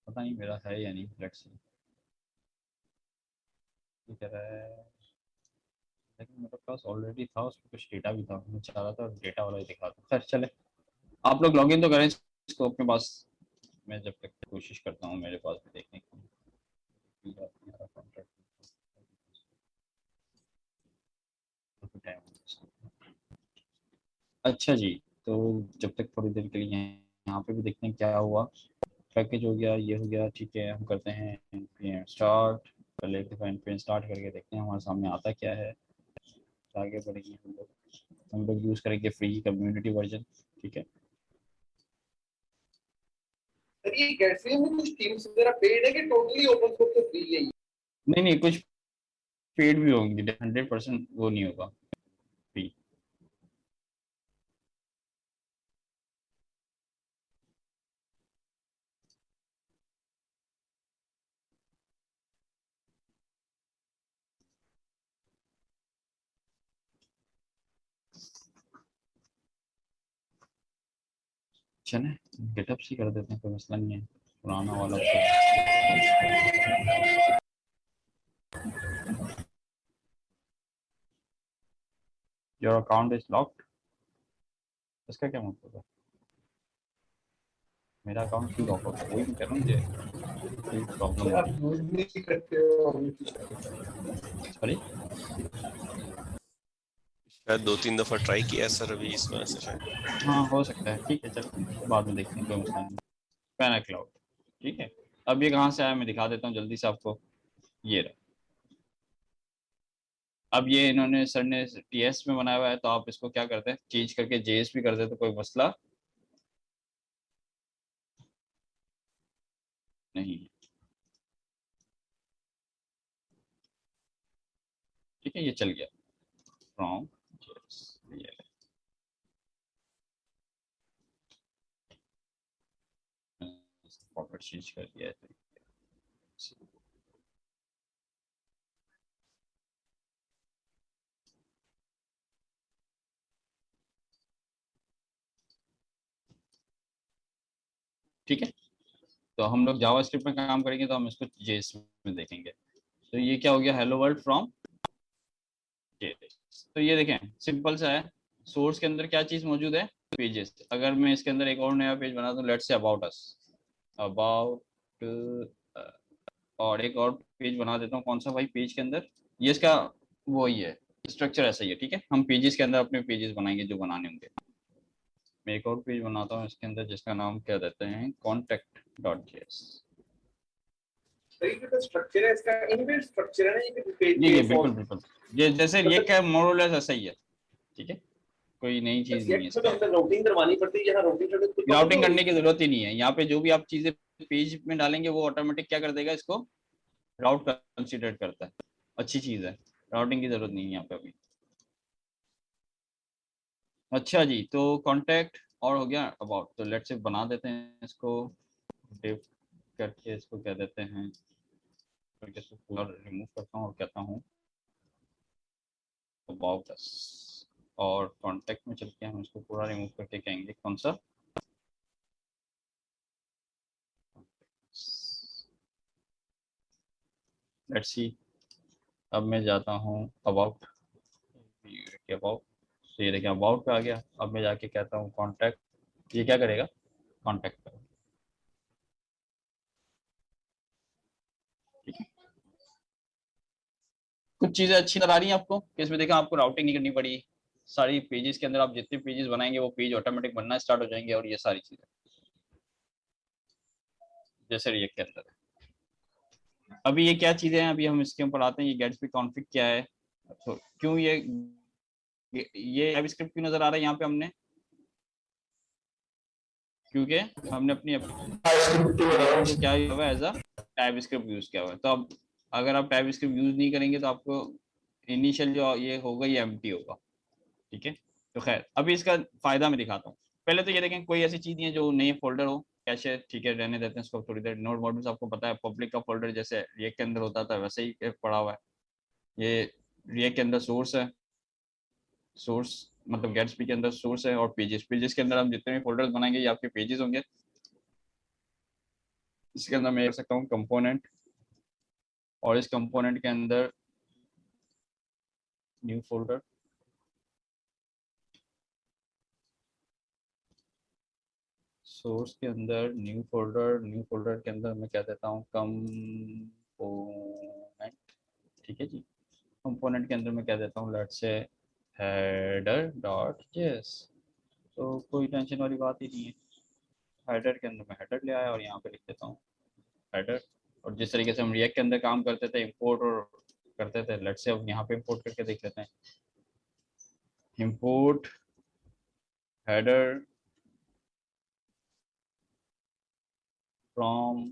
पता नहीं मेरा है या नहीं, लेट्स सी। ये कह रहा है, लेकिन मेरे पास ऑलरेडी था, उसमें कुछ डेटा भी था, मैं चाह रहा था डेटा वाला ही दिखा दूं। खैर चले, आप लोग लॉगिन तो करें इसको अपने पास, मैं जब तक कोशिश करता हूँ मेरे पास भी देखने की। अच्छा जी, तो जब तक थोड़ी देर के लिए यहाँ पे भी देखते हैं क्या हुआ। पैकेज हो गया, ये हो गया, ठीक है। हम करते हैं स्टार्ट, पहले एक दफ़ा एनपीएम स्टार्ट करके देखते हैं हमारे सामने आता क्या है। आगे बढ़ेंगे हम लोग यूज़ करेंगे फ्री कम्युनिटी वर्जन, ठीक है। सर ये गेट्सबी में कुछ टीम्स वगैरह पेड है कि टोटली ओपन सोर्स से फ्री है? नहीं कुछ पेड भी होंगे, 100% वो नहीं होगा फ्री। चले गेटअप सी कर देते हैं, कोई मसला नहीं है, पुराना वाला योर अकाउंट इज लॉक्ड, इसका क्या मतलब है? मेरा अकाउंट क्यों लॉक होगा, वही कह रहा हूँ मुझे कोई प्रॉब्लम आप यूज नहीं करते हो। सॉरी, शायद 2-3 दफा ट्राई किया है सर अभी, इस वजह से शायद। हाँ हो सकता है, ठीक है चल बाद में देखते हैं, कोई मसला नहीं। पैना क्लाउड, ठीक है। अब ये कहाँ से आया मैं दिखा देता हूँ जल्दी से आपको, ये रहा। अब ये इन्होंने सर ने टीएस में बनाया हुआ है, तो आप इसको क्या करते हैं, चेंज करके जेएस भी कर देते, तो कोई मसला नहीं है, ठीक है। ये चल गया फ्रॉम जेएस, ये फॉर्मेट चेंज कर दिया है। ठीक है। तो हम लोग जावास्क्रिप्ट में काम करेंगे तो हम इसको जेएस में देखेंगे। तो ये क्या हो गया, हेलो वर्ल्ड फ्रॉम जेएस। तो ये देखें सिंपल सा है, सोर्स के अंदर क्या चीज मौजूद है, पेजेस। अगर मैं इसके अंदर एक और नया पेज बना दूं, let's say about us, about, और एक और पेज बना देता हूँ, कौन सा भाई पेज के अंदर, ये इसका वो ही है, स्ट्रक्चर ऐसा ही है, ठीक है। हम पेजेस के अंदर अपने पेजेस बनाएंगे जो बनाने होंगे। मैं एक और पेज बनाता हूँ इसके अंदर जिसका नाम क्या देते हैं, contact.js। स्ट्रक्चर है इसका, इनबिल्ट स्ट्रक्चर है ना ये पेज। ये बिल्कुल बिल्कुल ये जैसे ये क्या मोरलेस ऐसा ही है, ठीक है, कोई नई चीज नहीं है तो हमें राउटिंग करवानी पड़ती है, यहाँ राउटिंग करने की जरूरत ही नहीं है। यहाँ पे जो भी आप चीजें पेज में डालेंगे वो ऑटोमेटिक क्या कर देगा, इसको राउट कंसीडर करता है। अच्छी चीज है, राउटिंग की जरूरत नहीं है यहाँ पे अभी। अच्छा जी, तो कॉन्टैक्ट और हो गया अबाउट। तो लेट्स से बना देते हैं इसको डिव करके, इसको क्या देते हैं, पूरा रिमूव करता हूँ और कहता हूँ अबाउट अस। और कॉन्टैक्ट में चल के हम इसको पूरा रिमूव करके कहेंगे कौन सा, लेट्स सी। अब मैं जाता हूँ अबाउट, अबाउट, तो ये देखिए अबाउट पे आ गया। अब मैं जाके कहता हूँ कॉन्टैक्ट, ये क्या करेगा, कॉन्टैक्ट करेगा, ठीक है। कुछ चीजें अच्छी नजर आ रही हैं आपको कि इसमें देखा आपको राउटिंग नहीं करनी पड़ी, सारी पेजेस के अंदर आप जितने पेजेस बनाएंगे वो पेज ऑटोमेटिक बनना स्टार्ट हो जाएंगे। और ये सारी चीजें जैसे रिएक्ट के अंदर है। अभी ये क्या चीजें हैं, अभी हम इसके ऊपर आते हैं। ये गेट्सबी कॉन्फ़िग क्या है, तो क्यों ये टाइपस्क्रिप्ट क्यों नजर आ रहा है यहाँ पे हमने, क्योंकि हमने अपनी क्या हुआ है एज अ टाइपस्क्रिप्ट यूज किया हुआ है। तो अब अगर आप टाइपस्क्रिप्ट यूज नहीं करेंगे तो आपको इनिशियल जो ये होगा ये एम्प्टी होगा, ठीक है। तो खैर अभी इसका फायदा मैं दिखाता हूँ। पहले तो ये देखें कोई ऐसी चीज नहीं है जो नई फोल्डर हो, कैसे, ठीक है, रहने देते हैं इसको थोड़ी देर। नोड मॉड्यूल्स आपको पता है पब्लिक का फोल्डर जैसे रिएक्ट के अंदर होता था वैसे ही पड़ा हुआ है। ये रिएक्ट के अंदर सोर्स है, सोर्स मतलब गेट्सबी के अंदर सोर्स है, और पेजेस, पेजेस के अंदर हम जितने भी फोल्डर्स बनाएंगे ये आपके पेजेस होंगे। इसके अंदर मैं कर सकता हूँ कंपोनेंट, और इस कंपोनेंट के अंदर न्यू फोल्डर, सोर्स के अंदर न्यू फोल्डर, न्यू फोल्डर के अंदर मैं क्या देता हूँ कंपोनेंट, ठीक है जी। कंपोनेंट के अंदर मैं क्या देता हूँ, लेट्स से header.js। तो कोई टेंशन वाली बात ही नहीं है। हेडर के अंदर मैं हेडर ले आया और यहाँ पे लिख देता हूँ हेडर। और जिस तरीके से हम रिएक्ट के अंदर काम करते थे इंपोर्ट और करते थे, लेट्स से अब यहाँ पे इंपोर्ट करके देख लेते हैं। इंपोर्ट हेडर फ्रॉम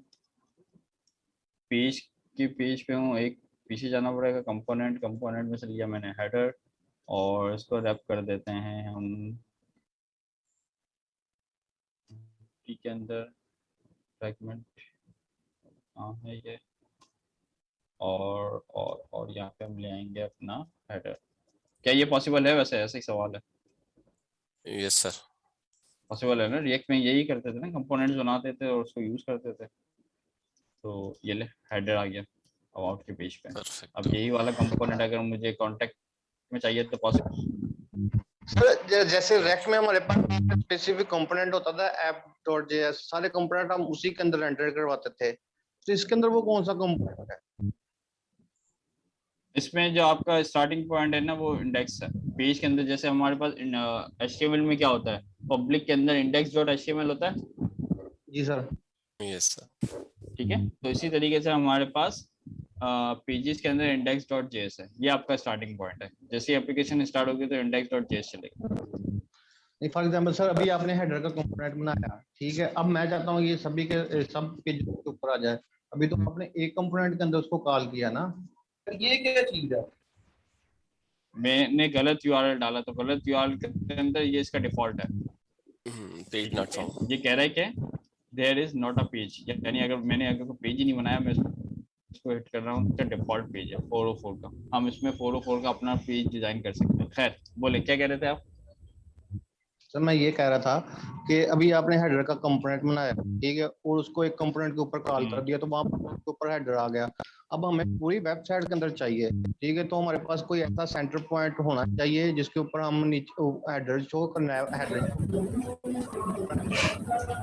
पेज के पेज पे हूँ, एक पीछे जाना पड़ेगा, कंपोनेंट, कंपोनेंट में से लिया मैंने हेडर और इसको रैप कर देते हैं हम के अंदर फ्रैगमेंट कहाँ है ये, और यहाँ पे हम ले आएंगे अपना हेडर। क्या ये पॉसिबल है, वैसे ऐसा ही सवाल है। यस सर, पॉसिबल है ना, रिएक्ट में यही करते थे ना, कंपोनेंट्स बनाते थे और उसको यूज करते थे। तो ये ले हेडर आ गया अबाउट के पेज पे। अब यही वाला कंपोनेंट अगर मुझे कॉन्टेक्ट में चाहिए तो पॉसिबल। सर जैसे रेक्ट में हमारे पास स्पेसिफिक कंपोनेंट होता था app.js, सारे कंपोनेंट हम उसी के अंदर एंटर करवाते थे, तो इसके अंदर वो कौन सा कंपोनेंट है? इसमें जो आपका स्टार्टिंग पॉइंट है ना वो इंडेक्स है पेज के अंदर। जैसे हमारे पास HTML में क्या होता है, पब्लिक के अंदर index.html होता है। जी सर। यस सर, ठीक है, तो इसी तरीके से हमारे पास पेजेस के अंदर index.js है, ये आपका स्टार्टिंग पॉइंट है। जैसे एप्लीकेशन स्टार्ट होगी तो index.js चलेगा। फॉर एग्जांपल सर अभी आपने हेडर का कंपोनेंट बनाया, ठीक है, अब मैं चाहता हूँ ये सभी के सब पेज के ऊपर आ जाए। अभी तो आपने एक कंपोनेंट के अंदर उसको कॉल किया ना, ये क्या चीज है? मैंने गलत URL डाला, तो गलत URL के अंदर ये इसका डिफॉल्ट है, पेज नॉट फाउंड। ये कह रहा है कि there is not a page, यानी अगर मैंने कोई पेज ही नहीं बनाया, मैं इसको हिट कर रहा हूँ, इसका डिफॉल्ट पेज है 404 का। हम इसमें 404 का अपना पेज डिजाइन कर सकते हैं। खैर बोले क्या कह रहे थे आप? सर मैं ये कह रहा था कि अभी आपने हेडर का कंपोनेंट बनाया, ठीक है, और उसको एक कंपोनेंट के ऊपर कॉल कर दिया तो वहां पर उसके ऊपर हेडर आ गया। अब हमें पूरी वेबसाइट के अंदर चाहिए, ठीक है, तो हमारे पास कोई ऐसा सेंटर पॉइंट होना चाहिए जिसके ऊपर हम नीचे हेडर शो करना है, हेडर।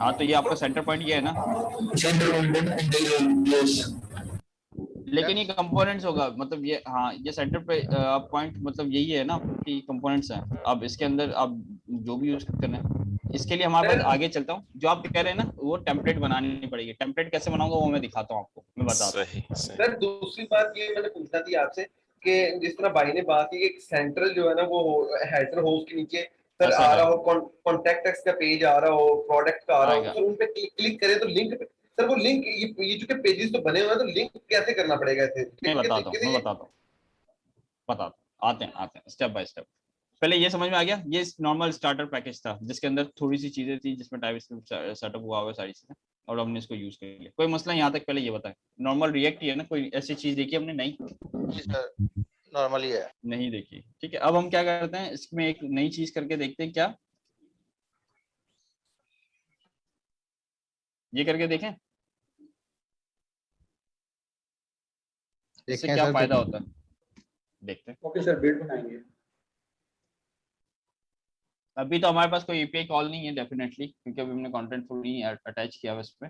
हाँ तो ये आपका सेंटर पॉइंट ये है ना, लेकिन ये कंपोनेंट्स होगा, मतलब ये, हाँ ये सेंटर पे पॉइंट मतलब यही है ना कि कंपोनेंट्स हैं। अब इसके अंदर आप जो भी यूज करना है, इसके लिए हमारे पास आगे चलता हूँ। जो आप कह रहे हैं ना वो टेम्पलेट बनानी पड़ेगी। टेम्पलेट कैसे बनाऊंगा वो मैं दिखाता हूँ आपको, मैं बताता हूँ। सर दूसरी बात ये मैंने पूछना थी आपसे कि जिस तरह भाई ने बात की कि सेंट्रल जो है ना वो हेडर होस्ट के नीचे सर ऐसा आ है। रहा हो, कॉन्टैक्ट का पेज आ रहा हो, प्रोडक्ट का आ रहा हो, आएगा। तो उन पे क्लिक करें तो लिंक, सर वो लिंक ये जो पेजेस तो बने हुए हैं तो लिंक कैसे करना पड़ेगा इसे? मैं बताता हूँ आते हैं स्टेप बाय स्टेप। पहले ये समझ में आ गया, ये नॉर्मल स्टार्टर पैकेज था जिसके अंदर थोड़ी सी चीजें थी, जिसमें टाइपस्क्रिप्ट सेटअप हुआ हुआ सारी चीजें, और हमने इसको यूज कर लिया। कोई मसला यहाँ तक? पहले ये बताएं, नॉर्मल रिएक्ट ही है ना, कोई ऐसी चीज देखी हमने? नहीं नॉर्मली है, नहीं देखी, ठीक है। अब हम क्या करते हैं, इसमें एक नई चीज करके देखते हैं। क्या ये करके देखें, इससे क्या फायदा होता है, देखते हैं। ओके सर, बिल्ड बनाएंगे। अभी तो हमारे पास कोई एपीआई कॉल नहीं है डेफिनेटली, क्योंकि अभी हमने कंटेंट थोड़ी अटैच किया है उस पर।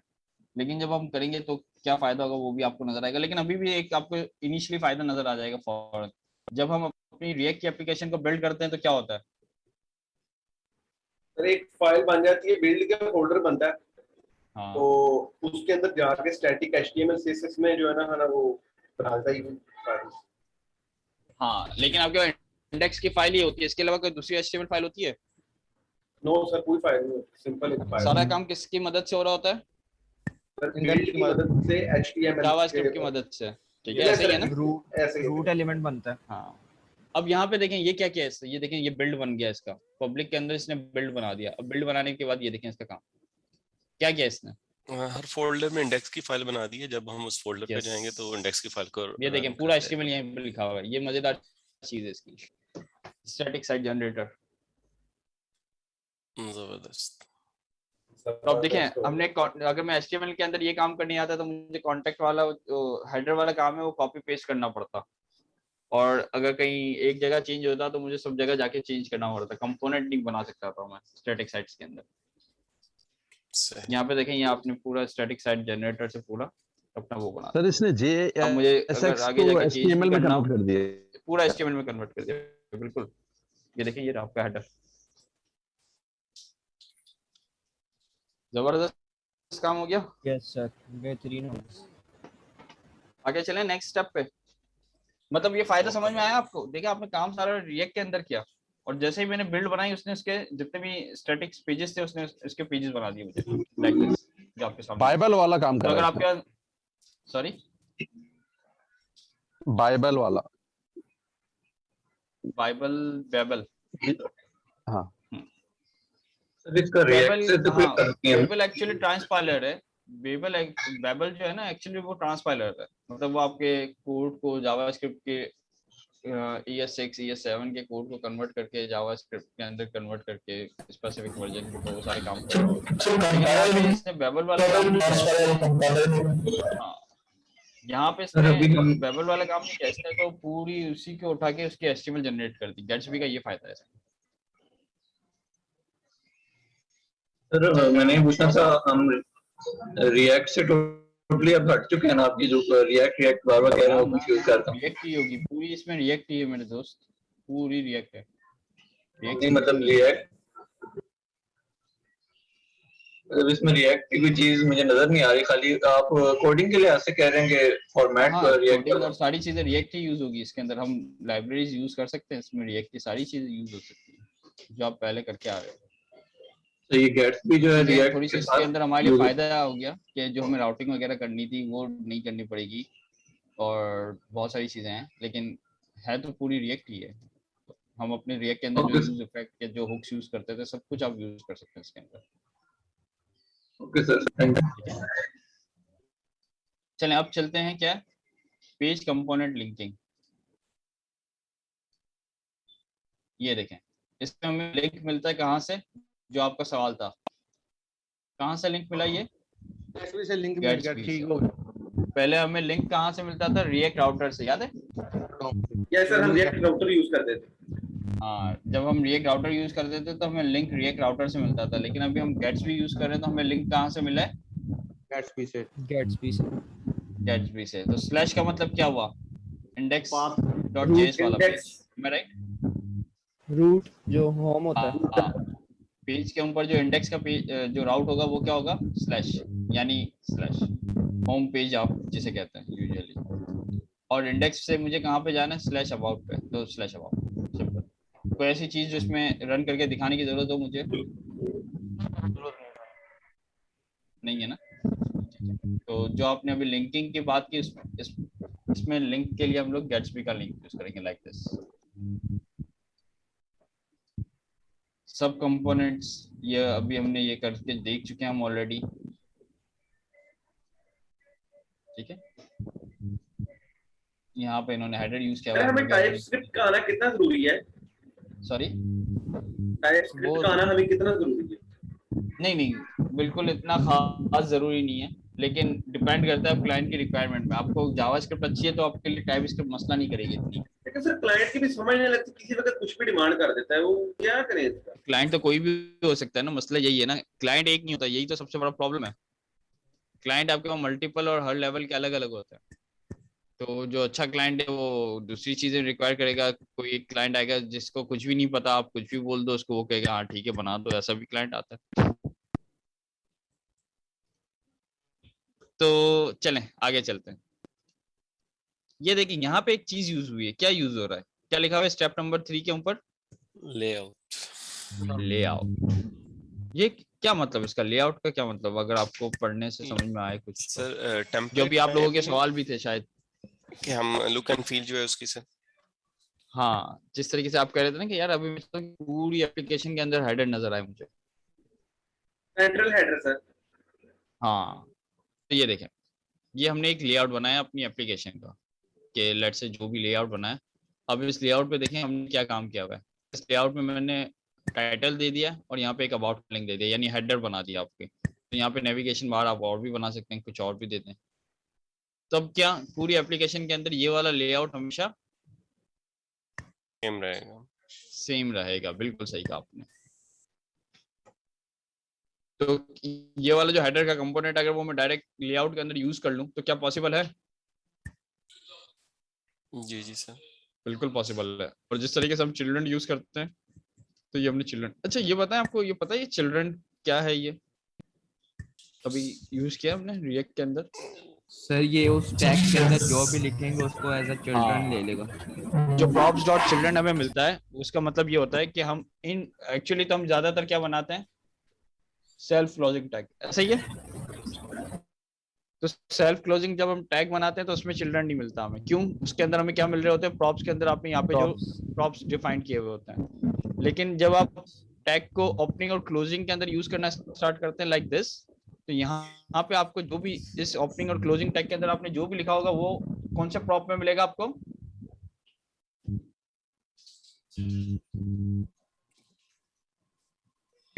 लेकिन जब हम करेंगे तो क्या फायदा होगा वो भी आपको नजर आएगा। लेकिन अभी भी एक आपको इनिशियली फायदा नजर आ जाएगा फौरन। जब हम अपनी रिएक्ट की एप्लीकेशन को बिल्ड करते हैं तो क्या होता है, सर एक फाइल बन जाती है, बिल्ड का फोल्डर बनता है। हाँ। तो उसके अंदर जाके स्टैटिक एचटीएमएल सीएसएस में जो है ना वो बनाता ही फाइल। हाँ लेकिन आपके इंडेक्स की फाइल ही होती है, इसके अलावा कोई दूसरी एचटीएमएल फाइल होती है? नो सर, कोई फाइल नहीं, सिंपल एक फाइल। सारा काम किसकी मदद से हो रहा होता है? सर बिल्ड की मदद से एचटीएमएल जावास्क्रिप्ट की मदद से, ठीक है, ऐसे ही है ना, रूट एलिमेंट बनता है। हाँ। अब यहाँ पे देखें ये क्या क्या है इससे, ये देखें ये बिल्ड बन गया इसका, पब्लिक के अंदर इसने बिल्ड बना दिया। अब बिल्ड बनाने के बाद ये देखें इसका काम क्या किया इसने, हर फोल्डर में इंडेक्स की फाइल बना दी है। जब हम उस फोल्डर पे जाएंगे तो इंडेक्स की फाइल को ये देखें पूरा एचटीएमएल यहीं पे लिखा हुआ है। ये मजेदार चीज है इसकी, स्टैटिक साइट जनरेटर। जबरदस्त। तो अब देखें हमने अगर मैं एचटीएमएल के अंदर ये काम करने आता तो मुझे कॉन्टेक्ट वाला जो हेडर वाला काम है वो कॉपी पेस्ट करना पड़ता, और अगर कहीं एक जगह चेंज होता तो मुझे सब जगह जाके चेंज करना पड़ता। कंपोनेंट नहीं बना सकता था मैं स्टैटिक साइट्स के अंदर। यहाँ पे देखें, ये आपने पूरा स्टैटिक साइट जनरेटर से पूरा अपना वो बना। सर इसने मुझे अगर आगे जाके चेंज में करना कन्वर्ट कर दिया, पूरा एचटीएमएल में कन्वर्ट कर दिया, बिल्कुल। ये देखिए ये आपका हेडर, जबरदस्त काम हो गया। यस सर, बेहतरीन हो गया। आगे चलें नेक्स्ट स्टेप पे। मतलब ये फायदा समझ में आया आपको? देखिए आपने काम सारा रिएक्ट के अंदर किया, और जैसे ही मैंने बिल्ड बनाई उसने उसके जितने भी स्टैटिक पेजेस थे उसने इसके पेजेस बना दिए मुझे, लाइक दिस जो आपके सामने। बाइबल वाला काम कर तो अगर रहा है। आपके सॉरी बाइबल वाला, बाइबल हाँ बेबल एक्चुअली ट्रांसपाइलर है। बेबल जो है ना एक्चुअली वो ट्रांसपाइलर है, मतलब वो आपके कोड को जावास्क्रिप्ट के ES6 ES7 के कोड को कन्वर्ट करके जावास्क्रिप्ट के अंदर कन्वर्ट करके स्पेसिफिक वर्जन को वो सारे काम करते हैं। बेबल वाला हाँ यहाँ पे इसने बेबल वाला काम नहीं किया इसने, तो पूरी उसी को उठा के उसकी एचटीएमएल जनरेट कर दी। गेट्सबी का ये फायदा है। सर मैंने पूछना था, हम रिएक्ट से टोटली अब हट चुके हैं ना, आपकी जो रिएक्ट बार बार कह रहे हो कुछ यूज करता हूं। रिएक्ट ही होगी पूरी, इसमें रिएक्ट ही है मेरे दोस्त, पूरी रिएक्ट है। नहीं मतलब रिएक्ट, मतलब इसमें रिएक्ट की कोई चीज मुझे नजर नहीं आ रही, खाली आप कोडिंग के लिए ऐसे कह रहे हैं कि फॉर्मेट रिएक्ट और सारी चीजें रिएक्ट ही यूज होगी इसके अंदर। हम लाइब्रेरीज यूज कर सकते हैं इसमें, रिएक्ट की सारी चीजें यूज हो सकती है जो आप पहले करके आ रहे हो। तो ये गेट्सबी जो है रिएक्ट थोड़ी सी इसके अंदर हमारे लिए फायदा हो गया कि जो हमें राउटिंग वगैरह करनी थी वो नहीं करनी पड़ेगी, और बहुत सारी चीजें हैं, लेकिन है तो पूरी रिएक्ट ही है। हम अपने रिएक्ट के अंदर जो यूज इफेक्ट के जो हुक्स यूज करते थे सब कुछ आप यूज कर सकते हैं इसके अंदर। Okay sir, thank you. चलें अब चलते हैं क्या, पेज कंपोनेंट लिंकिंग। ये देखें इसमें हमें लिंक मिलता है कहाँ से, जो आपका सवाल था, कहाँ से लिंक मिला ये? Gatsby से लिंक मिल गया, Gatsby ठीक से। हो गया। पहले हमें लिंक कहाँ से मिलता था? रिएक्ट राउटर से, याद है? यस सर, हम रिएक्ट राउटर यूज करते थे। हाँ, जब हम रिएक्ट राउटर यूज करते थे तो हमें लिंक रिएक्ट राउटर से मिलता था, लेकिन अभी हम गेट्सबी यूज कर रहे हैं तो हमें लिंक कहाँ से मिला है? Gatsby से। गेट्सबी से। तो स्लैश का मतलब क्या हुआ? index.js वाला पेज, मैं राइट? रूट जो होम होता है, हाँ, पेज के ऊपर जो इंडेक्स का पेज जो राउट होगा वो क्या होगा? स्लैश, यानी स्लैश होम पेज आप जिसे कहते हैं यूजुअली। और इंडेक्स से मुझे कहाँ पे जाना है? स्लैश अबाउट पे, तो स्लैश अबाउट, सिंपल। कोई ऐसी चीज जो इसमें रन करके दिखाने की जरूरत हो मुझे? नहीं है ना? तो जो आपने अभी लिंकिंग की बात की, इसमें लिंक के लिए हम लोग गेट्सबी का लिंक यूज करेंगे, लाइक दिस। सब कंपोनेंट्स ये अभी हमने ये करके देख चुके हैं हम ऑलरेडी, ठीक है। यहाँ पे इन्होंने हेडर यूज किया सर, हमें टाइप स्क्रिप्ट का आना कितना जरूरी है? सॉरी, टाइप स्क्रिप्ट का आना हमें कितना जरूरी है? नहीं, बिल्कुल इतना खास जरूरी नहीं है, लेकिन डिपेंड करता है क्लाइंट की रिक्वायरमेंट में। आपको जावास्क्रिप्ट अच्छी है तो आपके लिए टाइप स्क्रिप्ट मसला नहीं करेगी इतनी। लेकिन सर क्लाइंट की भी समझ नहीं लगती, किसी वक्त कुछ भी डिमांड कर देता है, वो क्या करे इसका? क्लाइंट तो कोई भी हो सकता है ना, मसला यही है ना, क्लाइंट एक नहीं होता, यही तो सबसे बड़ा प्रॉब्लम है। क्लाइंट आपके पास मल्टीपल और हर लेवल के अलग अलग होते हैं। तो जो अच्छा क्लाइंट है वो दूसरी चीजें रिक्वायर करेगा, कोई एक क्लाइंट आएगा जिसको कुछ भी नहीं पता, आप कुछ भी बोल दो उसको, वो कहेगा हाँ ठीक है बना दो, ऐसा भी क्लाइंट आता है। तो चलें आगे चलते हैं। ये देखिए यहाँ पे एक चीज यूज हुई है, क्या यूज हो रहा है? क्या लिखा हुआ है स्टेप नंबर 3 के ऊपर? लेआउट। ये क्या मतलब, इसका लेआउट का क्या मतलब, अगर आपको पढ़ने से समझ में आए कुछ? सर जो भी आप लोगों के सवाल भी थे शायद कि हम लुक एंड फील जो है उसकी सर। हाँ, जिस तरीके से आप कह रहे थे ना कि यार अभी तो पूरी एप्लीकेशन के अंदर हेडर नजर आए मुझे, सेंट्रल हेडर सर। हाँ, तो ये देखें, ये हमने एक लेआउट बनाया अपनी एप्लीकेशन का, कि लेट से जो भी लेआउट बनाया। अब इस लेआउट पे देखें हमने क्या काम किया हुआ है। इस लेआउट में मैंने टाइटल दे दिया और यहाँ पे एक अबाउट लिंक दे दिया, यानी हेडर बना दिया आपके। तो यहाँ पे नेविगेशन बार आप और भी बना सकते हैं, कुछ और भी देते हैं। तब क्या पूरी एप्लीकेशन के अंदर ये वाला लेआउट हमेशा सेम रहेगा। बिल्कुल सही कहा आपने। तो ये वाला जो हेडर का कंपोनेंट अगर वो मैं डायरेक्ट लेआउट के अंदर यूज कर लूं तो क्या पॉसिबल है? जी सर, बिल्कुल पॉसिबल है। और जिस तरीके से हम चिल्ड्रन यूज करते हैं, तो ये हमने चिल्ड्रन, अच्छा ये बताएं, आपको ये पता है ये चिल्ड्रन क्या है? ये कभी यूज किया हमने रिएक्ट के अंदर? सर ये उस टैग के अंदर जो भी लिखेंगे उसको एज अ चिल्ड्रन ले लेगा। जो props.children हमें मिलता है उसका मतलब ये होता है कि हम इन एक्चुअली तो हम ज्यादातर क्या बनाते हैं? सेल्फ क्लोजिंग टैग, ऐसा ही है। तो सेल्फ क्लोजिंग जब हम टैग बनाते हैं तो उसमें चिल्ड्रन नहीं मिलता हमें। क्यों? उसके अंदर हमें क्या मिल रहे होते हैं? प्रॉप्स के अंदर आपने यहाँ पे जो प्रॉप्स डिफाइन किए हुए होते हैं। लेकिन जब आप टैग को ओपनिंग और क्लोजिंग के अंदर यूज करना स्टार्ट करते हैं लाइक दिस, तो यहाँ पे आपको जो भी इस ओपनिंग और क्लोजिंग टैग के अंदर आपने जो भी लिखा होगा वो कौन से प्रॉप में मिलेगा आपको?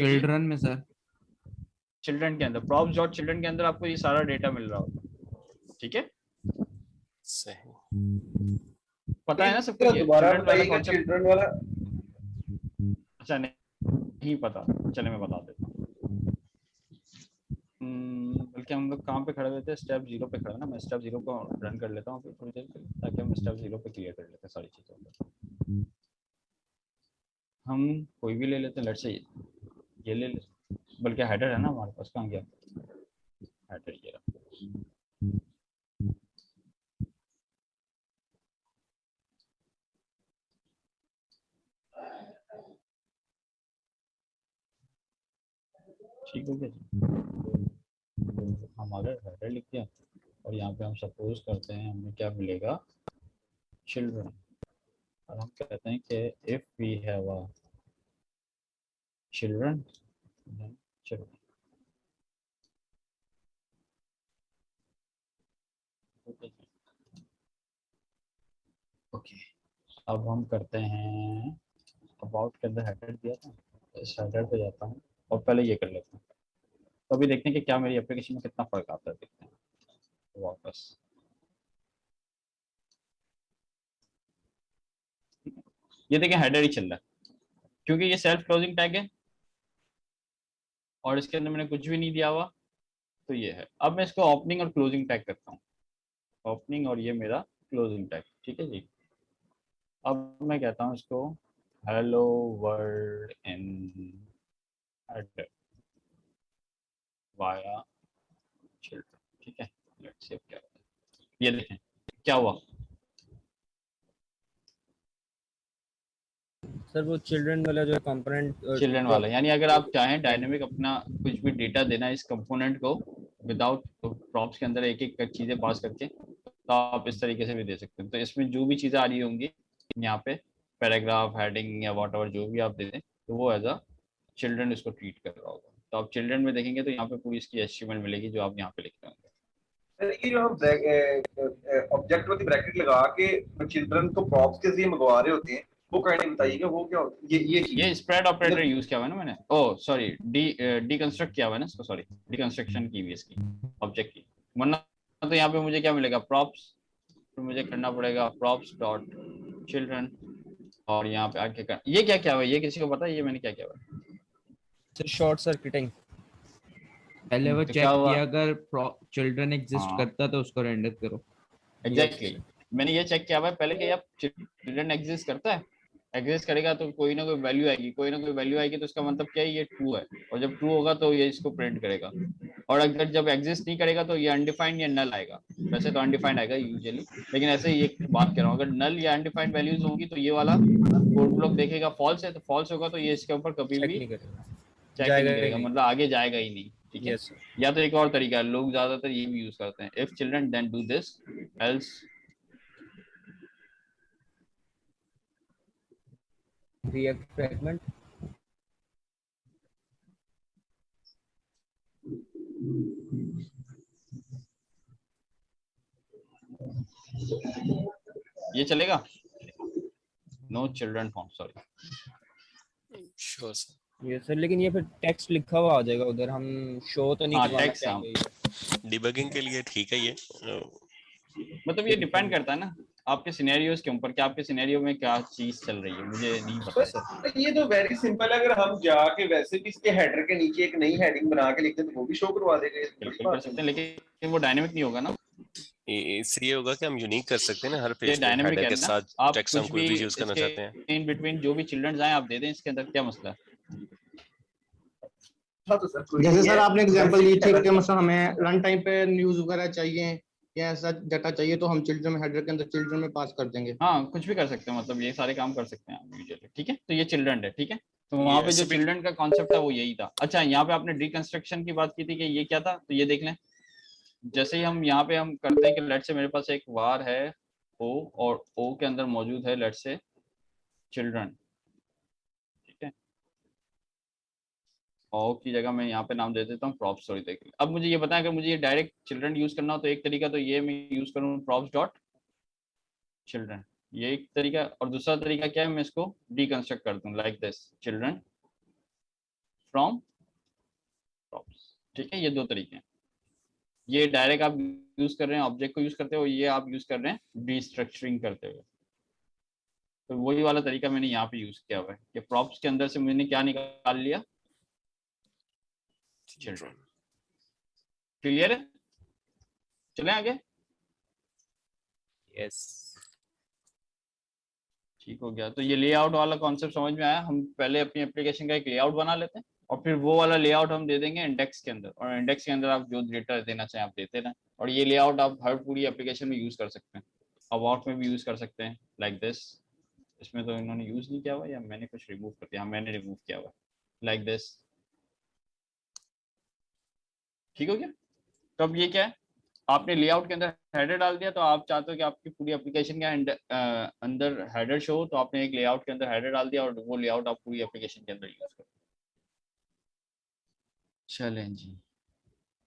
चिल्ड्रन में सर, चिल्ड्रन के अंदर props.children के अंदर आपको ये सारा डेटा मिल रहा होगा, ठीक है? सही, पता है ना सबको? दोबारा बताइएगा चिल्ड्रन वाला। अच्छा नहीं पता, चले मैं बता देता हूँ। बल्कि हम लोग कहाँ पे खड़े हुए थे? स्टेप 0 पे खड़ा ना। मैं स्टेप 0 को रन कर लेता हूँ फिर थोड़ी देर के लिए, ताकि हम स्टेप 0 पे क्लियर कर लेते हैं सारी चीज़ों। हम कोई भी ले लेते हैं, लेट्स से ये ले लेते, बल्कि हेडर है ना हमारे पास, कहाँ गया हेडर? ये रहा। ठीक हो गया जी। हम अगर हेडर लिख दिया और यहाँ पे हम सपोज करते हैं हमें क्या मिलेगा? चिल्ड्रन। और हम कहते हैं कि if we have a children, children. Okay, अब हम करते हैं अबाउट के अंदर हेडर दिया था, इस हेडर पे जाता हूँ और पहले ये कर लेते हैं। तो अभी देखते हैं कि क्या मेरी एप्लीकेशन में कितना फर्क आता है, देखते हैं वापस। ये देखिए हेडर ही चल रहा है क्योंकि ये सेल्फ क्लोजिंग टैग है और इसके अंदर मैंने कुछ भी नहीं दिया हुआ, तो ये है। अब मैं इसको ओपनिंग और क्लोजिंग टैग करता हूँ, ओपनिंग और ये मेरा क्लोजिंग टैग, ठीक है जी। अब मैं कहता हूँ इसको hello world in header via children, ठीक है। लेट्स सेव क्या होता है, ये देखें क्या हुआ। सर वो चिल्ड्रन वाला जो कंपोनेंट, चिल्ड्रन वाला यानी अगर आप चाहें डायनेमिक अपना कुछ भी डेटा देना इस कंपोनेंट को विदाउट प्रॉप्स के अंदर एक एक चीजें पास करके, तो आप इस तरीके से भी दे सकते हैं। तो इसमें जो भी चीजें आ रही होंगी यहाँ पे पैराग्राफ, हेडिंग या व्हाटएवर जो भी आप दे दें, तो वो एज अ चिल्ड्रन इसको ट्रीट कर रहा होगा। तो आप चिल्ड्रन में देखेंगे तो यहाँ पे पूरी इसकी HTML मिलेगी जो आप यहाँ पे लिख रहे होंगे। ये जो हम ऑब्जेक्ट वाली ब्रैकेट लगा के चिल्ड्रन को प्रॉप्स के जरिए मंगवा रहे होते हैं, वो कहने बताइएगा वो क्या होता है? ये स्प्रेड ऑपरेटर यूज किया हुआ है ना मैंने, ओह सॉरी डीकंस्ट्रक्ट किया हुआ है ना इसको, सॉरी डीकंस्ट्रक्शन की हुई इसकी ऑब्जेक्ट की। वरना तो यहाँ पे मुझे क्या मिलेगा, प्रॉप्स, तो मुझे करना पड़ेगा प्रॉप्स डॉट चिल्ड्रन और यहाँ पे आके कर, ये क्या हुआ, ये किसी को पता है ये मैंने क्या किया हुआ? सर शॉर्ट सर्किटिंग, पहले वो तो चेक क्या हुआ? किया अगर चिल्ड्रन एग्जिस्ट हाँ। करता तो उसको रेंडर करो। एग्जैक्टली मैंने ये चेक किया हुआ है पहले कि आप चिल्ड्रन एग्जिस्ट करता है, एग्जिस्ट करेगा तो कोई ना कोई वैल्यू आएगी, कोई ना कोई वैल्यू आएगी तो इसका मतलब क्या है, ये ट्रू है, और जब ट्रू होगा तो ये इसको प्रिंट करेगा। और अगर जब एग्जिस्ट नहीं करेगा तो ये अनडिफाइंड या नल आएगा। वैसे तो अनडिफाइंड आएगा यूजुअली, लेकिन ऐसे ही एक बात कर रहा हूँ, अगर नल या अनडिफाइंड वैल्यूज होगी तो ये वाला कोड ब्लॉक देखेगा फॉल्स है, तो फॉल्स होगा तो ये इसके ऊपर कभी भी चेक नहीं करेगा, मतलब आगे जाएगा ही नहीं, ठीक है। या तो एक और तरीका है, लोग ज्यादातर ये भी यूज करते हैं, if children then do this else React fragment. ये चलेगा, no children form, sorry sure sir. ये सर, लेकिन ये फिर टेक्स्ट लिखा हुआ आ जाएगा उधर, हम शो तो नहीं करवाना टेक्स्ट चाहेंगे। डिबगिंग के लिए ठीक है ये, मतलब ये डिपेंड करता है ना आपके सिनेरियोस के ऊपर, कि आपके सिनेरियो में क्या चीज चल रही है, मुझे नहीं पता सर। ये तो वेरी सिंपल है, अगर हम जाके वैसे भी इसके हेडर के नीचे एक नई हेडिंग बना के लिखते तो वो भी शो करवा देगा। बिल्कुल कर सकते हैं, लेकिन वो डायनेमिक नहीं होगा ना। इससे ये होगा कि हम यूनिक कर सकते हैं ना हर ये पेज डायनेमिक हेडर है के ना, साथ आप टेक्स्ट हम कुछ कोई भी भी यूज करना चाहते हैं। इन बिटवीन जो भी चिल्ड्रन आए आप दे दें, इसके अंदर क्या मसला है? जैसे सर आपने एग्जांपल दी थी कि मतलब हमें रन टाइम पे न्यूज वगैरह चाहिए या ऐसा डाटा चाहिए तो हम चिल्ड्रन में हेडर के अंदर चिल्ड्रन में पास कर देंगे। हाँ कुछ भी कर सकते हैं, मतलब ये सारे काम कर सकते हैं आप यूजुअली, ठीक है। तो ये चिल्ड्रन है, ठीक है। तो वहाँ पे जो चिल्ड्रन का कॉन्सेप्ट था वो यही था। अच्छा यहाँ पे आपने रिकंस्ट्रक्शन की बात की थी कि ये क्या था, तो ये देख लें। जैसे ही हम यहाँ पे हम करते हैं कि लेट से मेरे पास एक वार है ओ, और ओ के अंदर मौजूद है लेट से चिल्ड्रन, ठीक है। ओ की जगह मैं यहाँ पे नाम दे देता हूँ प्रॉप्स, सॉरी देख लें। अब मुझे ये बताएं, अगर मुझे ये डायरेक्ट चिल्ड्रन यूज करना हो तो एक तरीका तो ये मैं यूज करूँ प्रॉप्स डॉट चिल्ड्रन, ये एक तरीका। और दूसरा तरीका क्या है, मैं इसको डिकंस्ट्रक्ट कर दूं like this children from props, ठीक है। ये दो तरीके हैं। ये डायरेक्ट आप यूज कर रहे हैं ऑब्जेक्ट को यूज करते हुए, ये आप यूज कर रहे हैं डिस्ट्रक्चरिंग करते हुए। तो वही वाला तरीका मैंने यहाँ पे यूज किया हुआ है कि प्रॉप्स के अंदर से मैंने क्या निकाल लिया, चिल्ड्रन। क्लियर है, चलें आगे। यस ठीक हो गया। तो ये लेआउट वाला कॉन्सेप्ट समझ में आया। हम पहले अपनी एप्लीकेशन का एक लेआउट बना लेते हैं और फिर वो वाला लेआउट हम दे देंगे इंडेक्स के अंदर, और इंडेक्स के अंदर आप जो डेटा देना चाहें आप देते रहें। और ये लेआउट आप हर पूरी एप्लीकेशन में यूज कर सकते हैं, अबाउट में भी यूज कर सकते हैं लाइक दिस। इसमें तो इन्होंने यूज नहीं किया हुआ या मैंने कुछ रिमूव कर दिया, मैंने रिमूव किया हुआ लाइक दिस। ठीक हो गया। तो अब ये क्या है, आपने लेआउट के अंदर हेडर डाल दिया, तो आप चाहते हो कि आपकी पूरी एप्लीकेशन के अंदर हेडर शो हो, तो आपने एक लेआउट के अंदर हेडर डाल दिया और वो लेआउट आप पूरी एप्लीकेशन के अंदर यूज करो। चलें जी,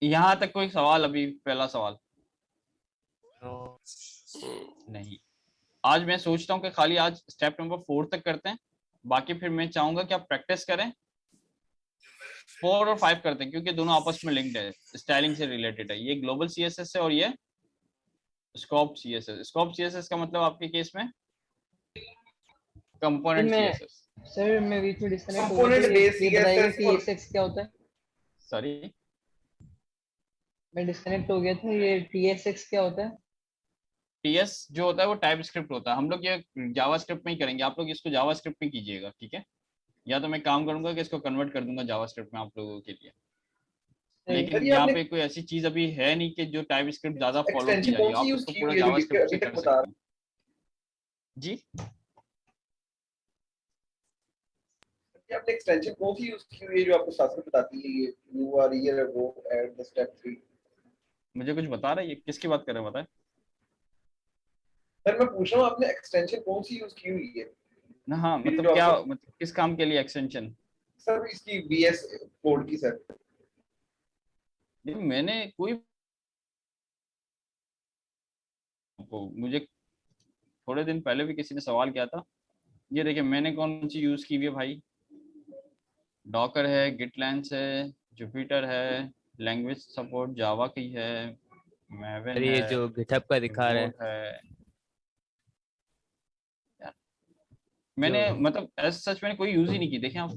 यहाँ तक कोई सवाल? अभी पहला सवाल नहीं। आज मैं सोचता हूँ कि खाली आज स्टेप नंबर 4 तक करते हैं, बाकी फिर मैं चाहूंगा कि आप प्रैक्टिस करें 4 और 5 करते हैं क्योंकि दोनों आपस में लिंक्ड है, स्टाइलिंग से रिलेटेड है। ये ग्लोबल सीएसएस है और ये स्कोप सीएसएस। स्कोप सीएसएस का मतलब आपके केस में कंपोनेंट सीएसएस। सर मैं बीच में डिस्कनेक्ट हो Component गया, based ये बताइएगा CSS और- TSX क्या होता है? सॉरी, मैं डिस्कनेक्ट हो गया था, ये TSX क्या होता है? टीएस जो होता है वो टाइप स्क्रिप्ट होता है। हम लोग ये जावा स्क्रिप्ट में ही करेंगे, आप लोग इसको जावा स्क्रिप्ट में कीजिएगा, ठीक है? या तो मैं काम करूंगा कि इसको कन्वर्ट कर दूंगा जावा स्क्रिप्ट में आप लोगों के लिए, लेकिन यहाँ पे कोई ऐसी चीज अभी है नहीं कि जो टाइप स्क्रिप्ट ज्यादा फॉलो की जाएगी। आप इसको पूरा जावा स्क्रिप्ट से कर सकते हैं। जी, आपने एक्सटेंशन कौन सी यूज की हुई है जो आपको साथ में बताती है ये you are here go at the step 3? मुझे कुछ बता रहा है, ये किसकी बात कर रहे हैं बताएं? सर मैं पूछ रहा हूँ आपने एक्सटेंशन कौन सी यूज की हुई है ना? हाँ, मतलब क्या, मतलब किस काम के लिए एक्सटेंशन? सर इसकी बीएस कोड की सर। मैंने कोई, मुझे थोड़े दिन पहले भी किसी ने सवाल किया था। ये देखिए मैंने कौन सी यूज की हुई है भाई। डॉकर है, गिटलैंस है, जुपिटर है, लैंग्वेज सपोर्ट जावा की है, मैवन अरे ये है, जो गिटहब का दिखा रहा है, यार मैंने मतलब एज सच मैंने कोई यूज ही नहीं की। देखें आप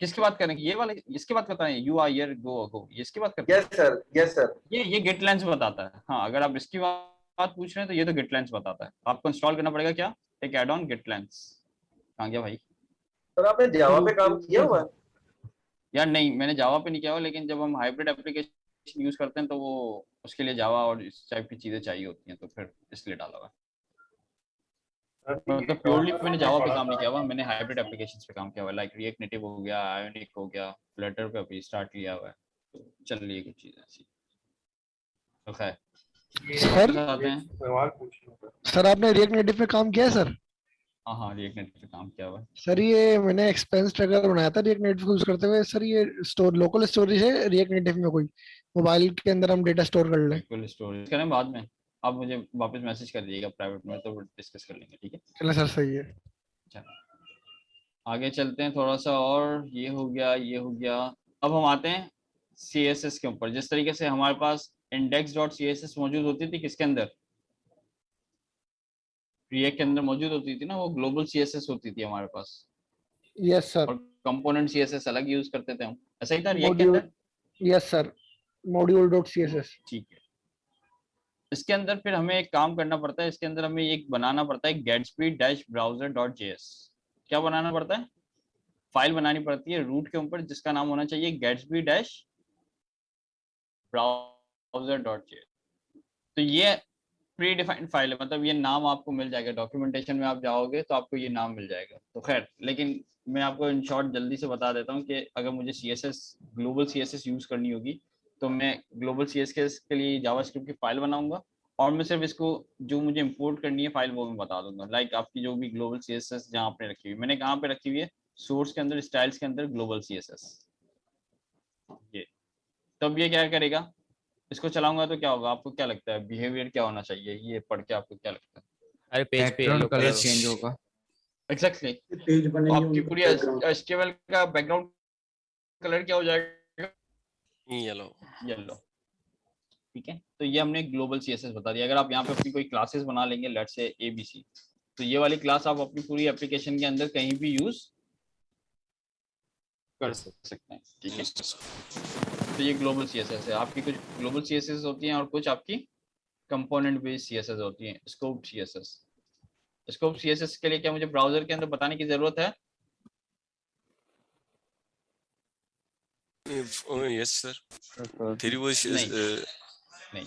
किसकी बात करें, ये वाले इसकी बात करता है यू आर हियर गो गो, ये इसकी बात करते हैं? Yes sir, yes sir. ये गिटलैंस बताता है। हाँ, अगर आप इसकी बात पूछ रहे हैं तो ये तो गिटलैंस बताता है। आपको इंस्टॉल करना पड़ेगा क्या, एक एड ऑन गिटलैंस। कहाँ गया भाई? सर आपने जावा पे काम किया हुआ है? यार नहीं, मैंने जावा पे नहीं किया हुआ, लेकिन जब हम हाइब्रिड एप्लीकेशन यूज करते हैं तो वो उसके लिए जावा और इस टाइप की चीजें चाहिए होती हैं, तो फिर इसलिए डाला हुआ है। मतलब प्योरली मैंने जावा पे काम नहीं किया हुआ, मैंने हाइब्रिड एप्लीकेशंस पे काम किया हुआ है, लाइक रिएक्ट नेटिव हो गया, आयोनिक हो गया, फ्लटर पे अभी स्टार्ट किया हुआ है, तो चल रही है कुछ चीजें ऐसी। तो खैर सर आपने रिएक्ट नेटिव पे काम किया है सर? हाँ, रिएक्ट नेटिव पे काम किया हुआ है। सर ये मैंने एक्सपेंस ट्रैकर बनाया था रिएक्ट नेटिव को यूज करते हुए। सर ये स्टोर लोकल स्टोरेज है रिएक्ट नेटिव में, कोई मोबाइल के अंदर हम डेटा स्टोर कर लें? बिल्कुल, स्टोरेज करें बाद में, आप मुझे वापस मैसेज कर दीजिएगा प्राइवेट में, तो डिस्कस कर लेंगे, ठीक है? चलो सर, सही है। चलो आगे चलते हैं थोड़ा सा, और ये हो गया, ये हो गया। अब हम आते हैं CSS के ऊपर। जिस तरीके से हमारे पास index.css मौजूद होती थी किसके अंदर, रिएक्ट के अंदर मौजूद होती थी ना, वो ग्लोबल CSS होती थी हमारे पास। Yes sir. और कंपोनेंट CSS अलग यूज करते थे हम, ऐसा ही था रिएक्ट के अंदर? Yes sir, module.css। ठीक है। इसके अंदर फिर हमें एक काम करना पड़ता है, इसके अंदर हमें एक बनाना पड़ता है gatsby-browser.js। क्या बनाना पड़ता है? फाइल बनानी पड़ती है रूट के ऊपर जिसका नाम होना चाहिए gatsby-browser.js। तो ये प्री डिफाइंड फाइल है, मतलब ये नाम आपको मिल जाएगा, डॉक्यूमेंटेशन में आप जाओगे तो आपको ये नाम मिल जाएगा। तो खैर, लेकिन मैं आपको इन शॉर्ट जल्दी से बता देता हूँ कि अगर मुझे CSS ग्लोबल CSS यूज करनी होगी तो मैं ग्लोबल CSS के लिए जावास्क्रिप्ट की फाइल बनाऊंगा, और मैं सिर्फ इसको जो मुझे इंपोर्ट करनी है फाइल वो मैं बता दूंगा। लाइक आपकी जो भी ग्लोबल CSS जहाँ आपने रखी हुई, मैंने कहाँ पे रखी हुई है, सोर्स के अंदर, स्टाइल्स के अंदर ग्लोबल CSS। ये तब ये क्या करेगा, इसको चलाऊंगा तो क्या होगा, आपको क्या लगता है बिहेवियर क्या होना चाहिए, ये पढ़ के आपको क्या लगता है? अरे पेज पे येलो कलर चेंज होगा। एग्जैक्टली, तो आपकी पूरी HTML का बैकग्राउंड कलर क्या हो जाएगा? येलो। येलो, ठीक है। तो ये हमने ग्लोबल CSS बता दिया। अगर आप यहाँ पे अपनी कोई क्लासेस बना लेंगे, लेट्स से ABC, तो ये वाली क्लास आप अपनी पूरी एप्लीकेशन के अंदर कहीं भी यूज कर सकते हैं, ठीक है? तो ये ग्लोबल CSS है। आपकी कुछ ग्लोबल CSS होती हैं और कुछ आपकी कंपोनेंट बेस्ड CSS होती हैं। स्कोप CSS, स्कोप CSS के लिए क्या मुझे ब्राउजर के अंदर बताने की जरूरत है? यस सर, तेरी वो नहीं,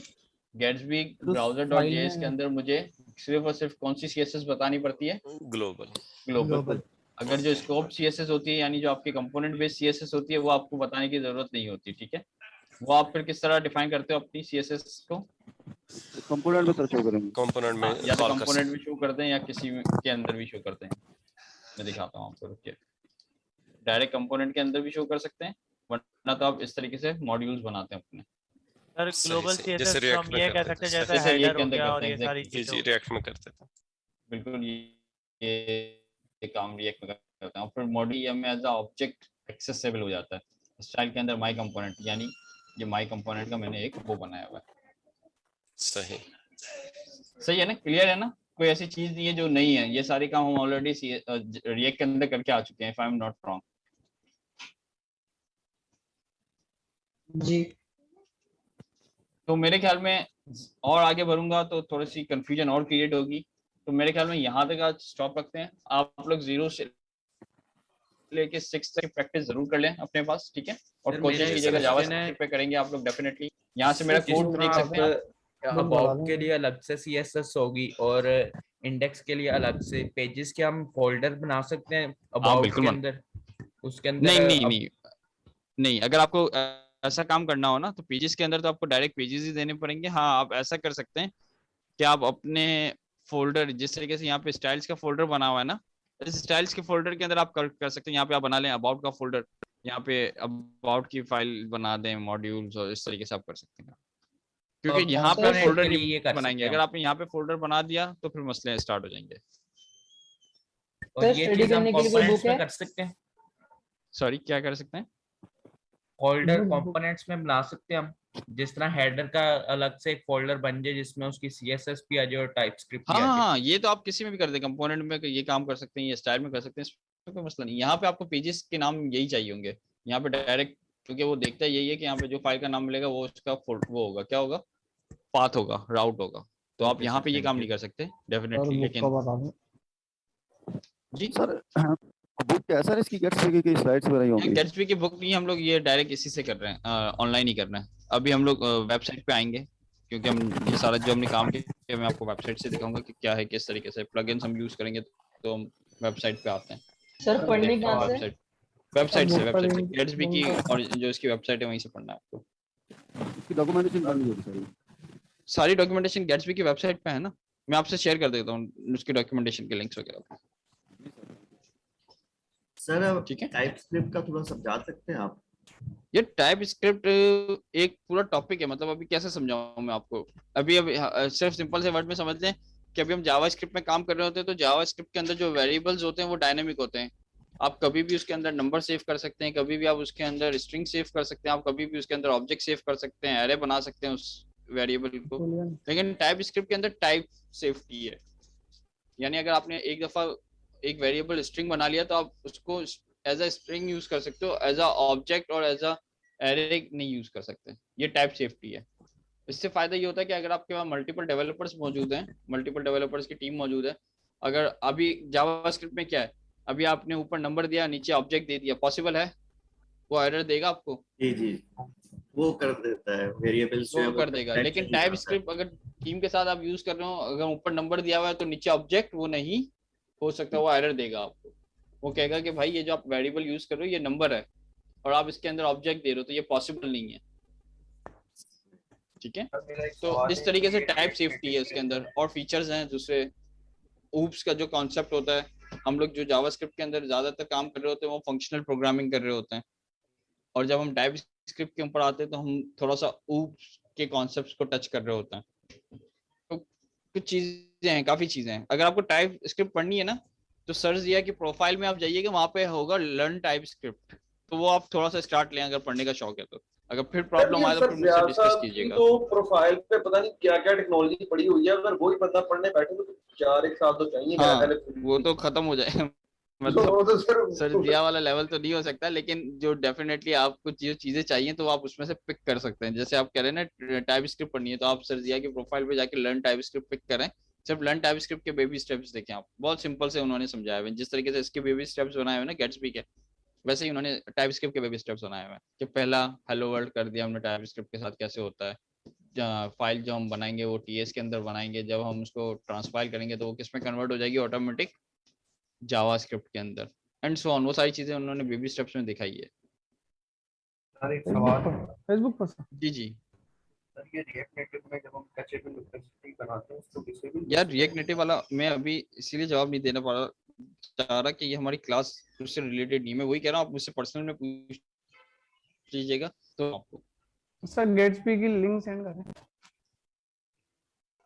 Gatsby browser.js के अंदर मुझे सिर्फ और सिर्फ कौन सी CSS बतानी पड़ती है? ग्लोबल। अगर जो स्कोप CSS होती है, यानी जो आपकी कंपोनेंट बेस्ड CSS होती है, वो आपको बताने की जरूरत नहीं होती, ठीक है? वो आप फिर किस तरह डिफाइन करते हो अपनी CSS को? कंपोनेंट में शो करेंगे, कंपोनेंट में या तो कंपोनेंट में शो करते हैं या किसी के अंदर भी शो करते हैं। मैं दिखाता हूँ आपको, रुकिए। डायरेक्ट कंपोनेंट के अंदर भी शो कर सकते हैं, वरना तो आप इस तरीके से मॉड्यूल्स बनाते हैं अपने। सर ग्लोबल CSS तो हम ये कह सकते हैं जैसे हेडर हो गया और ये सारी चीजें रिएक्ट में करते थे। बिल्कुल, ये काम रिएक्ट में होता है और फिर मॉड्यूल में एज अ ऑब्जेक्ट एक्सेसिबल हो जाता है स्टाइल के अंदर माई कंपोनेंट, यानी ये माई कंपोनेंट का मैंने एक वो बनाया हुआ है। सही सही है ना, क्लियर है ना, कोई ऐसी चीज नहीं है जो नहीं है, ये सारे काम हम ऑलरेडी रिएक्ट के अंदर करके आ चुके हैं if I am not wrong. जी तो मेरे ख्याल में और आगे बढ़ूंगा तो थोड़ी सी कंफ्यूजन और क्रिएट होगी, तो मेरे ख्याल में यहाँ तक आज स्टॉप रखते हैं। आप लोग 0 से लेके 6 तक प्रैक्टिस जरूर कर लें अपने पास, ठीक है, और कोशिश कीजिएगा जावास्क्रिप्ट पे करेंगे आप लोग डेफिनेटली। यहाँ से मेरा कोड देख सकते हैं आप। अबाउट के लिए अलग से CSS होगी और इंडेक्स के लिए अलग से पेजेस के हम फोल्डर बना सकते हैं अबाउट के अंदर, उसके अंदर नहीं अगर आपको ऐसा काम करना हो ना तो पेजेस के अंदर तो आपको डायरेक्ट पेजेस ही देने पड़ेंगे। हाँ आप ऐसा कर सकते हैं कि आप अपने फोल्डर जिस तरीके से यहाँ पे स्टाइल्स का फोल्डर बना हुआ है ना, इस स्टाइल्स के फोल्डर के अंदर आप कर सकते हैं। यहाँ पे आप बना लें अबाउट का फोल्डर, यहाँ पे अबाउट की फाइल बना दें मॉड्यूल्स, और इस तरीके से आप कर सकते हैं क्योंकि यहाँ पे फोल्डर नहीं बनाएंगे। अगर आपने यहाँ पे फोल्डर बना दिया तो फिर मसले स्टार्ट हो जाएंगे। और ये चीज हम कंपोनेंट्स में कर सकते हैं। सॉरी क्या कर सकते हैं? फोल्डर कंपोनेंट्स में बना सकते हैं हम, जिस तरह हेडर का अलग से एक फोल्डर बन जाए जिसमें उसकी CSS भी आ जाए और टाइपस्क्रिप्ट भी आ जाए। हाँ ये तो आप किसी में भी कर दें, कंपोनेंट में ये काम कर सकते हैं, ये स्टाइल में कर सकते हैं, इसमें कोई मसला नहीं। यहाँ पे आपको पेजेस के नाम यही चाहिए होंगे यहाँ पे डायरेक्ट, क्योंकि वो देखता है यही है कि यहाँ पे जो फाइल का नाम मिलेगा वो उसका वो होगा, क्या होगा, पाथ होगा, राउट होगा। तो आप यहाँ पे ये काम नहीं कर सकते डेफिनेटली। लेकिन जी सर बुक क्या है सर इसकी? गेट्सबी की स्लाइड्स बनाई होंगी? गेट्सबी की बुक नहीं, हम लोग ये डायरेक्ट इसी से कर रहे हैं, ऑनलाइन ही कर रहे हैं। अभी हम लोग वेबसाइट पे आएंगे क्योंकि हम ये सारा जो हमने काम किया मैं आपको वेबसाइट से दिखाऊंगा कि क्या है, किस तरीके से प्लगइन्स हम यूज करेंगे। तो हम वेबसाइट पे आते हैं सर, पढ़ने कहाँ से? वेबसाइट से गेट्सबी की, और जो इसकी वेबसाइट है वहीं से पढ़ना है आपको। इसकी डॉक्यूमेंटेशन करनी होगी सर? सारी डॉक्यूमेंटेशन गेट्सबी की वेबसाइट पे है ना, मैं आपसे शेयर कर देता हूँ उसकी डॉक्यूमेंटेशन के लिंक्स वगैरह। सर ठीक है, टाइपस्क्रिप्ट का थोड़ा समझा सकते हैं आप? ये टाइपस्क्रिप्ट एक पूरा टॉपिक है, मतलब अभी कैसे समझाऊं मैं आपको। अभी सिर्फ सिंपल से वर्ड में समझ लें कि अभी हम जावास्क्रिप्ट में काम कर रहे होते हैं, तो जावास्क्रिप्ट के अंदर जो वेरिएबल्स होते हैं वो डायनेमिक होते हैं। आप कभी भी उसके अंदर नंबर सेव कर सकते हैं, कभी भी आप उसके अंदर स्ट्रिंग सेव कर सकते हैं, आप कभी भी उसके अंदर ऑब्जेक्ट सेव कर सकते हैं, एरे बना सकते हैं उस वेरिएबल को। लेकिन टाइपस्क्रिप्ट के अंदर टाइप सेफ्टी है, यानी अगर आपने एक दफा एक वेरिएबल स्ट्रिंग बना लिया तो आप उसको एज अ स्ट्रिंग यूज कर सकते हो, एज अ ऑब्जेक्ट और एज अ एरे नहीं यूज कर सकते। ये टाइप सेफ्टी है। इससे फायदा ये होता है कि अगर आपके पास मल्टीपल डेवलपर्स मौजूद हैं, मल्टीपल डेवलपर्स की टीम मौजूद है, अगर अभी जावास्क्रिप्ट में क्या है, अभी आपने ऊपर नंबर दिया नीचे ऑब्जेक्ट दे दिया, पॉसिबल है? वो एरर देगा आपको? जी वो कर देता है, वेरिएबल्स वो कर देगा। लेकिन टाइपस्क्रिप्ट अगर टीम के साथ आप यूज कर रहे हो, अगर ऊपर नंबर दिया हुआ है तो नीचे ऑब्जेक्ट, वो नहीं हो सकता, वो एरर देगा आपको। वो कहेगा कि भाई ये जो आप वेरिएबल यूज कर रहे हो ये नंबर है और आप इसके अंदर ऑब्जेक्ट दे रहे हो, तो ये पॉसिबल नहीं है। ठीक है, तो इस तरीके से टाइप सेफ्टी है उसके अंदर। और फीचर्स हैं दूसरे, ऊप्स का जो कॉन्सेप्ट होता है, हम लोग जो जावास्क्रिप्ट के अंदर ज्यादातर काम कर रहे होते हैं वो फंक्शनल प्रोग्रामिंग कर रहे होते हैं, और जब हम टाइपस्क्रिप्ट के ऊपर आते हैं तो हम थोड़ा सा ऊप्स के कॉन्सेप्ट्स को टच कर रहे होते हैं। तो कुछ चीजें हैं, काफी चीजें हैं। अगर आपको टाइपस्क्रिप्ट पढ़नी है ना तो सर्च दिया कि प्रोफाइल में आप जाइएगा, वहां पे होगा लर्न टाइपस्क्रिप्ट, तो वो आप थोड़ा सा स्टार्ट लें अगर पढ़ने का शौक है तो। अगर फिर प्रॉब्लम आए तो फिर मुझसे डिस्कस कीजिएगा। तो प्रोफाइल पे पता नहीं क्या क्या टेक्नोलॉजी पड़ी हुई है, अगर वही बंदा पढ़ने बैठे तो 4-1 साल तो चाहिए। हाँ, वो तो खत्म हो जाएगा, मतलब सर दिया वाला लेवल तो नहीं हो सकता, लेकिन जो डेफिनेटली आपको जो चीजें चाहिए तो आप उसमें से पिक कर सकते हैं। जैसे आप कह रहे हैं ना टाइपस्क्रिप्ट पढ़नी है, तो आप सर दिया की प्रोफाइल पे जाके लर्न टाइपस्क्रिप्ट पिक करें, सिर्फ लर्न टाइपस्क्रिप्ट के बेबी स्टेप्स देखें आप, बहुत सिंपल से उन्होंने समझाया हुआ है। जिस तरीके से इसके बेबी स्टेप्स बनाए हुए ना गेट्सबी के, वैसे ही उन्होंने टाइपस्क्रिप्ट के बेबी स्टेप्स बनाए हुए हैं कि पहला हेलो वर्ल्ड कर दिया हमने टाइपस्क्रिप्ट के साथ, कैसे होता है फाइल जो हम बनाएंगे वो टीएस के अंदर बनाएंगे, जब हम उसको ट्रांसफाइल करेंगे तो वो किस में कन्वर्ट हो जाएगी, ऑटोमेटिक जावास्क्रिप्ट के अंदर, एंड सो ऑन। वो सारी चीजें उन्होंने बेबी स्टेप्स में दिखाई है। फेसबुक पर जी सर ये रिएक्ट नेटिव में जब हम टचेबल वेबसाइट बनाते हैं उसको डिसेबल, यार रिएक्ट नेटिव वाला मैं अभी इसीलिए जवाब नहीं देना चाह रहा कि ये हमारी क्लास उससे रिलेटेड नहीं है। मैं वही कह रहा हूँ, आप मुझसे पर्सनल में पूछ लीजिएगा तो आपको। सर गेट्सबी की लिंक सेंड करें,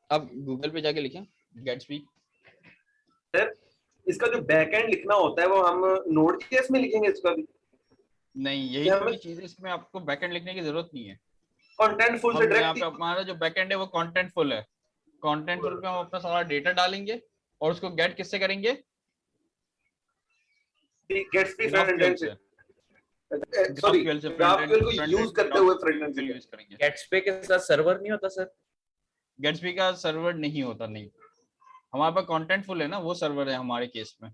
आप गूगल पे जाके लिखें गेट्सबी। सर इसका जो बैकएंड लिखना होता है वो हम Node.js में लिखेंगे इसका भी? नहीं, यही तो चीज है, इसमें आपको बैकएंड लिखने की जरूरत नहीं है। कंटेंटफुल से हम यहाँ पे डायरेक्ट हमारा जो बैकएंड है वो कंटेंटफुल है। कंटेंटफुल पे हम अपना सारा डेटा डालेंगे और उसको गेट किससे करेंगे? गेट्सबी फ्रंट एंड से, सॉरी GraphQL को यूज करते हुए फ्रंट एंड से यूज करेंगे। गेट्सबे के साथ सर्वर नहीं होता सर? गेट्सबी का सर्वर नहीं होता, नहीं। हमारे पास कंटेंटफुल है ना, वो सर्वर है हमारे केस में।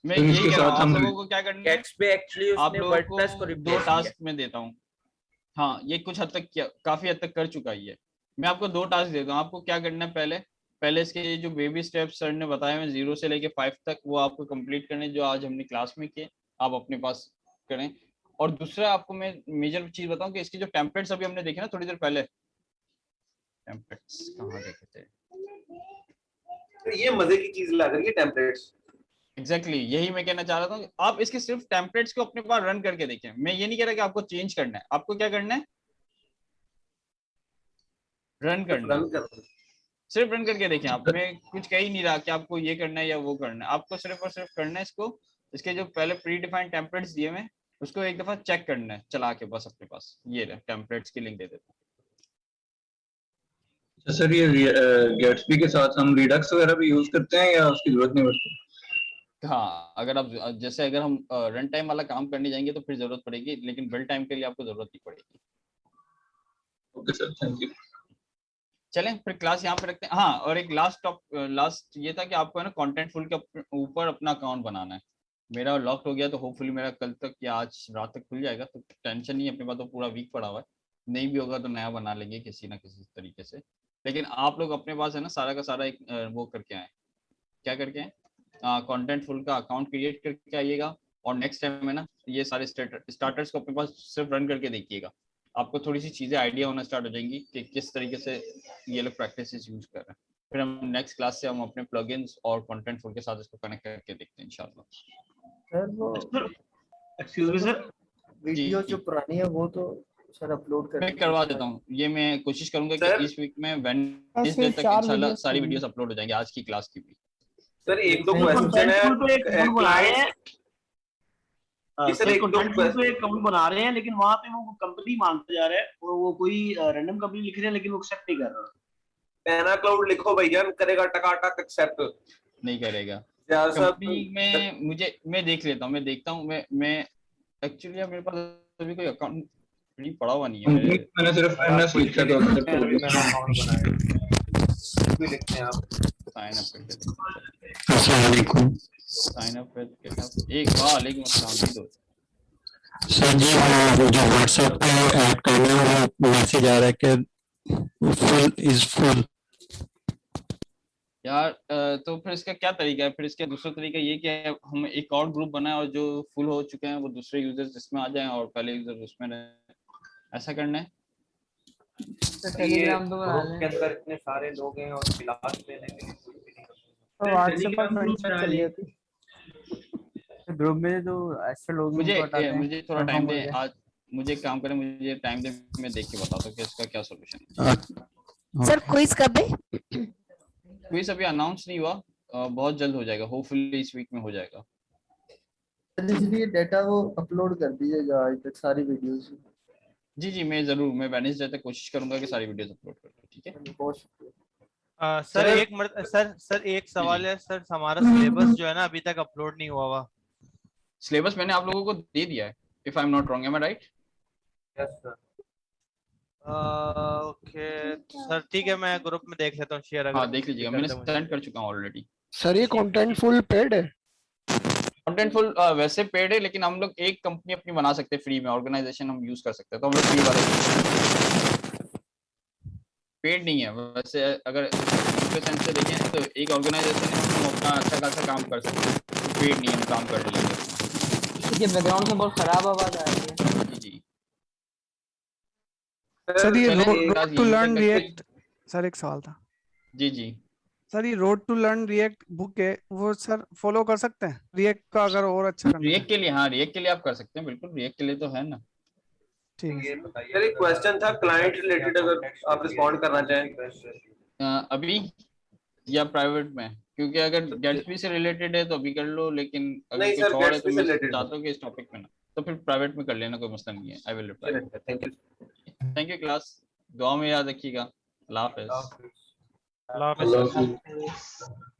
मैं यही कह रहा हूँ, आप लोगों को क्या करना है, गेट्सबे एक्चुअली आप उसने लोगों वर्डप्रेस को को दो रिप्लेस टास्क में देता हूँ। हाँ, ये कुछ हद तक काफी हद तक कर चुका है ये। मैं आपको 2 टास्क देता हूँ, आपको क्या करना है, पहले इसके जो बेबी स्टेप्स सर ने बताए हैं 0 से लेके 5 तक, वो आपको कंप्लीट करने, जो आज हमने क्लास में किए, आप अपने पास करें। और दूसरा आपको मैं मेजर चीज बताऊं कि इसके जो टेम्पलेट्स अभी हमने देखे ना थोड़ी देर पहले, टेम्पलेट्स कहाँ देखे थे, ये मजे की चीज लग रही है टेम्पलेट्स। एग्जैक्टली यही मैं कहना चाह रहा था। आप इसके सिर्फ टेम्पलेट्स को अपने पास रन करके देखें। मैं ये नहीं कह रहा कि आपको चेंज करना है, आपको क्या करना है, रन करना है। सिर्फ रन करके देखें आप। मैं कुछ कह ही नहीं रहा कि आपको ये करना है या वो करना है, आपको सिर्फ और सिर्फ करना है इसको, इसके जो पहले प्री डिफाइंड टेम्पलेट्स दिए हुए उसको एक दफा चेक करना है चला के, बस अपने पास। ये टेम्पलेट्स की लिंक दे देता हूँ। सर ये गेट्सबी के साथ हम रिडक्स वगैरह भी यूज करते हैं या उसकी जरूरत नहीं पड़ती? हाँ, अगर आप जैसे अगर हम रन टाइम वाला काम करने जाएंगे तो फिर जरूरत पड़ेगी, लेकिन बिल्ड टाइम के लिए आपको जरूरत नहीं पड़ेगी। Okay sir, thank you. चलें फिर क्लास यहाँ पे रखते हैं। हाँ, और एक लास्ट ये था कि आपको है ना कंटेंटफुल के ऊपर अपना अकाउंट बनाना है। मेरा लॉक्ड हो गया तो होपफुली मेरा कल तक या आज रात तक खुल जाएगा, तो टेंशन नहीं है, अपने पास तो पूरा वीक पड़ा हुआ है। नहीं भी होगा तो नया बना लेंगे किसी ना किसी तरीके से। लेकिन आप लोग अपने पास है ना सारा का सारा एक वो करके आए, क्या करके आए, कंटेंटफुल का अकाउंट क्रिएट करके आइएगा। और नेक्स्ट टाइम है ना ये सारे स्टार्टर्स को अपने पास सिर्फ रन करके देखिएगा, आपको थोड़ी सी चीजें आइडिया होना स्टार्ट हो जाएंगी कि किस तरीके से ये लोग प्रैक्टिसेस यूज कर रहे हैं। फिर हम नेक्स्ट क्लास से हम अपने प्लगइन्स और कंटेंटफुल के साथ इसको कनेक्ट करके देखते हैं इंशाल्लाह। सर वो एक्सक्यूज मी सर, वीडियो जो पुरानी है वो तो सर अपलोड कर मैं करवा देता हूँ। ये मैं कोशिश करूंगा कि इस वीक में वेडनेसडे तक इंशाल्लाह सारी वीडियोस अपलोड हो जाएंगी, आज की क्लास की भी। सर एक दो क्वेश्चन है, एक अकाउंट बना रहे हैं लेकिन वहाँ पे वो कंपनी मांगता जा रहा है और वो कोई रैंडम कंपनी लिख रहे हैं लेकिन वो एक्सेप्ट नहीं कर रहा। पैना क्लाउड लिखो भैया, करेगा टकाटक एक्सेप्ट नहीं करेगा कंपनी में। मैं देख लेता हूँ, मैं देखता हूँ। मैं एक्चुअली मेरे पास अभी कोई अकाउंट नहीं पड़ा हुआ नहीं है। मैंने सिर्फ एनएस लिखा था, भी लिखते हैं आप। साइन अप करके अस्सलाम वालेकुम साइन अप करके एक वालेकुम अस्सलाम दो। सर जी वो जो व्हाट्सएप पे ऐड करना है वो मैसेज आ रहा है कि फुल इज फुल। यार तो फिर इसका क्या तरीका है? फिर इसका दूसरा तरीका ये कि हम एक और ग्रुप बनाए और जो फुल हो चुके हैं वो दूसरे यूजर्स इसमें आ जाएं और पहले यूजर उसमें रहें, ऐसा करना है। टेलीग्राम के अंदर इतने सारे लोग हैं और क्लास लेने के लिए कोई भी नहीं करता। व्हाट्सएप पर फ्रेंडशिप चल रही थी ग्रुप में, तो ऐसे लोग मुझे थोड़ा टाइम दे, आज मुझे काम करें, मुझे टाइम दे, मैं देख के बताता हूँ कि इसका क्या सॉल्यूशन है। सर क्विज कब है? क्विज अभी अनाउंस नहीं हुआ, बहुत जल्द हो जाएगा, होपफुली इस वीक में हो जाएगा। इसलिए डेटा वो अपलोड कर दीजिएगा आज तक सारी वीडियोस। जी जी मैं जरूर, मैं वेडनेसडे तक कोशिश करूंगा कि सारी वीडियोस अपलोड कर दूं। ठीक है, बहुत शुक्रिया। सर एक सवाल है सर, हमारा सिलेबस जो है ना अभी तक अपलोड नहीं हुआ हुआ। सिलेबस मैंने आप लोगों को दे दिया है, if I am not wrong, am I right? Yes sir. Okay sir ठीक है, मैं ग्रुप में देख लेता हूँ शेयर। हाँ देख लीजिएगा, मैंने सेंड कर चुका हूँ ऑलरेडी। सर ये कंटेंटफुल पेड है? कंटेंटफुल वैसे पेड है, लेकिन हम लोग एक कंपनी अपनी बना सकते हैं फ्री में, ऑर्गेनाइजेशन हम यूज कर सकते हैं, तो हम लोग फ्री वाले पेड नहीं है वैसे। अगर सेंस से देखें तो एक ऑर्गेनाइजेशन है, हम अपना अच्छा खासा काम कर सकते हैं, तो पेड नहीं हम काम कर लेंगे। ये बैकग्राउंड में बहुत खराब आवाज आ रही है। जी जी सर ये road to learn React, sir एक सवाल था। जी जी सर ये road to learn React book है, वो सर फॉलो कर सकते हैं रिएक्ट का अगर और अच्छा करना है? रिएक्ट के लिए, हाँ रिएक्ट के लिए आप कर सकते हैं, बिल्कुल रिएक्ट के लिए तो है ना। ठीक है सर एक क्वेश्चन था क्लाइंट रिलेटेड, अगर आप रिस्पॉन्ड करना चाहें अभी या प्राइवेट में? क्योंकि अगर गेट्सबी से रिलेटेड है तो अभी कर लो, लेकिन अगर नहीं कुछ सर, और है तो Gatsby से मैं related चाहता हूँ कि इस टॉपिक में ना, तो फिर प्राइवेट में कर लेना, कोई मसला नहीं है। I will reply. Thank you class, दुआ में याद रखिएगा। अल्लाह हाफिज़। अल्लाह हाफिज़।